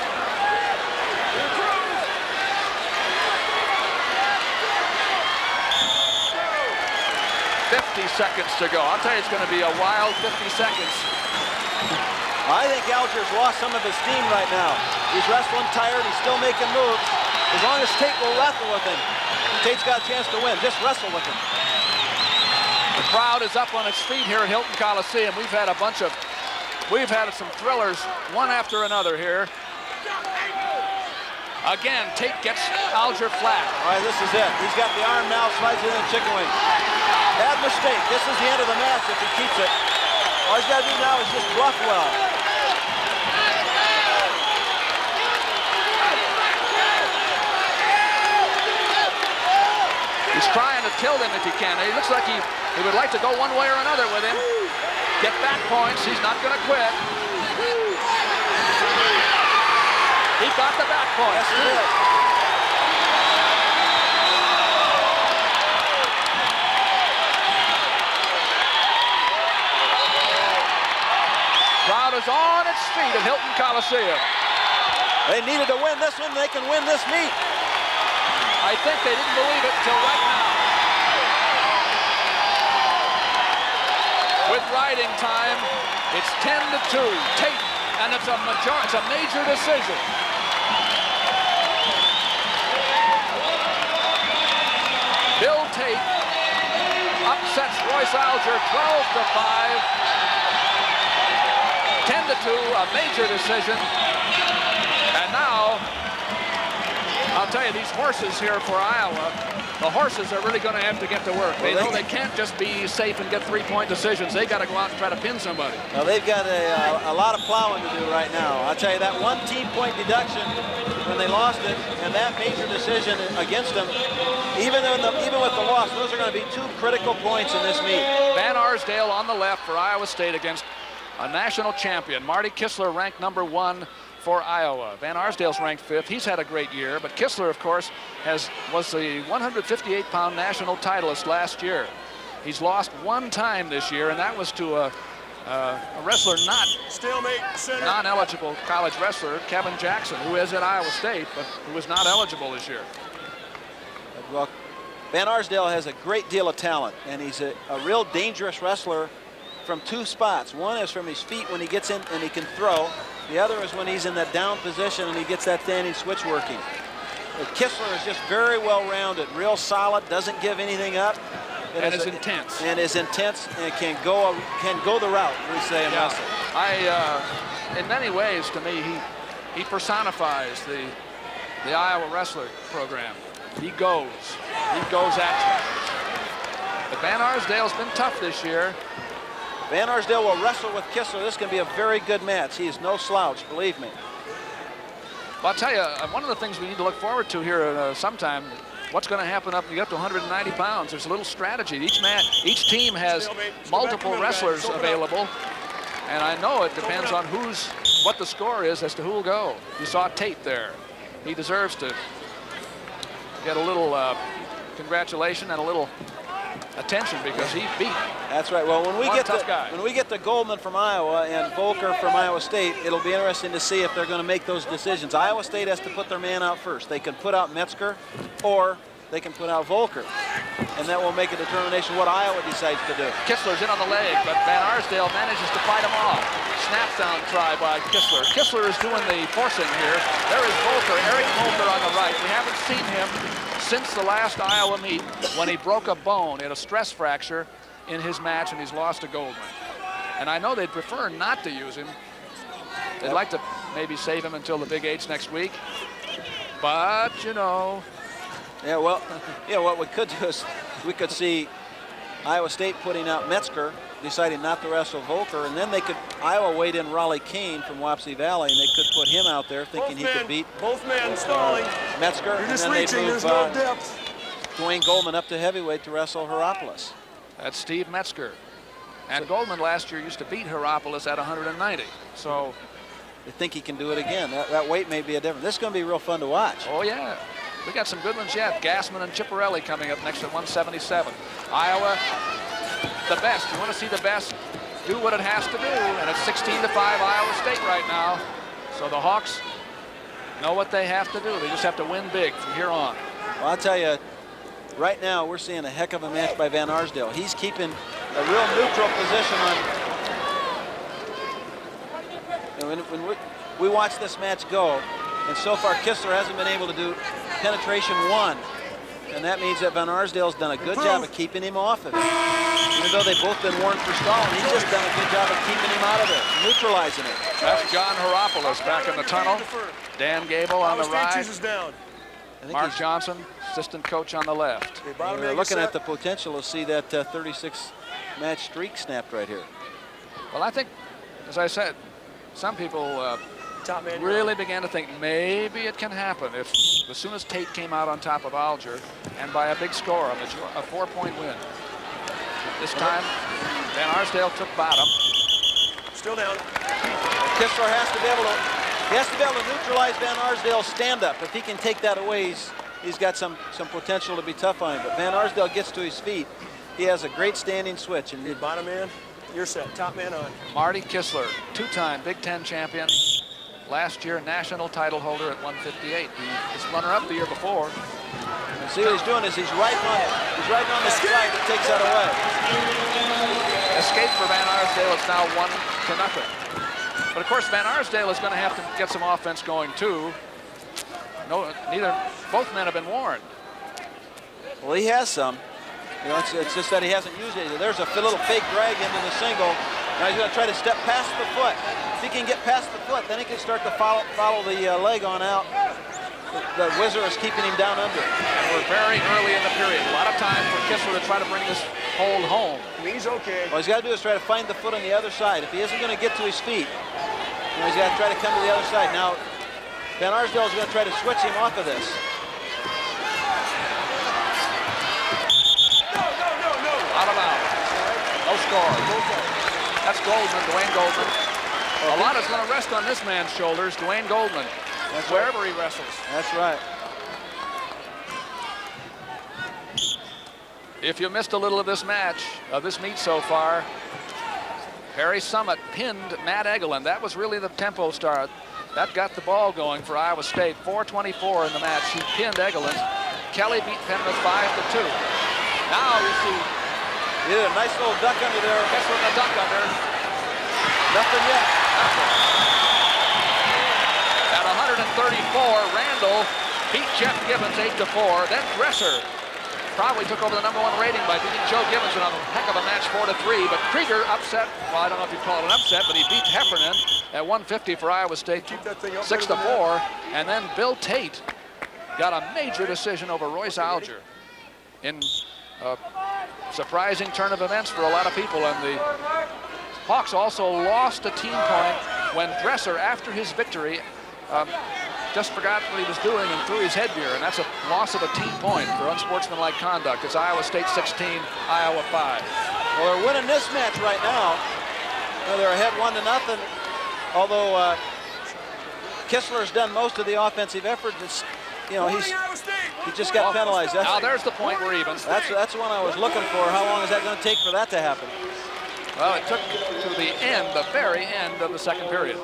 "50 seconds to go." I'll tell you, it's going to be a wild 50 seconds. I think Alger's lost some of his steam right now. He's wrestling tired. He's still making moves. As long as Tate will wrestle with him, Tate's got a chance to win. Just wrestle with him. The crowd is up on its feet here at Hilton Coliseum. We've had some thrillers, one after another here. Again, Tate gets Alger flat. All right, this is it. He's got the arm now, slides it in the chicken wing. Bad mistake. This is the end of the match if he keeps it. All he's got to do now is just bluff well. He's trying to tilt him if he can. He looks like he would like to go one way or another with him. Get back points. He's not going to quit. He got the back points. Yes, he did. Crowd is on its feet at Hilton Coliseum. They needed to win this one. They can win this meet. I think they didn't believe it until right now. With riding time, it's 10-2. Tate, and it's a major decision. Bill Tate up sets Royce Alger 12-5. 10-2, a major decision. And now, I'll tell you, these horses here for Iowa, the horses are really going to have to get to work. They know they can't just be safe and get three-point decisions. They got to go out and try to pin somebody. Well, they've got a lot of plowing to do right now. I'll tell you, that one team-point deduction when they lost it, and that major decision against them, even with the loss, those are going to be 2 critical points in this meet. Van Arsdale on the left for Iowa State against a national champion. Marty Kistler ranked #1 for Iowa. Van Arsdale's ranked 5th. He's had a great year, but Kistler, of course, was the 158-pound national titleist last year. He's lost 1 time this year, and that was to a wrestler non-eligible college wrestler, Kevin Jackson, who is at Iowa State, but who was not eligible this year. Well, Van Arsdale has a great deal of talent, and he's a real dangerous wrestler from 2 spots. One is from his feet when he gets in and he can throw. The other is when he's in that down position and he gets that standing switch working. Kistler is just very well-rounded, real solid, doesn't give anything up. And is intense. And is intense and can go the route, we say in wrestling. In many ways, to me, he personifies the Iowa wrestler program. He goes at you. But Van Arsdale's been tough this year. Van Arsdale will wrestle with Kistler. This can be a very good match. He is no slouch, believe me. Well, I'll tell you, one of the things we need to look forward to here sometime, what's going to happen up when you get to 190 pounds. There's a little strategy. Each team has multiple wrestlers available, and I know it depends on what the score is as to who will go. You saw Tate there. He deserves to get a little congratulation and a little attention because he beat. That's right. Well, when we get to Goldman from Iowa and Volker from Iowa State, it'll be interesting to see if they're going to make those decisions. Iowa State has to put their man out first. They can put out Metzger or they can put out Volker, and that will make a determination what Iowa decides to do. Kistler's in on the leg, but Van Arsdale manages to fight him off. Snap down try by Kistler. Kistler is doing the forcing here. There is Volker, Eric Volker on the right. We haven't seen him since the last Iowa meet when he broke a bone. He had a stress fracture in his match, and he's lost to Goldman. And I know they'd prefer not to use him. They'd like to maybe save him until the Big H next week. But, you know. Yeah, well, what we could do is we could see Iowa State putting out Metzger, deciding not to wrestle Volker, and then Iowa weighed in Raleigh Kane from Wapsie Valley, and they could put him out there thinking he could beat both men stalling. Metzger. You're just and then reaching, they move there's no depth. Dwayne Goldman up to heavyweight to wrestle Heropoulos. That's Steve Metzger. And Goldman last year used to beat Heropoulos at 190. So I think he can do it again. That weight may be a difference. This is going to be real fun to watch. Oh, yeah. We got some good ones yet. Gassman and Chipperelli coming up next at 177. Iowa, the best. You want to see the best do what it has to do. And it's 16-5 Iowa State right now. So the Hawks know what they have to do. They just have to win big from here on. Well, I'll tell you, right now we're seeing a heck of a match by Van Arsdale. He's keeping a real neutral position on. When we watch this match go, and so far Kistler hasn't been able to do penetration 1. And that means that Van Arsdale's done a good job of keeping him off of it. Even though they've both been warned for stalling, he's just done a good job of keeping him out of it, neutralizing it. That's John Heropoulos back in the tunnel. Dan Gable on the right. Mark Johnson, assistant coach on the left. We're looking at the potential to see that 36-match streak snapped right here. Well, I think, as I said, some people really began to think maybe it can happen if as soon as Tate came out on top of Alger and by a big score, a 4-point win. This time, Van Arsdale took bottom. Still down. Kistler has to be able to neutralize Van Arsdale's stand-up. If he can take that away, he's got some potential to be tough on him. But Van Arsdale gets to his feet. He has a great standing switch. And bottom man, you're set. Top man on. Marty Kistler, 2-time Big Ten champion. Last year, national title holder at 158. He was runner-up the year before. And see what he's doing is he's riding on it. He's riding on that slide that takes that away. Escape for Van Arsdale. It's now 1-0. But of course, Van Arsdale is going to have to get some offense going too. Both men have been warned. Well, he has some. You know, it's just that he hasn't used it. There's a little fake drag into the single. Now he's going to try to step past the foot. If he can get past the foot, then he can start to follow the leg on out. The whizzer is keeping him down under. And we're very early in the period. A lot of time for Kistler to try to bring this hold home. He's okay. What he's got to do is try to find the foot on the other side. If he isn't going to get to his feet, you know, he's got to try to come to the other side. Now, Van Arsdale is going to try to switch him off of this. Out of bounds. No score. That's Goldman, Dwayne Goldman. A lot is going to rest on this man's shoulders, Dwayne Goldman. That's wherever right. he wrestles. That's right. If you missed a little of this match, of this meet so far, Harry Summit pinned Matt Eglin. That was really the tempo start. That got the ball going for Iowa State. 4:24 in the match. He pinned Eglin. Kelly beat Penrith 5-2. Now you see. He did a nice little duck under there. Kessler in the duck under. Nothing yet. Nothing. At 134, Randall beat Jeff Gibbons 8-4. Then Dresser probably took over the #1 rating by beating Joe Gibbons in a heck of a match 4-3. But Krieger upset, well, I don't know if you'd call it an upset, but he beat Heffernan at 150 for Iowa State, 6-4. And then Bill Tate got a major decision over Royce Alger in a surprising turn of events for a lot of people. And the Hawks also lost a team point when Dresser, after his victory, just forgot what he was doing and threw his headgear, and that's a loss of a team point for unsportsmanlike conduct. It's Iowa State 16, Iowa 5. Well, they're winning this match right now. You know, they're ahead 1-0. Although Kistler's done most of the offensive effort, it's, you know, he just got penalized. Now there's the point we're even. That's the one I was looking for. How long is that going to take for that to happen? Well, it took to the end, the very end of the second period.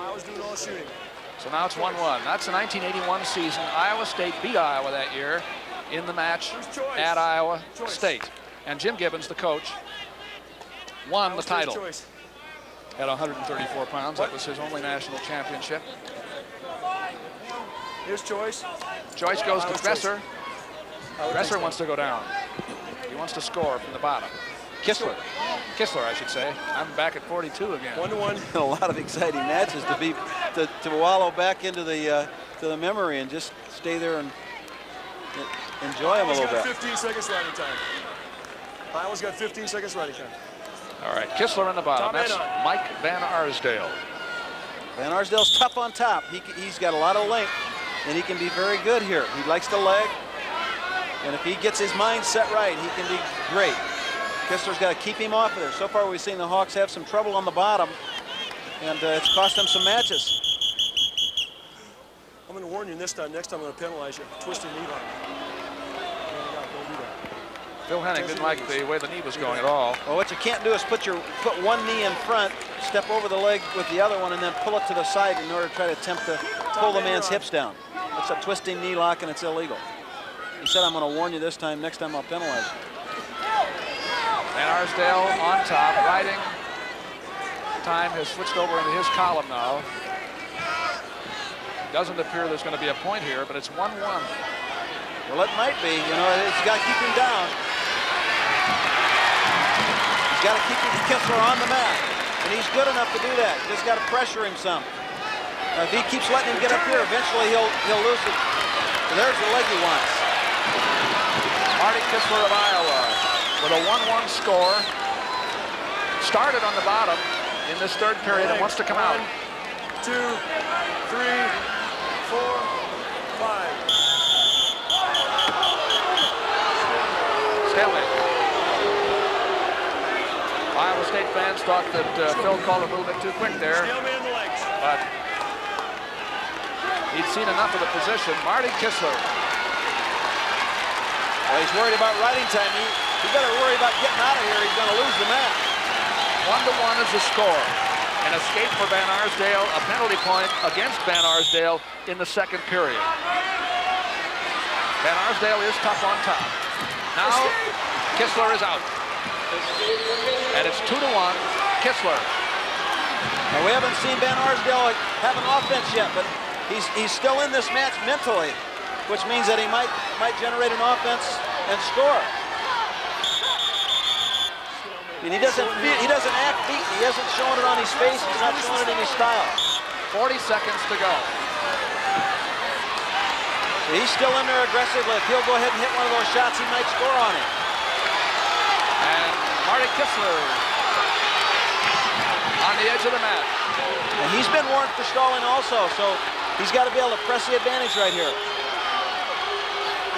So now it's 1-1. That's the 1981 season. Iowa State beat Iowa that year in the match at Iowa State. And Jim Gibbons, the coach, won the title at 134 pounds. That was his only national championship. Here's Choice. Choice goes to Dresser. Dresser wants to go down. He wants to score from the bottom. Kistler, I should say. I'm back at 42 again. 1-1. A lot of exciting matches to wallow back into the to the memory and just stay there and enjoy them a little bit. Iowa's got 15 seconds riding time. Iowa's got 15 seconds riding time. All right, Kistler in the bottom. That's Mike Van Arsdale. Van Arsdale's tough on top. He's got a lot of length, and he can be very good here. He likes to leg, and if he gets his mind set right, he can be great. Kistler's got to keep him off of there. So far, we've seen the Hawks have some trouble on the bottom, and it's cost them some matches. I'm going to warn you this time. Next time, I'm going to penalize you. Twisting knee lock. Don't do that. Phil Henning didn't like the way the knee was going at all. Well, what you can't do is put one knee in front, step over the leg with the other one, and then pull it to the side in order to try to attempt to pull the man's hips down. It's a twisting knee lock, and it's illegal. He said, I'm going to warn you this time. Next time, I'll penalize you. Van Arsdale on top, riding. Time has switched over into his column now. Doesn't appear there's going to be a point here, but it's 1-1. Well, it might be. You know, it's got to keep him down. He's got to keep Kistler on the mat, and he's good enough to do that. Just got to pressure him some. If he keeps letting him get up here, eventually he'll lose it. So there's the leg he wants. Marty Kistler of Iowa with a 1-1 score. Started on the bottom in this third period and wants to come out. 1, 2, 3, 4, 5. Stalemate. Iowa State fans thought that Phil called a little bit too quick there. Stalemate in the legs. But he'd seen enough of the position. Marty Kistler. Well, he's worried about riding time. He better worry about getting out of here. He's going to lose the match. 1-1 is the score. An escape for Van Arsdale, a penalty point against Van Arsdale in the second period. Van Arsdale is tough on top. Now, Kistler is out. And it's 2-1, Kistler. Now, we haven't seen Van Arsdale have an offense yet, but he's still in this match mentally, which means that he might generate an offense and score. And he doesn't act beaten. He hasn't shown it on his face. He's not showing it in his style. 40 seconds to go. So he's still in there aggressively. If he'll go ahead and hit one of those shots, he might score on it. And Marty Kistler on the edge of the mat. And he's been warned for stalling also, so he's got to be able to press the advantage right here.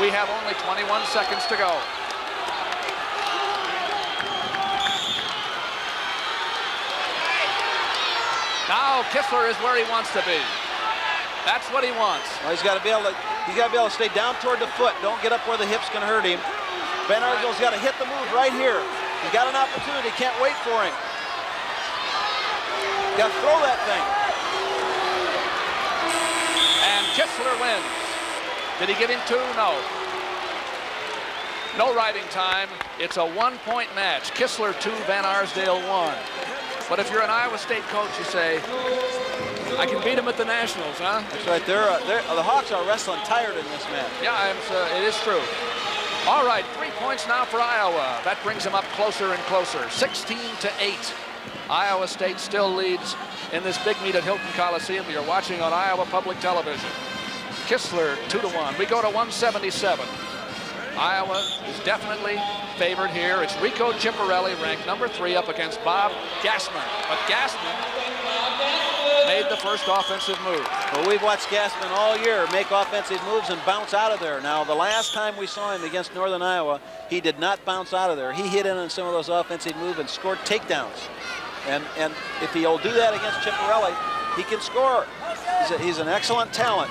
We have only 21 seconds to go. Now Kistler is where he wants to be. That's what he wants. Well, he's got to be able to stay down toward the foot. Don't get up where the hips can hurt him. Ben Argo's got to hit the move right here. He's got an opportunity. Can't wait for him. Got to throw that thing. And Kistler wins. Did he get him two? No. No riding time. It's a one-point match. Kistler 2, Van Arsdale 1. But if you're an Iowa State coach, you say, I can beat him at the Nationals, huh? That's right. The Hawks are wrestling tired in this match. Yeah, it is true. All right, 3 points now for Iowa. That brings them up closer and closer. 16-8. Iowa State still leads in this big meet at Hilton Coliseum. You're watching on Iowa Public Television. Kistler 2-1. We go to 177. Iowa is definitely favored here. It's Rico Ciparelli, ranked number 3, up against Bob Gassman. But Gassman made the first offensive move. Well, we've watched Gassman all year make offensive moves and bounce out of there. Now, the last time we saw him against Northern Iowa, he did not bounce out of there. He hit in on some of those offensive moves and scored takedowns. And if he'll do that against Ciparelli, he can score. He's an excellent talent.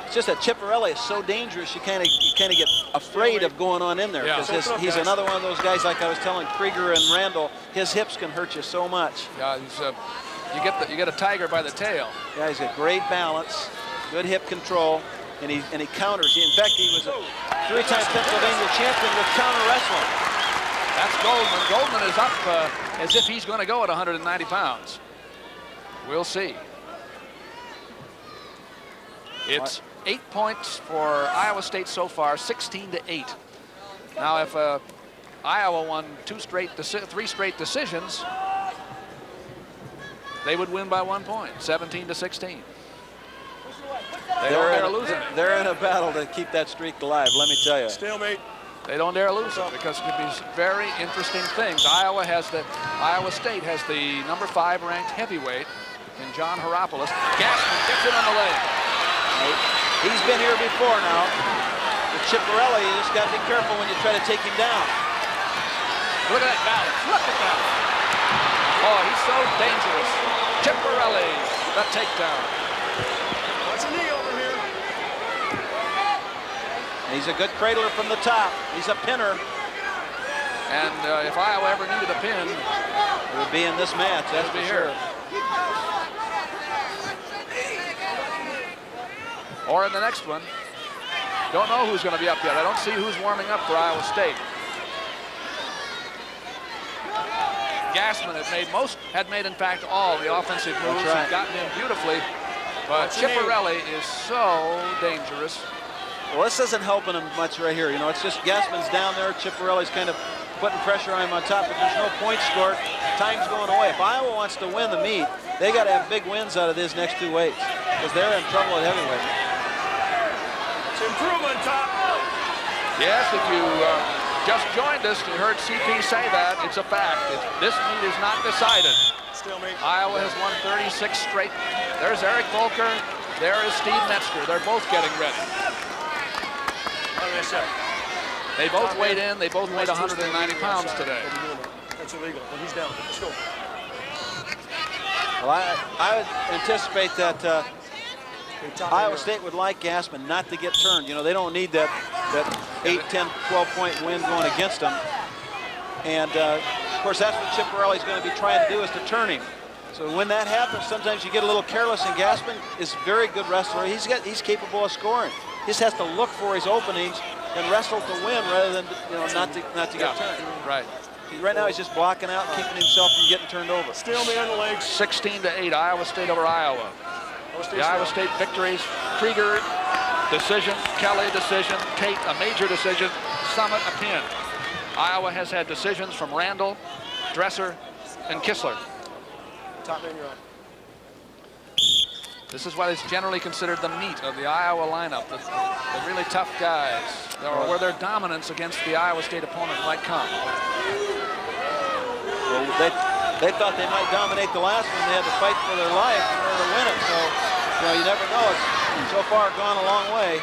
It's just that Ciparelli is so dangerous, you kind of get afraid of going on in there, because he's another one of those guys, like I was telling Krieger and Randall, his hips can hurt you so much. Yeah, you get a tiger by the tail. Yeah, he's got great balance, good hip control, and he counters. In fact, he was a 3-time Pennsylvania champion with counter wrestling. That's Goldman. Goldman is up as if he's going to go at 190 pounds. We'll see. It's 8 points for Iowa State so far, 16-8. Now, if Iowa won 3 straight decisions, they would win by 1 point, 17-16. They don't dare lose it. They're in a battle to keep that streak alive, let me tell you. Stalemate. They don't dare lose it because it could be very interesting things. Iowa State has the number 5 ranked heavyweight in John Heropoulos. Gassman gets it on the leg. He's been here before now. With Ciparelli, you just got to be careful when you try to take him down. Look at that balance. Look at that. Oh, he's so dangerous. Ciparelli, the takedown. Watch a knee over here. He's a good cradler from the top. He's a pinner. And if Iowa ever needed a pin, it would be in this match, that's for sure. Or in the next one. Don't know who's going to be up yet. I don't see who's warming up for Iowa State. Gassman had made in fact all the offensive moves. That's right. He's gotten in beautifully. But Ciparelli is so dangerous. Well, this isn't helping him much right here. You know, it's just Gassman's down there. Ciparelli's kind of putting pressure on him on top, but there's no points scored. Time's going away. If Iowa wants to win the meet, they got to have big wins out of these next 2 weights because they're in trouble at heavyweight. It's improvement, top. Yes, if you just joined us, you heard CP say that. It's a fact. This meet is not decided. Stalemate. Iowa has won 36 straight. There's Eric Volker. There is Steve Metzger. They're both getting ready. They both weighed in. They both weighed 190 pounds today. That's illegal. Well, he's down. Let's go. Well, I would anticipate that Iowa State would like Gassman not to get turned. You know, they don't need that 8, 10, 12-point win going against them. And, of course, that's what Ciparelli's going to be trying to do, is to turn him. So when that happens, sometimes you get a little careless, and Gassman is a very good wrestler. He's capable of scoring. He just has to look for his openings and wrestle to win rather than, you know, not to get turned. Right. Right now he's just blocking out and keeping himself from getting turned over. Stalemate on the legs. 16-8, Iowa State over Iowa. The Iowa State victories: Krieger, decision; Kelly, decision; Tate, a major decision; Summit, a pin. Iowa has had decisions from Randall, Dresser, and Kistler. Top man, you're on. This is what is generally considered the meat of the Iowa lineup, the really tough guys, or where their dominance against the Iowa State opponent might come. Well, they thought they might dominate the last one. They had to fight for their life in order to win it. So, you never know. It's so far gone a long way.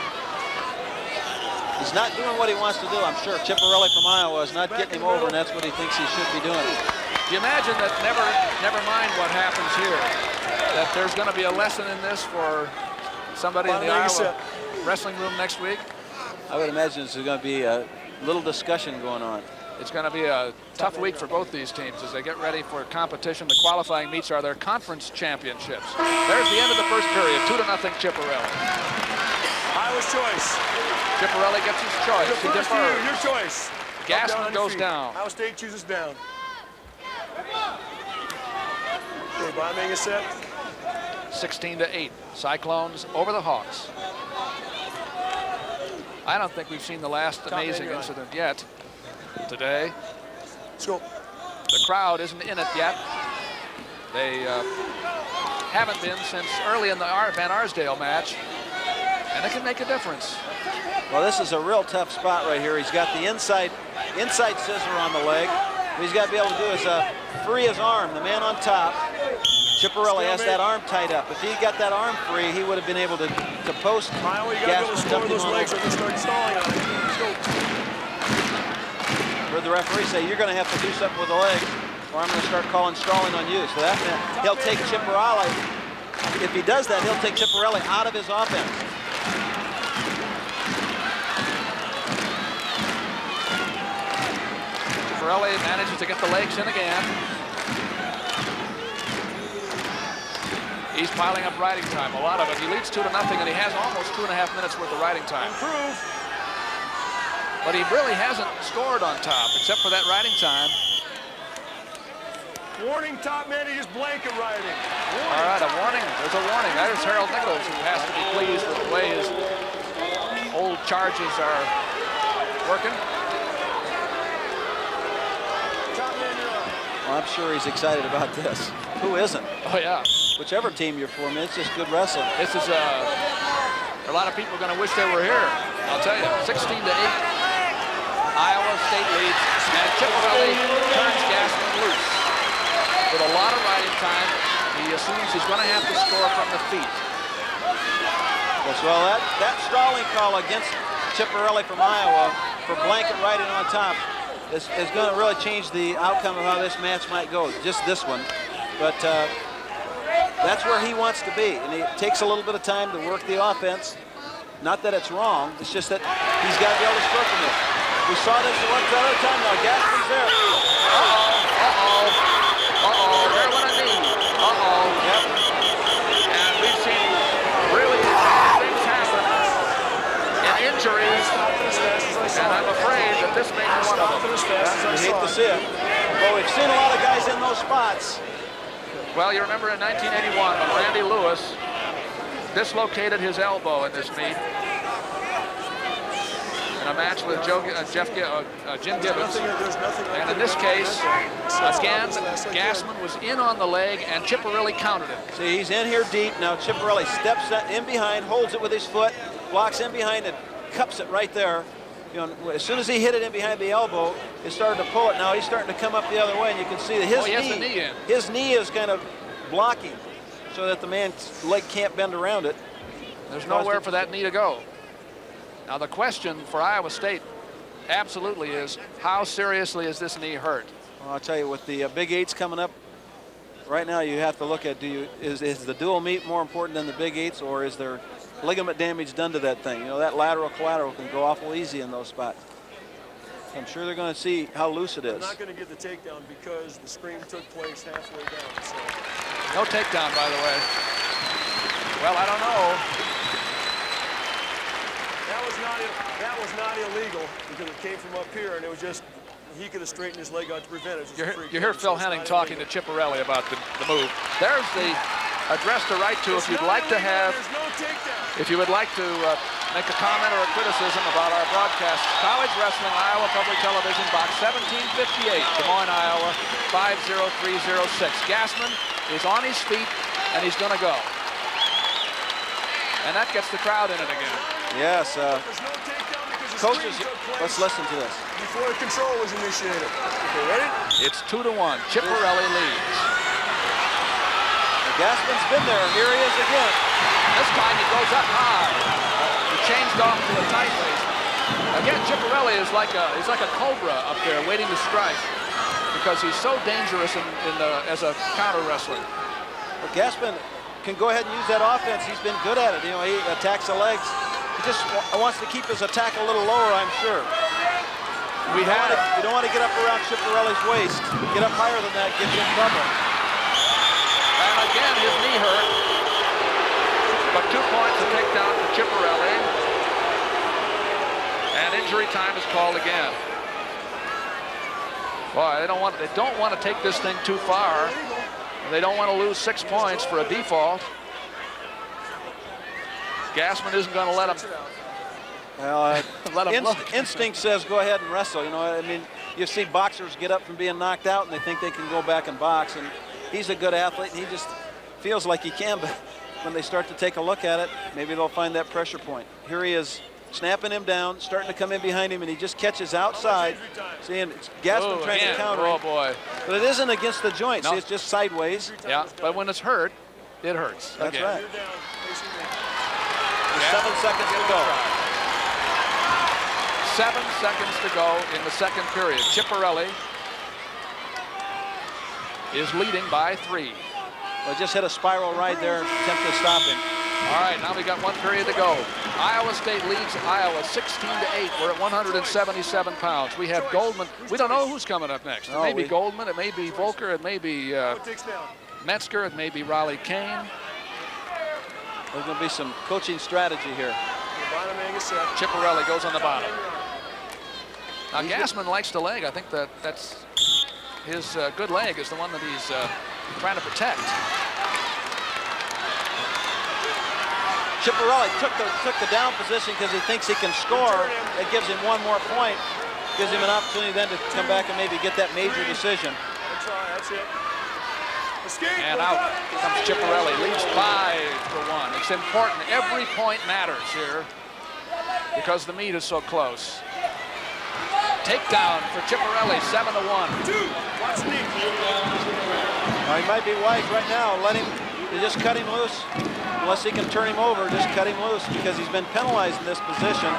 He's not doing what he wants to do, I'm sure. Chipperelli from Iowa is not getting him over, and that's what he thinks he should be doing. Do you imagine that never mind what happens here, that there's going to be a lesson in this for somebody in the Iowa wrestling room next week? I would imagine there's going to be a little discussion going on. It's going to be a tough week for both these teams as they get ready for competition. The qualifying meets are their conference championships. There's the end of the first period, 2-0 Chipperelli. Iowa's choice. Chipperelli gets his choice. He defers. Your choice. Gassman goes down. Iowa State chooses down. Okay, Bombing is set. 16-8. Cyclones over the Hawks. I don't think we've seen the last amazing incident yet today. Let's go. The crowd isn't in it yet. They haven't been since early in the Van Arsdale match, and it can make a difference. Well, this is a real tough spot right here. He's got the inside scissor on the leg. What he's got to be able to do is free his arm. The man on top, Chipperelli, has that arm tied up. If he got that arm free, he would have been able to post Iowa, you got to be able to score those legs or they start stalling on it. Let's go. Heard the referee say, you're going to have to do something with the legs, or I'm going to start calling stalling on you. So that meant he'll take Chipperelli. If he does that, he'll take Chipperelli out of his offense. Chipperelli manages to get the legs in again. He's piling up riding time, a lot of it. He leads 2-0, and he has almost 2.5 minutes worth of riding time. Improve. But he really hasn't scored on top, except for that riding time. Warning, top man, he is blanket riding. Warning. All right, a warning. There's a warning. There's Harold Nichols, who has to be pleased with the way his old charges are working. Top man, you're on. Well, I'm sure he's excited about this. Who isn't? Oh, yeah. Whichever team you're for, man, it's just good wrestling. This is a lot of people are going to wish they were here. I'll tell you, 16-8. Iowa State leads, and Chipperelli turns Gassman loose. With a lot of riding time, he assumes he's going to have to score from the feet. Yes, well, that stalling call against Chipperelli from Iowa for blanket riding on top is going to really change the outcome of how this match might go. Just this one. But that's where he wants to be. And it takes a little bit of time to work the offense. Not that it's wrong. It's just that he's got to be able to score from this. We saw this one other time now. Gassman's there. There went a knee. Yep. And we've seen really things happen in injuries. And I'm afraid that this may be one of them. You hate to see it. Well, we've seen a lot of guys in those spots. Well, you remember in 1981 when Randy Lewis dislocated his elbow in this meet in a match with Jim Gibbons. And in this case, again, Gassman was in on the leg, and Chipperelli countered it. See, he's in here deep. Now Chipperelli steps in behind, holds it with his foot, blocks in behind and cups it right there. You know, as soon as he hit it in behind the elbow, it started to pull it. Now he's starting to come up the other way, and you can see that his knee is kind of blocking so that the man's leg can't bend around it. There's nowhere for that knee to go. Now the question for Iowa State absolutely is, how seriously is this knee hurt? Well, I'll tell you, with the Big Eights coming up, right now you have to look at, is the dual meet more important than the Big Eights, or is there ligament damage done to that thing? You know, that lateral collateral can go awful easy in those spots. I'm sure they're going to see how loose it is. I'm not going to get the takedown because the scream took place halfway down. So. No takedown, by the way. Well, I don't know. That was not illegal because it came from up here, and it was just, he could have straightened his leg out to prevent it. You hear Phil Henning talking to Chipperelli about the move. There's the address to write to if you'd like to have, if you would like to make a comment or a criticism about our broadcast. College Wrestling, Iowa Public Television, box 1758, Des Moines, Iowa, 50306. Gassman is on his feet, and he's going to go. And that gets the crowd in it again. Yes. Coaches, let's listen to this. Before the control was initiated. Okay, ready? It's 2-1. Ciparelli leads. Gassman's been there. Here he is again. This time he goes up high. He changed off to a tight waist. Again, Ciparelli is like a cobra up there waiting to strike because he's so dangerous as a counter wrestler. Well, Gassman can go ahead and use that offense. He's been good at it. You know, he attacks the legs. He just wants to keep his attack a little lower, I'm sure. You don't want to get up around Ciparelli's waist. Get up higher than that, gives you trouble. And again, his knee hurt. But 2 points to take down to Ciparelli. And injury time is called again. Boy, they don't want to take this thing too far. They don't want to lose 6 points for a default. Gassman isn't going to let him. Well, let him instinct says go ahead and wrestle. You know, I mean, you see boxers get up from being knocked out and they think they can go back and box. And he's a good athlete. And he just feels like he can, but when they start to take a look at it, maybe they'll find that pressure point. Here he is, snapping him down, starting to come in behind him, and he just catches outside. See, and Gassman trying to counter him. Oh, boy. But it isn't against the joint. No. See, it's just sideways. Yeah, but when it's hurt, it hurts. That's again. right. 7 seconds to go. 7 seconds to go in the second period. Ciparelli is leading by 3. Well, just hit a spiral right there and attempt to stop him. All right, now we got 1 period to go. Iowa State leads Iowa 16-8. We're at 177 pounds. We have Goldman. We don't know who's coming up next. It may be Goldman, it may be Volker, it may be Metzger, it may be Raleigh Kane. There's going to be some coaching strategy here. Ciparelli goes on the bottom. Now, Gassman likes the leg. I think that's his good leg is the one that he's trying to protect. Ciparelli took the down position because he thinks he can score. It gives him 1 more point. Gives him an opportunity then to come back and maybe get that major decision. That's it. And out comes Ciparelli. Leads 5-1. It's important. Every point matters here because the meet is so close. Takedown for Ciparelli, 7-1. Now, he might be wise right now. Just cut him loose. Unless he can turn him over, just cut him loose because he's been penalized in this position.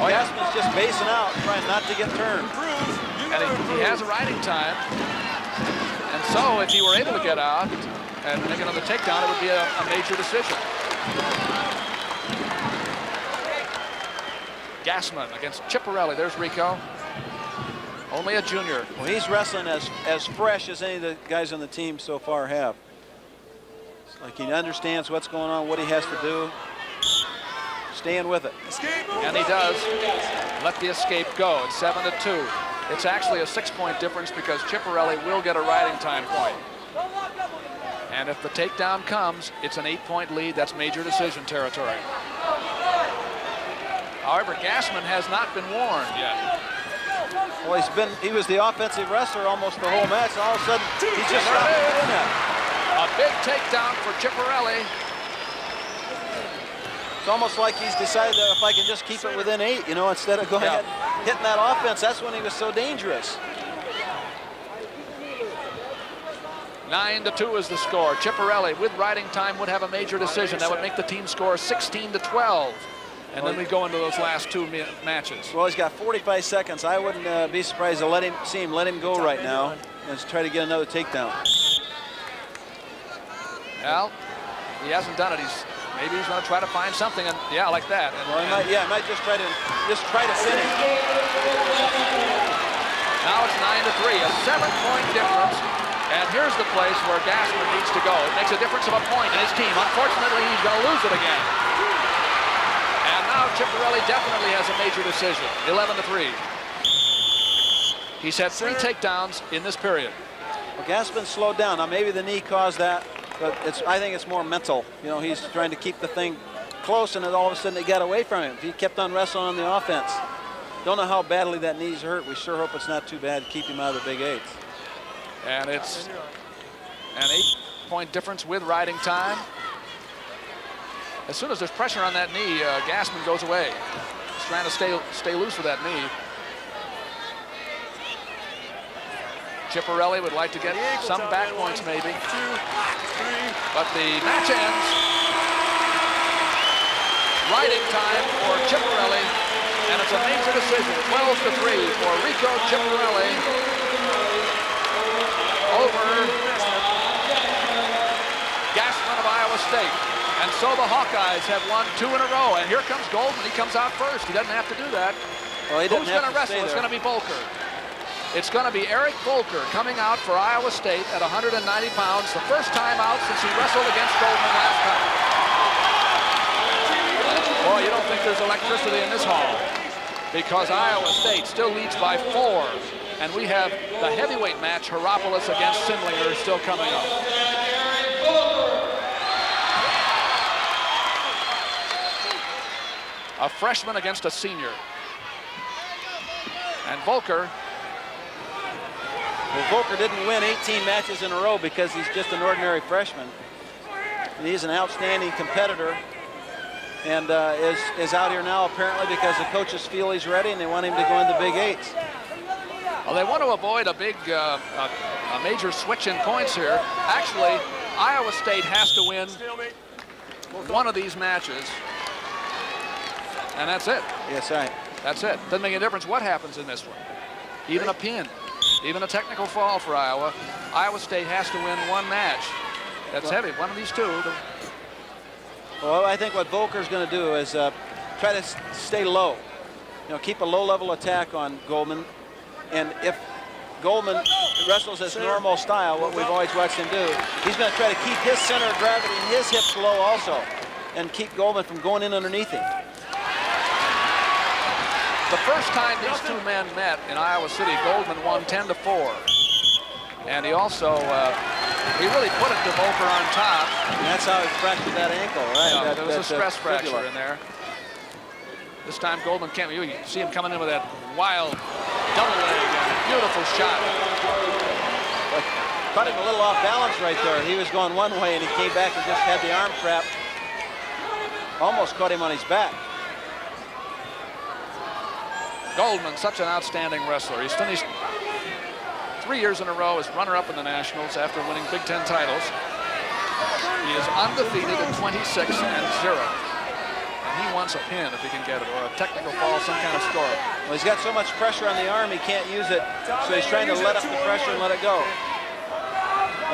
Gassman's just basing out, trying not to get turned. And he has a riding time. And so if he were able to get out and make another takedown, it would be a major decision. Gassman against Ciparelli. There's Rico. Only a junior. Well, he's wrestling as fresh as any of the guys on the team so far have. It's like he understands what's going on, what he has to do. Staying with it. And he does let the escape go. It's 7-2. It's actually a 6-point difference because Ciparelli will get a riding time point. And if the takedown comes, it's an 8-point lead. That's major decision territory. However, Gassman has not been warned yet. Well, he was the offensive wrestler almost the whole match. All of a sudden, he just stopped doing that. A big takedown for Ciparelli. It's almost like he's decided that if I can just keep it within 8, you know, instead of going ahead and hitting that offense, that's when he was so dangerous. 9-2 is the score. Ciparelli, with riding time, would have a major decision. That would make the team score 16-12. And then we go into those last 2 matches. Well, he's got 45 seconds. I wouldn't be surprised to let him go right now and try to get another takedown. Well, he hasn't done it. Maybe he's going to try to find something, and yeah, like that. And, well, he might just try to finish. Now it's 9-3, a 7-point difference. And here's the place where Gassman needs to go. It makes a difference of a point in his team. Unfortunately, he's going to lose it again. And now Ciparelli definitely has a major decision. 11-3. He's had 3 takedowns in this period. Well, Gassman slowed down. Now maybe the knee caused that. But I think it's more mental. You know, he's trying to keep the thing close, and then all of a sudden they got away from him. He kept on wrestling on the offense. Don't know how badly that knee's hurt. We sure hope it's not too bad to keep him out of the Big Eights. And it's an 8-point difference with riding time. As soon as there's pressure on that knee, Gassman goes away. He's trying to stay loose with that knee. Chipperelli would like to get some back points maybe. But the match ends. Riding time for Chipperelli, and it's a major decision. 12-3 for Rico Chipperelli over Gassman of Iowa State. And so the Hawkeyes have won 2 in a row. And here comes Goldman. He comes out first. He doesn't have to do that. Well, he Who's going to wrestle? It's going to be Volker. It's going to be Eric Volker coming out for Iowa State at 190 pounds. The first time out since he wrestled against Goldman last time. Boy, you don't think there's electricity in this hall, because Iowa State still leads by 4. And we have the heavyweight match, Hierapolis against Sindlinger, still coming up. A freshman against a senior. And Volker. Well, Volker didn't win 18 matches in a row because he's just an ordinary freshman. And he's an outstanding competitor, and is out here now apparently because the coaches feel he's ready and they want him to go into Big Eights. Well, they want to avoid a big, a major switch in points here. Actually, Iowa State has to win one of these matches, and that's it. Yes, right. That's it. Doesn't make any difference what happens in this one. Even a pin, even a technical fall for Iowa. Iowa State has to win one match. That's heavy. One of these two. Well, I think what Volker's going to do is try to stay low. You know, keep a low-level attack on Goldman. And if Goldman wrestles his normal style, what we've always watched him do, he's going to try to keep his center of gravity and his hips low also, and keep Goldman from going in underneath him. The first time these two men met in Iowa City, Goldman won 10-4. And he also, he really put it to Volker on top. And that's how he fractured that ankle, right? Yeah, there was a stress fracture in there. This time Goldman can't, you see him coming in with that wild double leg, beautiful shot. But caught him a little off balance right there. He was going one way and he came back and just had the arm trap. Almost caught him on his back. Goldman, such an outstanding wrestler. He's finished 3 years in a row as runner-up in the Nationals after winning Big Ten titles. He is undefeated at 26-0. And he wants a pin if he can get it, or a technical fall, some kind of score. Well, he's got so much pressure on the arm, he can't use it. So he's trying to let up the pressure and let it go.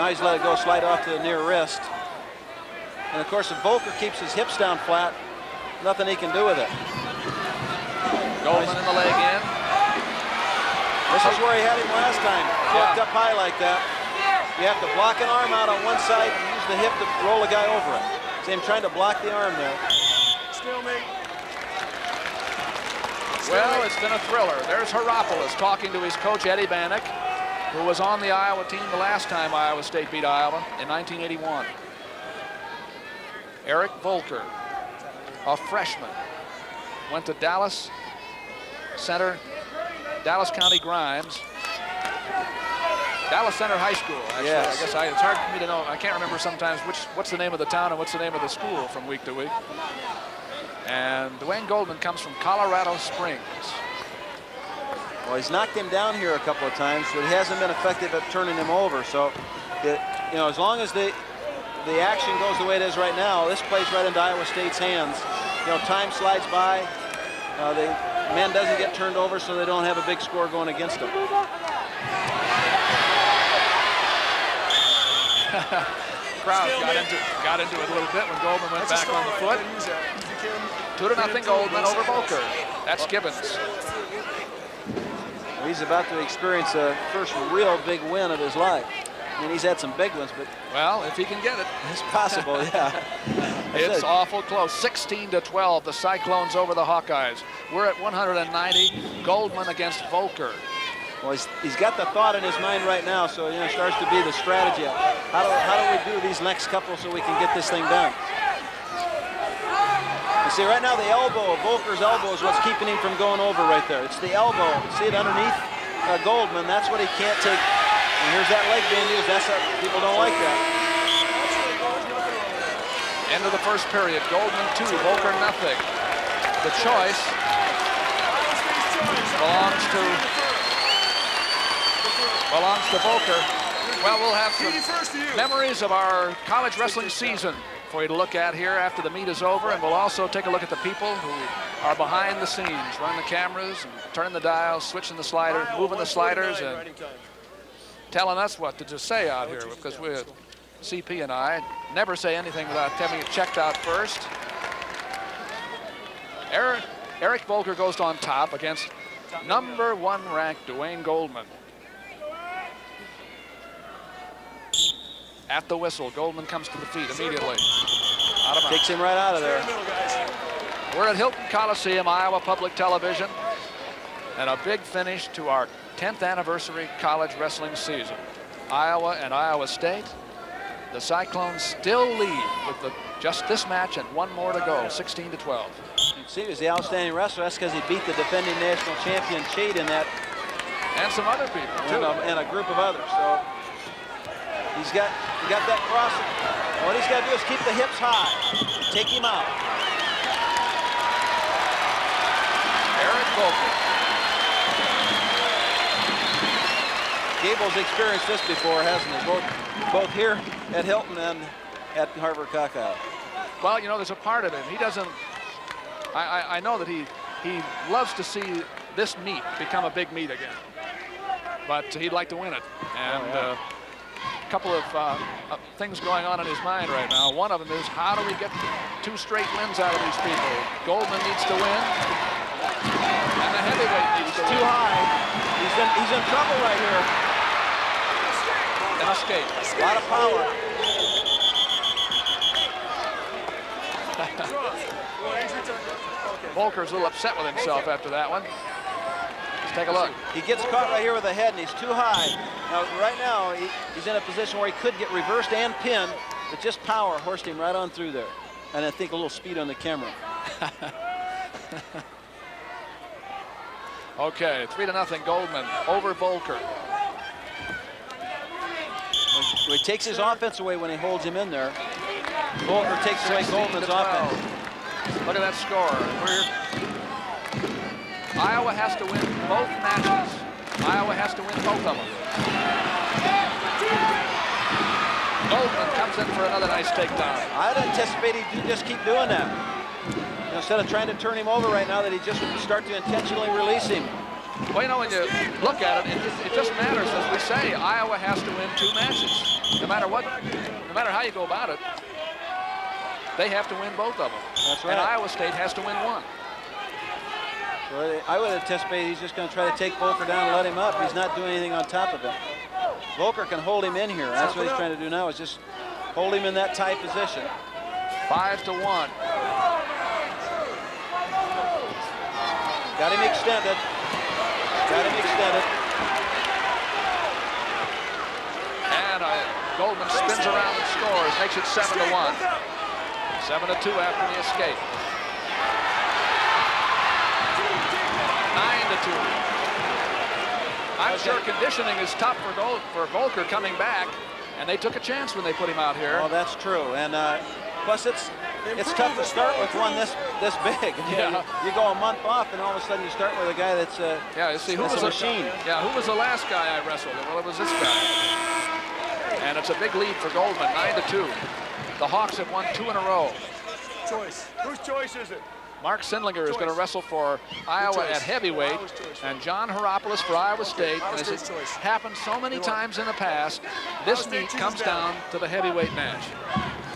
Now he's let it go, slide off to the near wrist. And of course, if Volker keeps his hips down flat, nothing he can do with it. Goldman in the leg in. This is where he had him last time. Flipped up high like that. You have to block an arm out on one side and use the hip to roll a guy over it. See him trying to block the arm there. Well, it's been a thriller. There's Hierapolis talking to his coach, Eddie Bannock, who was on the Iowa team the last time Iowa State beat Iowa in 1981. Eric Volker, a freshman, went to Dallas Center, Dallas County Grimes. Dallas Center High School, actually. Yes. I guess it's hard for me to know. I can't remember sometimes what's the name of the town and what's the name of the school from week to week. And Dwayne Goldman comes from Colorado Springs. Well, he's knocked him down here a couple of times, but he hasn't been effective at turning him over. So, you know, as long as the action goes the way it is right now, this plays right into Iowa State's hands. You know, time slides by. The man doesn't get turned over, so they don't have a big score going against them. Crowd got into it a little bit when Goldman went back on the foot. 2-0 Goldman over Volker. That's Gibbons. He's about to experience a first real big win of his life. I mean, he's had some big ones, but well, if he can get it, it's possible. Yeah. It's awful close. 16-12, the Cyclones over the Hawkeyes. We're at 190. Goldman against Volker. Well, he's got the thought in his mind right now, so you know, it starts to be the strategy. how do we do these next couple so we can get this thing done? You see, right now the elbow, Volker's elbow is what's keeping him from going over right there. It's the elbow. See it underneath Goldman. That's what he can't take. And here's that leg being used. That's what people don't like that. End of the first period. Goldman 2, Volker nothing. The choice belongs to Volker. Well, we'll have some memories of our college wrestling season for you to look at here after the meet is over, and we'll also take a look at the people who are behind the scenes, running the cameras, and turning the dials, switching the sliders, moving the sliders, and telling us what to say out here, because we're CP and I never say anything without having it checked out first. Eric Volker goes on top against number 1 ranked Dwayne Goldman. At the whistle, Goldman comes to the feet immediately. Takes him right out of there. We're at Hilton Coliseum, Iowa Public Television, and a big finish to our 10th anniversary college wrestling season. Iowa and Iowa State. The Cyclones still lead with just this match and one more to go, 16-12. You see, he was the outstanding wrestler. That's because he beat the defending national champion Chade in that. And some other people, too. And a group of others. So he got that cross. What he's got to do is keep the hips high. Take him out. Eric Volker. Gable's experienced this before, hasn't he? Both here at Hilton and at Harvard Cockeye. Well, you know, there's a part of him. He doesn't. I know that he loves to see this meet become a big meet again, but he'd like to win it. And a couple of things going on in his mind right now. One of them is, how do we get 2 straight wins out of these people? Goldman needs to win, and the heavyweight needs to win. Too high. He's in trouble right here. An escape. A lot of power. Volker's a little upset with himself after that one. Let's take a look. He gets caught right here with the head, and he's too high. Now, right now, he's in a position where he could get reversed and pinned, but just power horsed him right on through there. And I think a little speed on the camera. Okay, 3-0 Goldman over Volker. So he takes his offense away when he holds him in there. Volker takes away Goldman's offense. Look at that score. Iowa has to win both matches. Iowa has to win both of them. Goldman comes in for another nice takedown. I'd anticipate he'd just keep doing that. Instead of trying to turn him over right now, that he just start to intentionally release him. Well, you know, when you look at it, it just matters, as we say. Iowa has to win 2 matches. No matter what, no matter how you go about it, they have to win both of them. That's right. And Iowa State has to win 1. Well, I would anticipate he's just going to try to take Volker down and let him up. He's not doing anything on top of him. Volker can hold him in here. That's what he's trying to do now, is just hold him in that tight position. 5-1. Got him extended. Got him extended. And Goldman spins around and scores, makes it 7-1. 7-2 after the escape. 9-2. I'm sure conditioning is tough for Volker coming back, and they took a chance when they put him out here. Oh, that's true. And plus, it's tough to start with one this big. Yeah. You go a month off, and all of a sudden you start with a guy that's yeah. You see, who was a machine? Yeah, who was the last guy I wrestled? Well, it was this guy. And it's a big lead for Goldman, 9-2. The Hawks have won 2 in a row. Choice. Whose choice is it? Mark Sindlinger is going to wrestle for Iowa at heavyweight, and John Heropoulos for Iowa State. And as it happened so many times in the past, this meet comes down to the heavyweight match.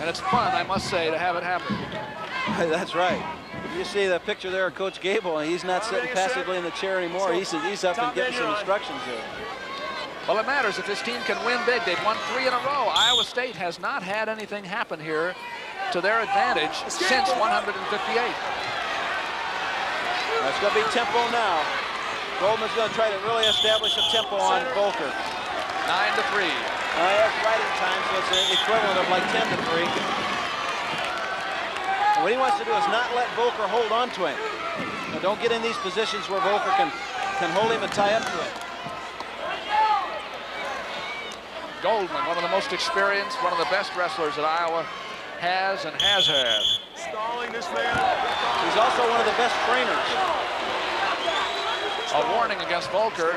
And it's fun, I must say, to have it happen. That's right. You see the picture there of Coach Gable, and he's not sitting passively in the chair anymore. He's up and getting some instructions here. Well, it matters if this team can win big. They've won 3 in a row. Iowa State has not had anything happen here to their advantage since 158. That's going to be tempo now. Goldman's going to try to really establish a tempo on Volker. 9-3. He has riding time, so it's an equivalent of like 10 to 3. And what he wants to do is not let Volker hold on to him. Now, don't get in these positions where Volker can hold him and tie up to him. Goldman, one of the most experienced, one of the best wrestlers that Iowa has and has had. Stalling this man. He's also one of the best trainers. A warning against Volker.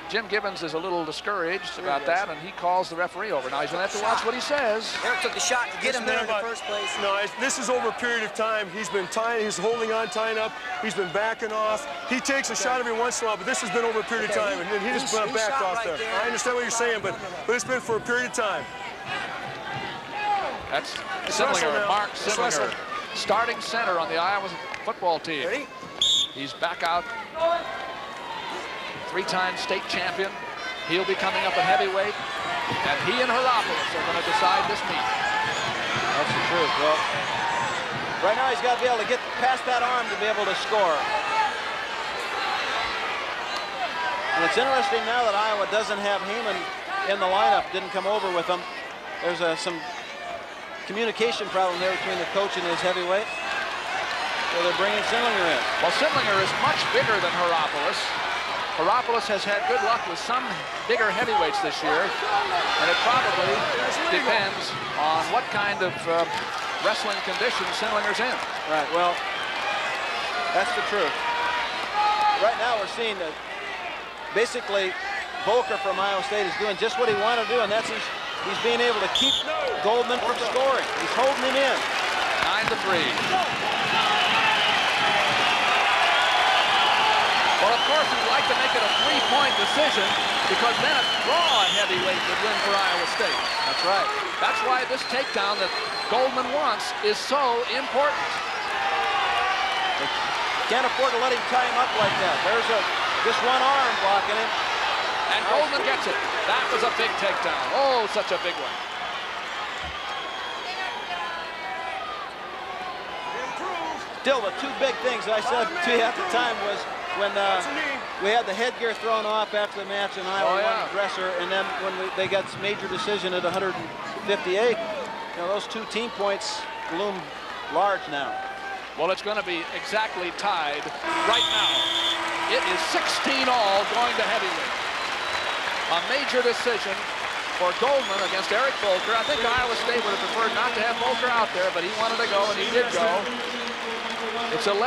Jim Gibbons is a little discouraged about that, and he calls the referee over. Now he's going to have to watch what he says. Eric took the shot to get him there in the first place. No, this is over a period of time. He's been tying, he's holding on, tying up. He's been backing off. He takes a shot every once in a while, but this has been over a period of time, and then he just backed off there. I understand what you're saying, but it's been for a period of time. That's Sindlinger, Mark Sindlinger, starting center on the Iowa football team. Ready? He's back out. Three-time state champion. He'll be coming up at heavyweight, and he and Heropoulos are going to decide this meet. That's the truth. Well, right now he's got to be able to get past that arm to be able to score. And it's interesting now that Iowa doesn't have Heyman in the lineup, didn't come over with him. There's some communication problem there between the coach and his heavyweight. So they're bringing Sindlinger in. Well, Sindlinger is much bigger than Heropoulos. Heropoulos has had good luck with some bigger heavyweights this year, and it probably depends on what kind of wrestling condition Sindlinger's in. Right, well, that's the truth. Right now we're seeing that basically Volker from Iowa State is doing just what he wanted to do, and that's he's being able to keep Goldman from scoring. He's holding him in. 9-3. Well, of course, we'd like to make it a 3-point decision because then a draw at heavyweight would win for Iowa State. That's right. That's why this takedown that Goldman wants is so important. They can't afford to let him tie him up like that. There's just one arm blocking him. And Goldman gets it. That was a big takedown. Oh, such a big one. Still, the two big things I said to you at the time was when we had the headgear thrown off after the match and Iowa won the dresser, and then when they got this major decision at 158, those 2 team points loom large now. Well, it's going to be exactly tied right now. It is 16 all going to heavyweight. A major decision for Goldman against Eric Volker. I think Iowa State would have preferred not to have Volker out there, but he wanted to go, and he did go. It's 11-3,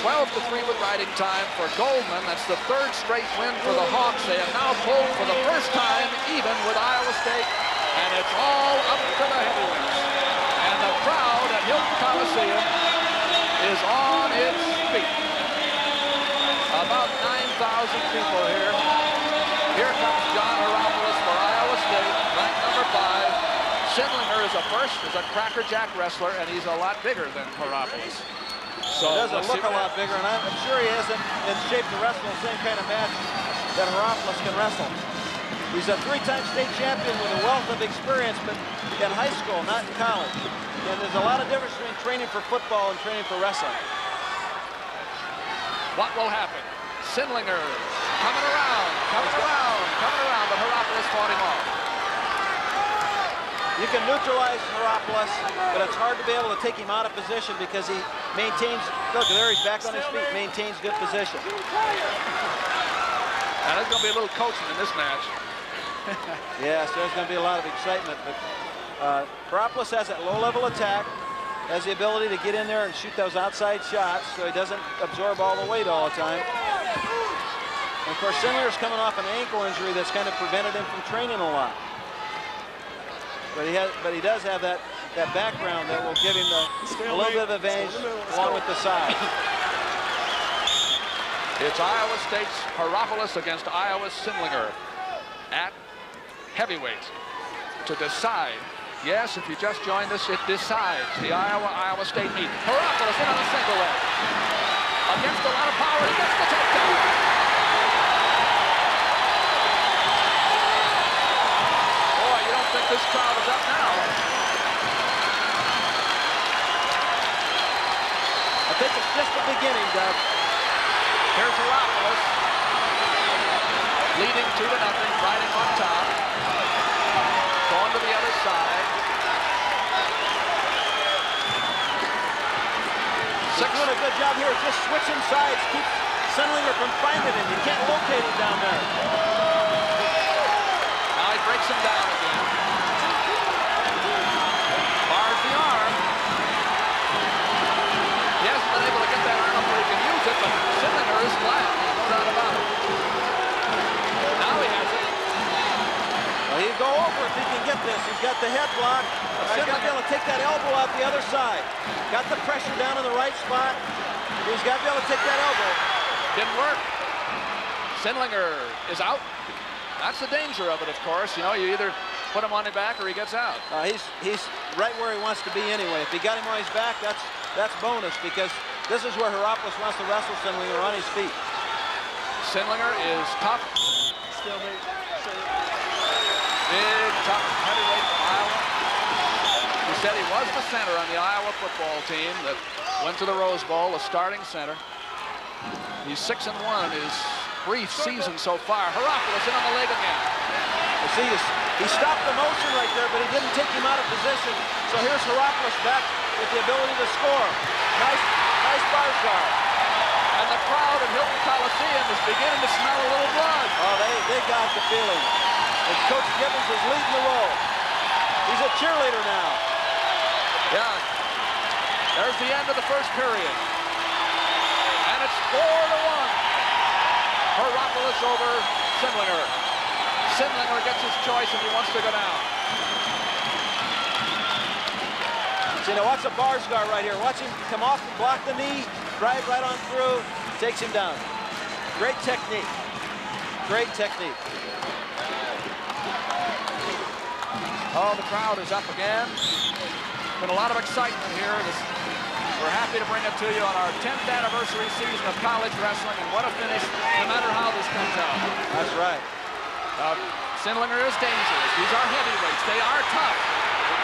12-3 with riding time for Goldman. That's the 3rd straight win for the Hawks. They have now pulled for the first time even with Iowa State, and it's all up to the heavyweights. And the crowd at Hilton Coliseum is on its feet. About 9,000 people here. Here comes John Heropoulos for Iowa State, ranked number 5. Sindlinger is a crackerjack wrestler, and he's a lot bigger than Heropoulos. So he doesn't look a lot bigger, and I'm sure he isn't in shape to wrestle the same kind of match that Heropoulos can wrestle. He's a 3-time state champion with a wealth of experience, but in high school, not in college. And there's a lot of difference between training for football and training for wrestling. What will happen? Sindlinger coming around, but Heropoulos fought him off. You can neutralize Heropoulos, but it's hard to be able to take him out of position because he maintains, look, there he's back on his feet, maintains good position. Now there's going to be a little coaching in this match. Yes, there's going to be a lot of excitement, but Heropoulos has that low-level attack, has the ability to get in there and shoot those outside shots so he doesn't absorb all the weight all the time. And of course, Sindlinger's coming off an ankle injury that's kind of prevented him from training a lot. But he does have that background that will give him a little bit of advantage along with the size. It's Iowa State's Heropoulos against Iowa's Sindlinger at heavyweight to decide. Yes, if you just joined us, it decides the Iowa State meet. Heropoulos in on a single leg. Against a lot of power, he gets the takedown. This crowd is up now. I think it's just the beginning, Doug. Here's Heropoulos leading 2-0, riding on top. side. He's doing a good job here, just switching sides, keep Sendlinger from finding him. You can't locate him down there. Now he breaks him down again. Bars the arm. He hasn't been able to get that arm up where he can use it, but Sendlinger is flat. No doubt about it. Now he has it. Well, he'll go over if he can get this. He's got the head block. He's got to be able to take that elbow out the other side. Got the pressure down in the right spot. He's got to be able to take that elbow. Didn't work. Sendlinger is out. That's the danger of it, of course. You know, you either put him on his back or he gets out. He's right where he wants to be anyway. If he got him on his back, that's bonus, because this is where Heropoulos wants to wrestle Sendlinger on his feet. Sendlinger is tough. Big, tough heavyweight from Iowa. He said he was the center on the Iowa football team that went to the Rose Bowl, a starting center. He's 6-1 in his brief season so far. Heropoulos in on the leg again. You see, he stopped the motion right there, but he didn't take him out of position. So here's Heropoulos back with the ability to score. Nice bar guard. And the crowd at Hilton Coliseum is beginning to smell a little blood. Oh, they got the feeling. And Coach Gibbons is leading the roll. He's a cheerleader now. Yeah. There's the end of the first period. And it's 4-1. Heropoulos over Sendlinger. Sendlinger gets his choice and he wants to go down. So, you know, watch the bar guard right here. Watch him come off and block the knee, drive right on through, takes him down. Great technique. Great technique. Oh, the crowd is up again. Been a lot of excitement here. We're happy to bring it to you on our 10th anniversary season of college wrestling, and what a finish, no matter how this comes out. That's right. Sendlinger is dangerous. These are heavyweights. They are tough.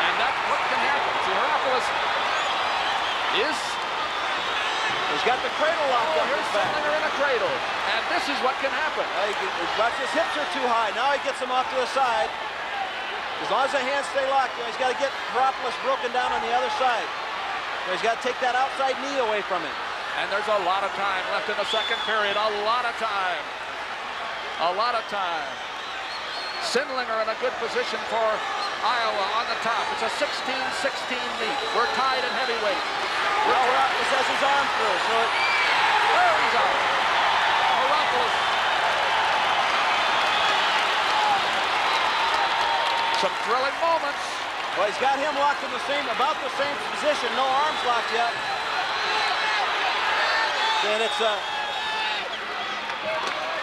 And that's what can happen. See, Heropoulos is... He's got the cradle locked up. Here's Sendlinger in a cradle. And this is what can happen. Watch, his hips are too high. Now he gets him off to the side. As long as the hands stay locked, you know, he's got to get Heropoulos broken down on the other side. So he's got to take that outside knee away from him. And there's a lot of time left in the second period. A lot of time. A lot of time. Sendlinger in a good position for Iowa on the top. It's a 16-16 meet. We're tied in heavyweight. Heropoulos has his arm through, so there he's out. Heropoulos. Some thrilling moments. Well, he's got him locked in about the same position. No arms locked yet. And it's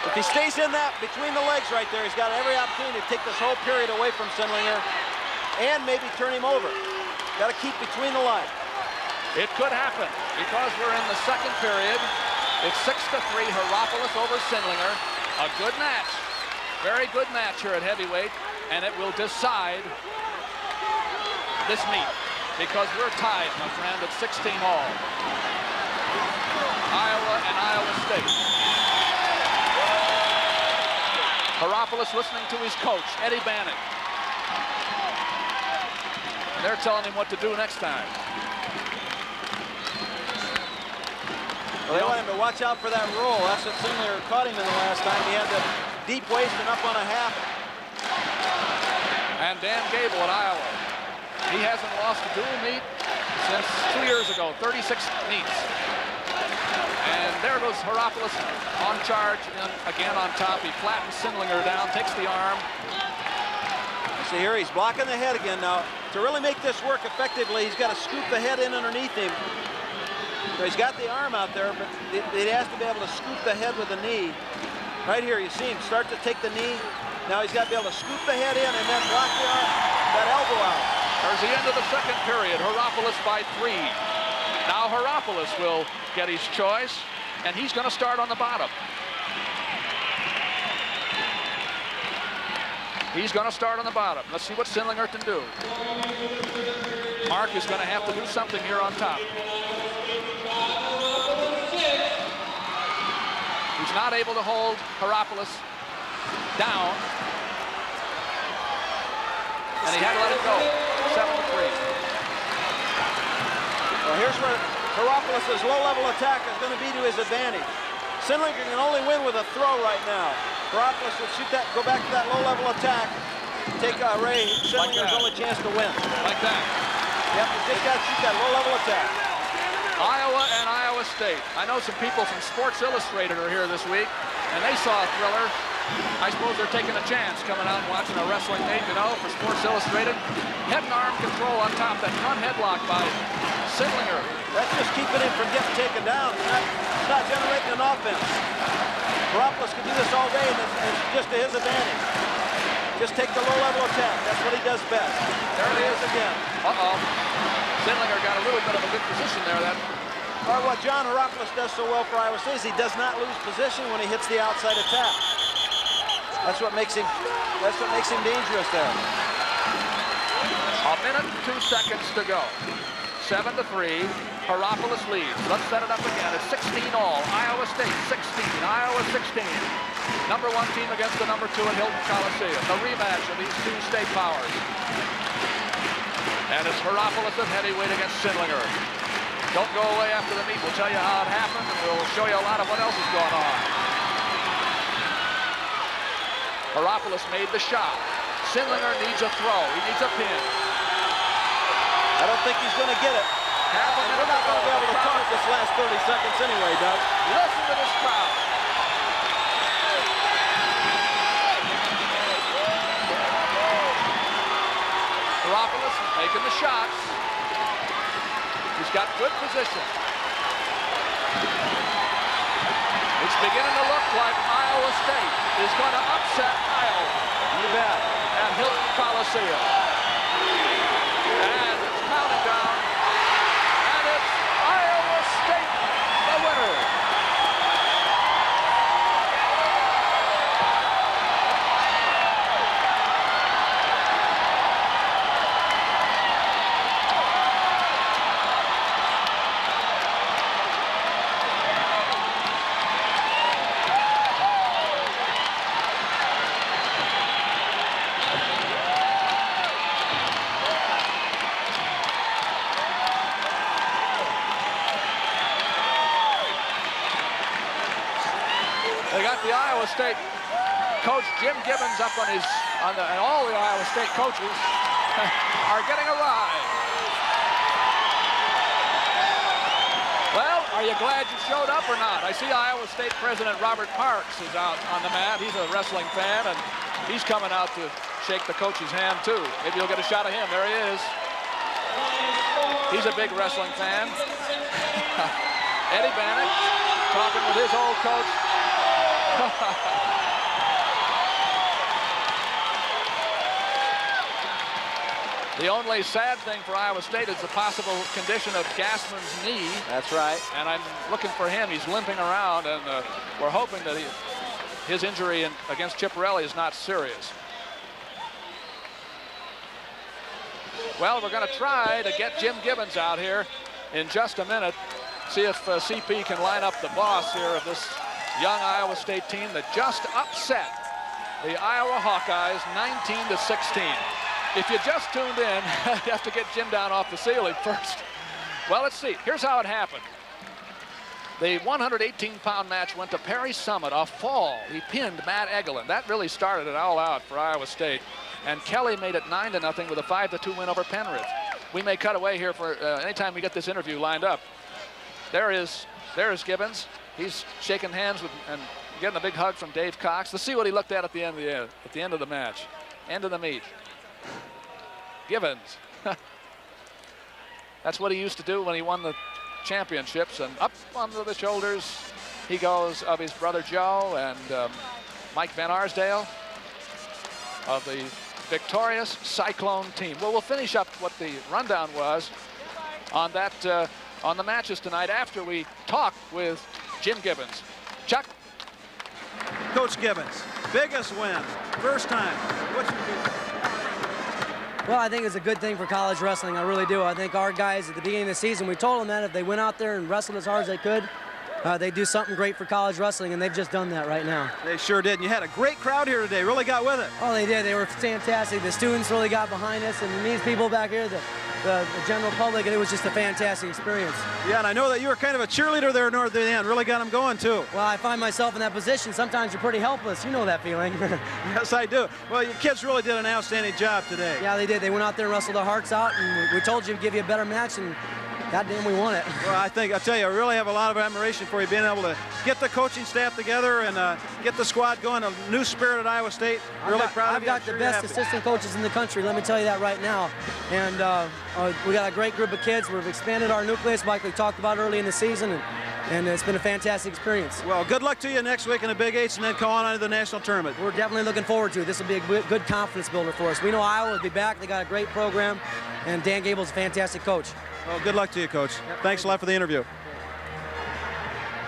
if he stays in that between the legs right there, he's got every opportunity to take this whole period away from Sendlinger and maybe turn him over. Got to keep between the lines. It could happen because we're in the second period. It's 6-3, Heropoulos over Sendlinger. A good match. Very good match here at heavyweight, and it will decide this meet because we're tied, my friend, at 16 all. Iowa and Iowa State. Heropoulos listening to his coach, Eddie Bannock. And they're telling him what to do next time. Well, they want him to watch out for that roll. That's what Sendlinger caught him in the last time. He had the deep waist and up on a half. And Dan Gable at Iowa. He hasn't lost a dual meet since 2 years ago, 36 meets. And there goes Heropoulos on charge and again on top. He flattens Sendlinger down, takes the arm. See here, he's blocking the head again now. To really make this work effectively, he's got to scoop the head in underneath him. So he's got the arm out there, but he has to be able to scoop the head with the knee. Right here, you see him start to take the knee. Now he's got to be able to scoop the head in and then block the arm, that elbow out. There's the end of the second period. Heropoulos by 3. Now Heropoulos will get his choice, and he's going to start on the bottom. He's going to start on the bottom. Let's see what Sendlinger can do. Mark is going to have to do something here on top. He's not able to hold Heropoulos down. and he had to let it go. 7-3. Well, here's where Heropoulos' low-level attack is going to be to his advantage. Sindlinger can only win with a throw right now. Heropoulos would shoot that, go back to that low-level attack, take Ray Sindlinger's only chance to win. Like that. Yep, you just got to shoot that low-level attack. Iowa and Iowa State. I know some people from Sports Illustrated are here this week, and they saw a thriller. I suppose they're taking a chance coming out and watching a wrestling meet, you know, for Sports Illustrated. Head and arm control on top, that front headlock by Sindlinger. That's just keeping him from getting taken down. It's not generating an offense. Heropoulos can do this all day, and it's just to his advantage. Just take the low-level attack. That's what he does best. There it is again. Uh-oh. Sindlinger got a little bit of a good position there. Or what John Heropoulos does so well for Iowa State is he does not lose position when he hits the outside attack. That's what makes him dangerous there. A minute and 2 seconds to go. 7-3. Heropoulos leads. Let's set it up again. It's 16 all. Iowa State 16. Iowa 16. Number 1 team against the number 2 at Hilton Coliseum. The rematch of these two state powers. And it's Heropoulos at heavyweight against Sindlinger. Don't go away after the meet. We'll tell you how it happened, and we'll show you a lot of what else is going on. Heropoulos made the shot. Sindlinger needs a throw. He needs a pin. I don't think he's going to get it. We're not going to be able to talk this last 30 seconds anyway, Doug. Listen to this crowd. Heropoulos is making the shots. He's got good position. It's beginning to look like Iowa State is going to upset Iowa. You bet. At Hilton Coliseum. And it's counting down. And it's Iowa State, the winner. They got the Iowa State coach Jim Gibbons up on his, and all the Iowa State coaches are getting a ride. Well, are you glad you showed up or not? I see Iowa State President Robert Parks is out on the mat. He's a wrestling fan, and he's coming out to shake the coach's hand too. Maybe you'll get a shot of him. There he is. He's a big wrestling fan. Eddie Bannock talking with his old coach. The only sad thing for Iowa State is the possible condition of Gassman's knee. That's right. And I'm looking for him. He's limping around, and we're hoping that his injury against Chipperelli is not serious. Well, we're going to try to get Jim Gibbons out here in just a minute. See if CP can line up the boss here of this young Iowa State team that just upset the Iowa Hawkeyes 19-16. If you just tuned in, you have to get Jim down off the ceiling first. Well, let's see. Here's how it happened. The 118-pound match went to Perry Summit, a fall. He pinned Matt Eglin. That really started it all out for Iowa State. And Kelly made it 9-0 with a 5-2 win over Penrith. We may cut away here for anytime we get this interview lined up. There is Gibbons. He's shaking hands with and getting a big hug from Dave Cox. Let's see what he looked at the end of the match, end of the meet. Gibbons. That's what he used to do when he won the championships. And up under the shoulders he goes of his brother Joe and Mike Van Arsdale of the victorious Cyclone team. Well, we'll finish up what the rundown was on that on the matches tonight after we talk with Jim Gibbons. Chuck? Coach Gibbons, biggest win, first time. What's your view? Well, I think it's a good thing for college wrestling. I really do. I think our guys at the beginning of the season, we told them that if they went out there and wrestled as hard as they could, they do something great for college wrestling, and they've just done that right now. They sure did. And you had a great crowd here today. Really got with it. Oh, they did. They were fantastic. The students really got behind us, and these people back here, the general public, and it was just a fantastic experience. Yeah, and I know that you were kind of a cheerleader there near the end. Really got them going, too. Well, I find myself in that position. Sometimes you're pretty helpless. You know that feeling. Yes, I do. Well, your kids really did an outstanding job today. Yeah, they did. They went out there and wrestled their hearts out, and we told you to give you a better match, and goddamn, we won it. Well, I tell you, I really have a lot of admiration for you being able to get the coaching staff together and get the squad going. A new spirit at Iowa State. Really proud of you. I've got the best assistant coaches in the country, let me tell you that right now. And we got a great group of kids. We've expanded our nucleus like we talked about early in the season, and it's been a fantastic experience. Well, good luck to you next week in the Big Eights and then go on to the national tournament. We're definitely looking forward to it. This will be a good confidence builder for us. We know Iowa will be back. They got a great program, and Dan Gable's a fantastic coach. Well, good luck to you, Coach. Thanks a lot for the interview.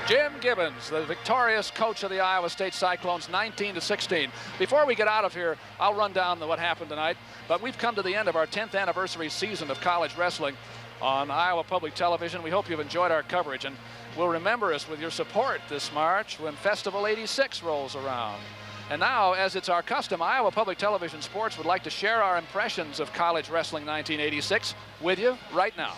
Jim Gibbons, the victorious coach of the Iowa State Cyclones, 19-16. Before we get out of here, I'll run down what happened tonight. But we've come to the end of our 10th anniversary season of college wrestling on Iowa Public Television. We hope you've enjoyed our coverage, and will remember us with your support this March when Festival 86 rolls around. And now, as it's our custom, Iowa Public Television Sports would like to share our impressions of college wrestling 1986 with you right now.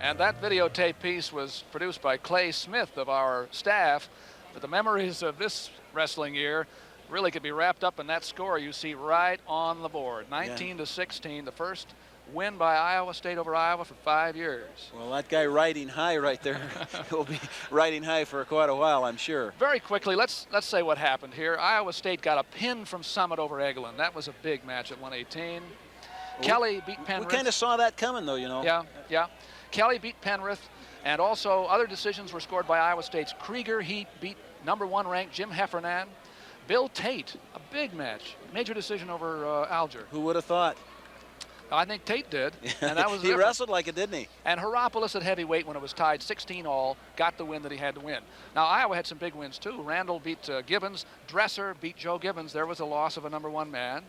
And that videotape piece was produced by Clay Smith of our staff. But the memories of this wrestling year really could be wrapped up in that score you see right on the board. 19-16, the first win by Iowa State over Iowa for 5 years. Well, that guy riding high right there will be riding high for quite a while, I'm sure. Very quickly, let's say what happened here. Iowa State got a pin from Summit over Eglin. That was a big match at 118. Kelly beat Penrith. We kind of saw that coming, though, you know. Yeah. Kelly beat Penrith, and also other decisions were scored by Iowa State's Krieger. He beat #1 ranked Jim Heffernan. Bill Tate, a big match, major decision over Alger. Who would have thought? I think Tate did, and that was he wrestled like it, didn't he? And Hierapolis at heavyweight, when it was tied 16-all, got the win that he had to win. Now, Iowa had some big wins, too. Randall beat Gibbons. Dresser beat Joe Gibbons. There was a loss of a #1 man.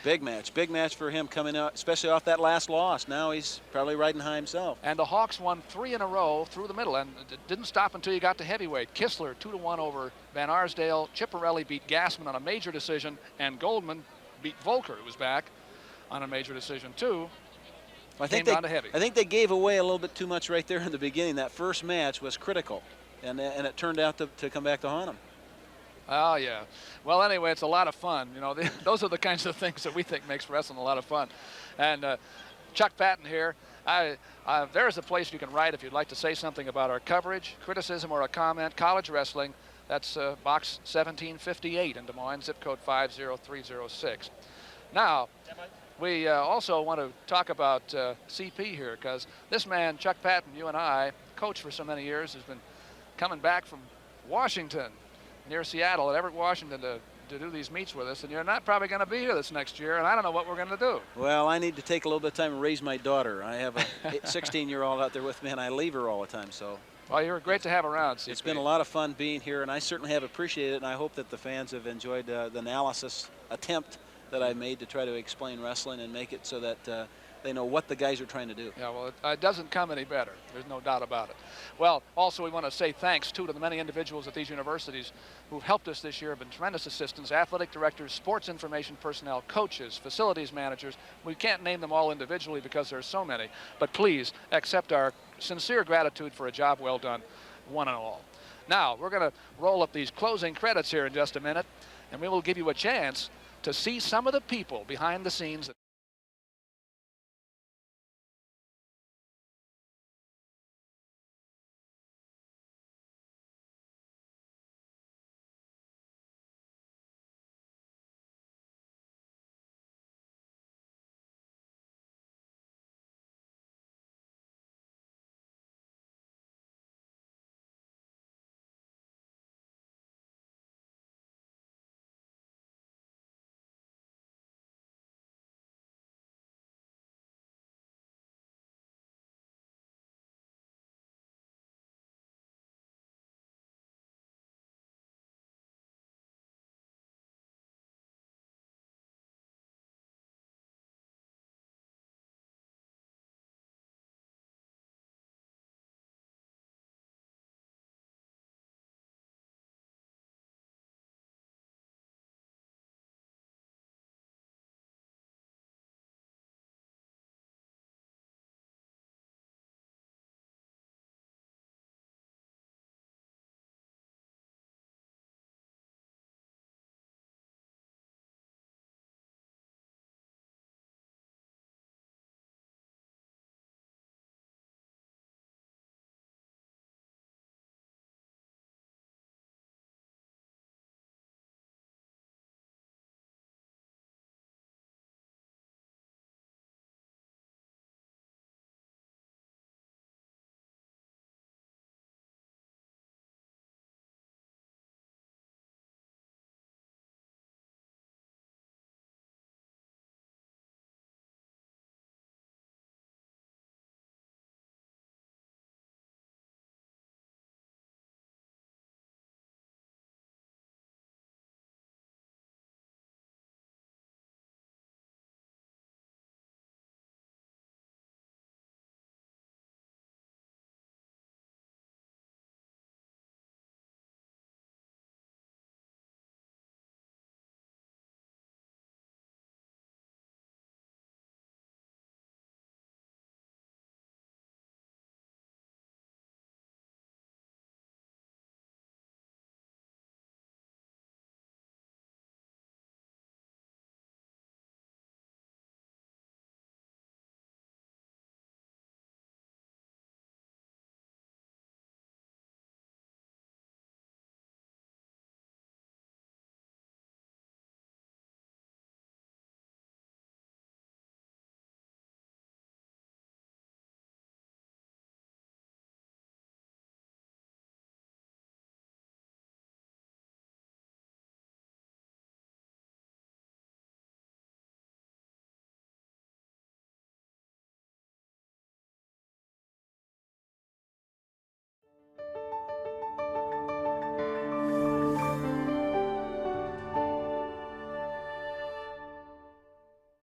Big match for him coming out, especially off that last loss. Now he's probably riding high himself. And the Hawks won 3 in a row through the middle, and it didn't stop until you got to heavyweight. Kistler 2-1 over Van Arsdale. Chipperelli beat Gassman on a major decision, and Goldman beat Volker, who was back, on a major decision too. I think they gave away a little bit too much right there in the beginning. That first match was critical, and it turned out to come back to haunt them. Oh, yeah. Well, anyway, it's a lot of fun. You know, those are the kinds of things that we think makes wrestling a lot of fun. And Chuck Patton here, there's a place you can write if you'd like to say something about our coverage, criticism, or a comment. College Wrestling, that's box 1758 in Des Moines, zip code 50306. Now, we also want to talk about CP here, because this man, Chuck Patton, you and I, coach for so many years, has been coming back from Washington, near Seattle, at Everett, Washington, to do these meets with us, and you're not probably going to be here this next year, and I don't know what we're going to do. Well, I need to take a little bit of time and raise my daughter. I have a 16-year-old out there with me, and I leave her all the time, so. Well, you're great to have around, CP. It's been a lot of fun being here, and I certainly have appreciated it, and I hope that the fans have enjoyed the analysis attempt that I made to try to explain wrestling and make it so that they know what the guys are trying to do. Yeah, well, it doesn't come any better. There's no doubt about it. Well, also we want to say thanks, too, to the many individuals at these universities who've helped us this year, have been tremendous assistants, athletic directors, sports information personnel, coaches, facilities managers. We can't name them all individually because there are so many, but please accept our sincere gratitude for a job well done, one and all. Now, we're going to roll up these closing credits here in just a minute, and we will give you a chance to see some of the people behind the scenes.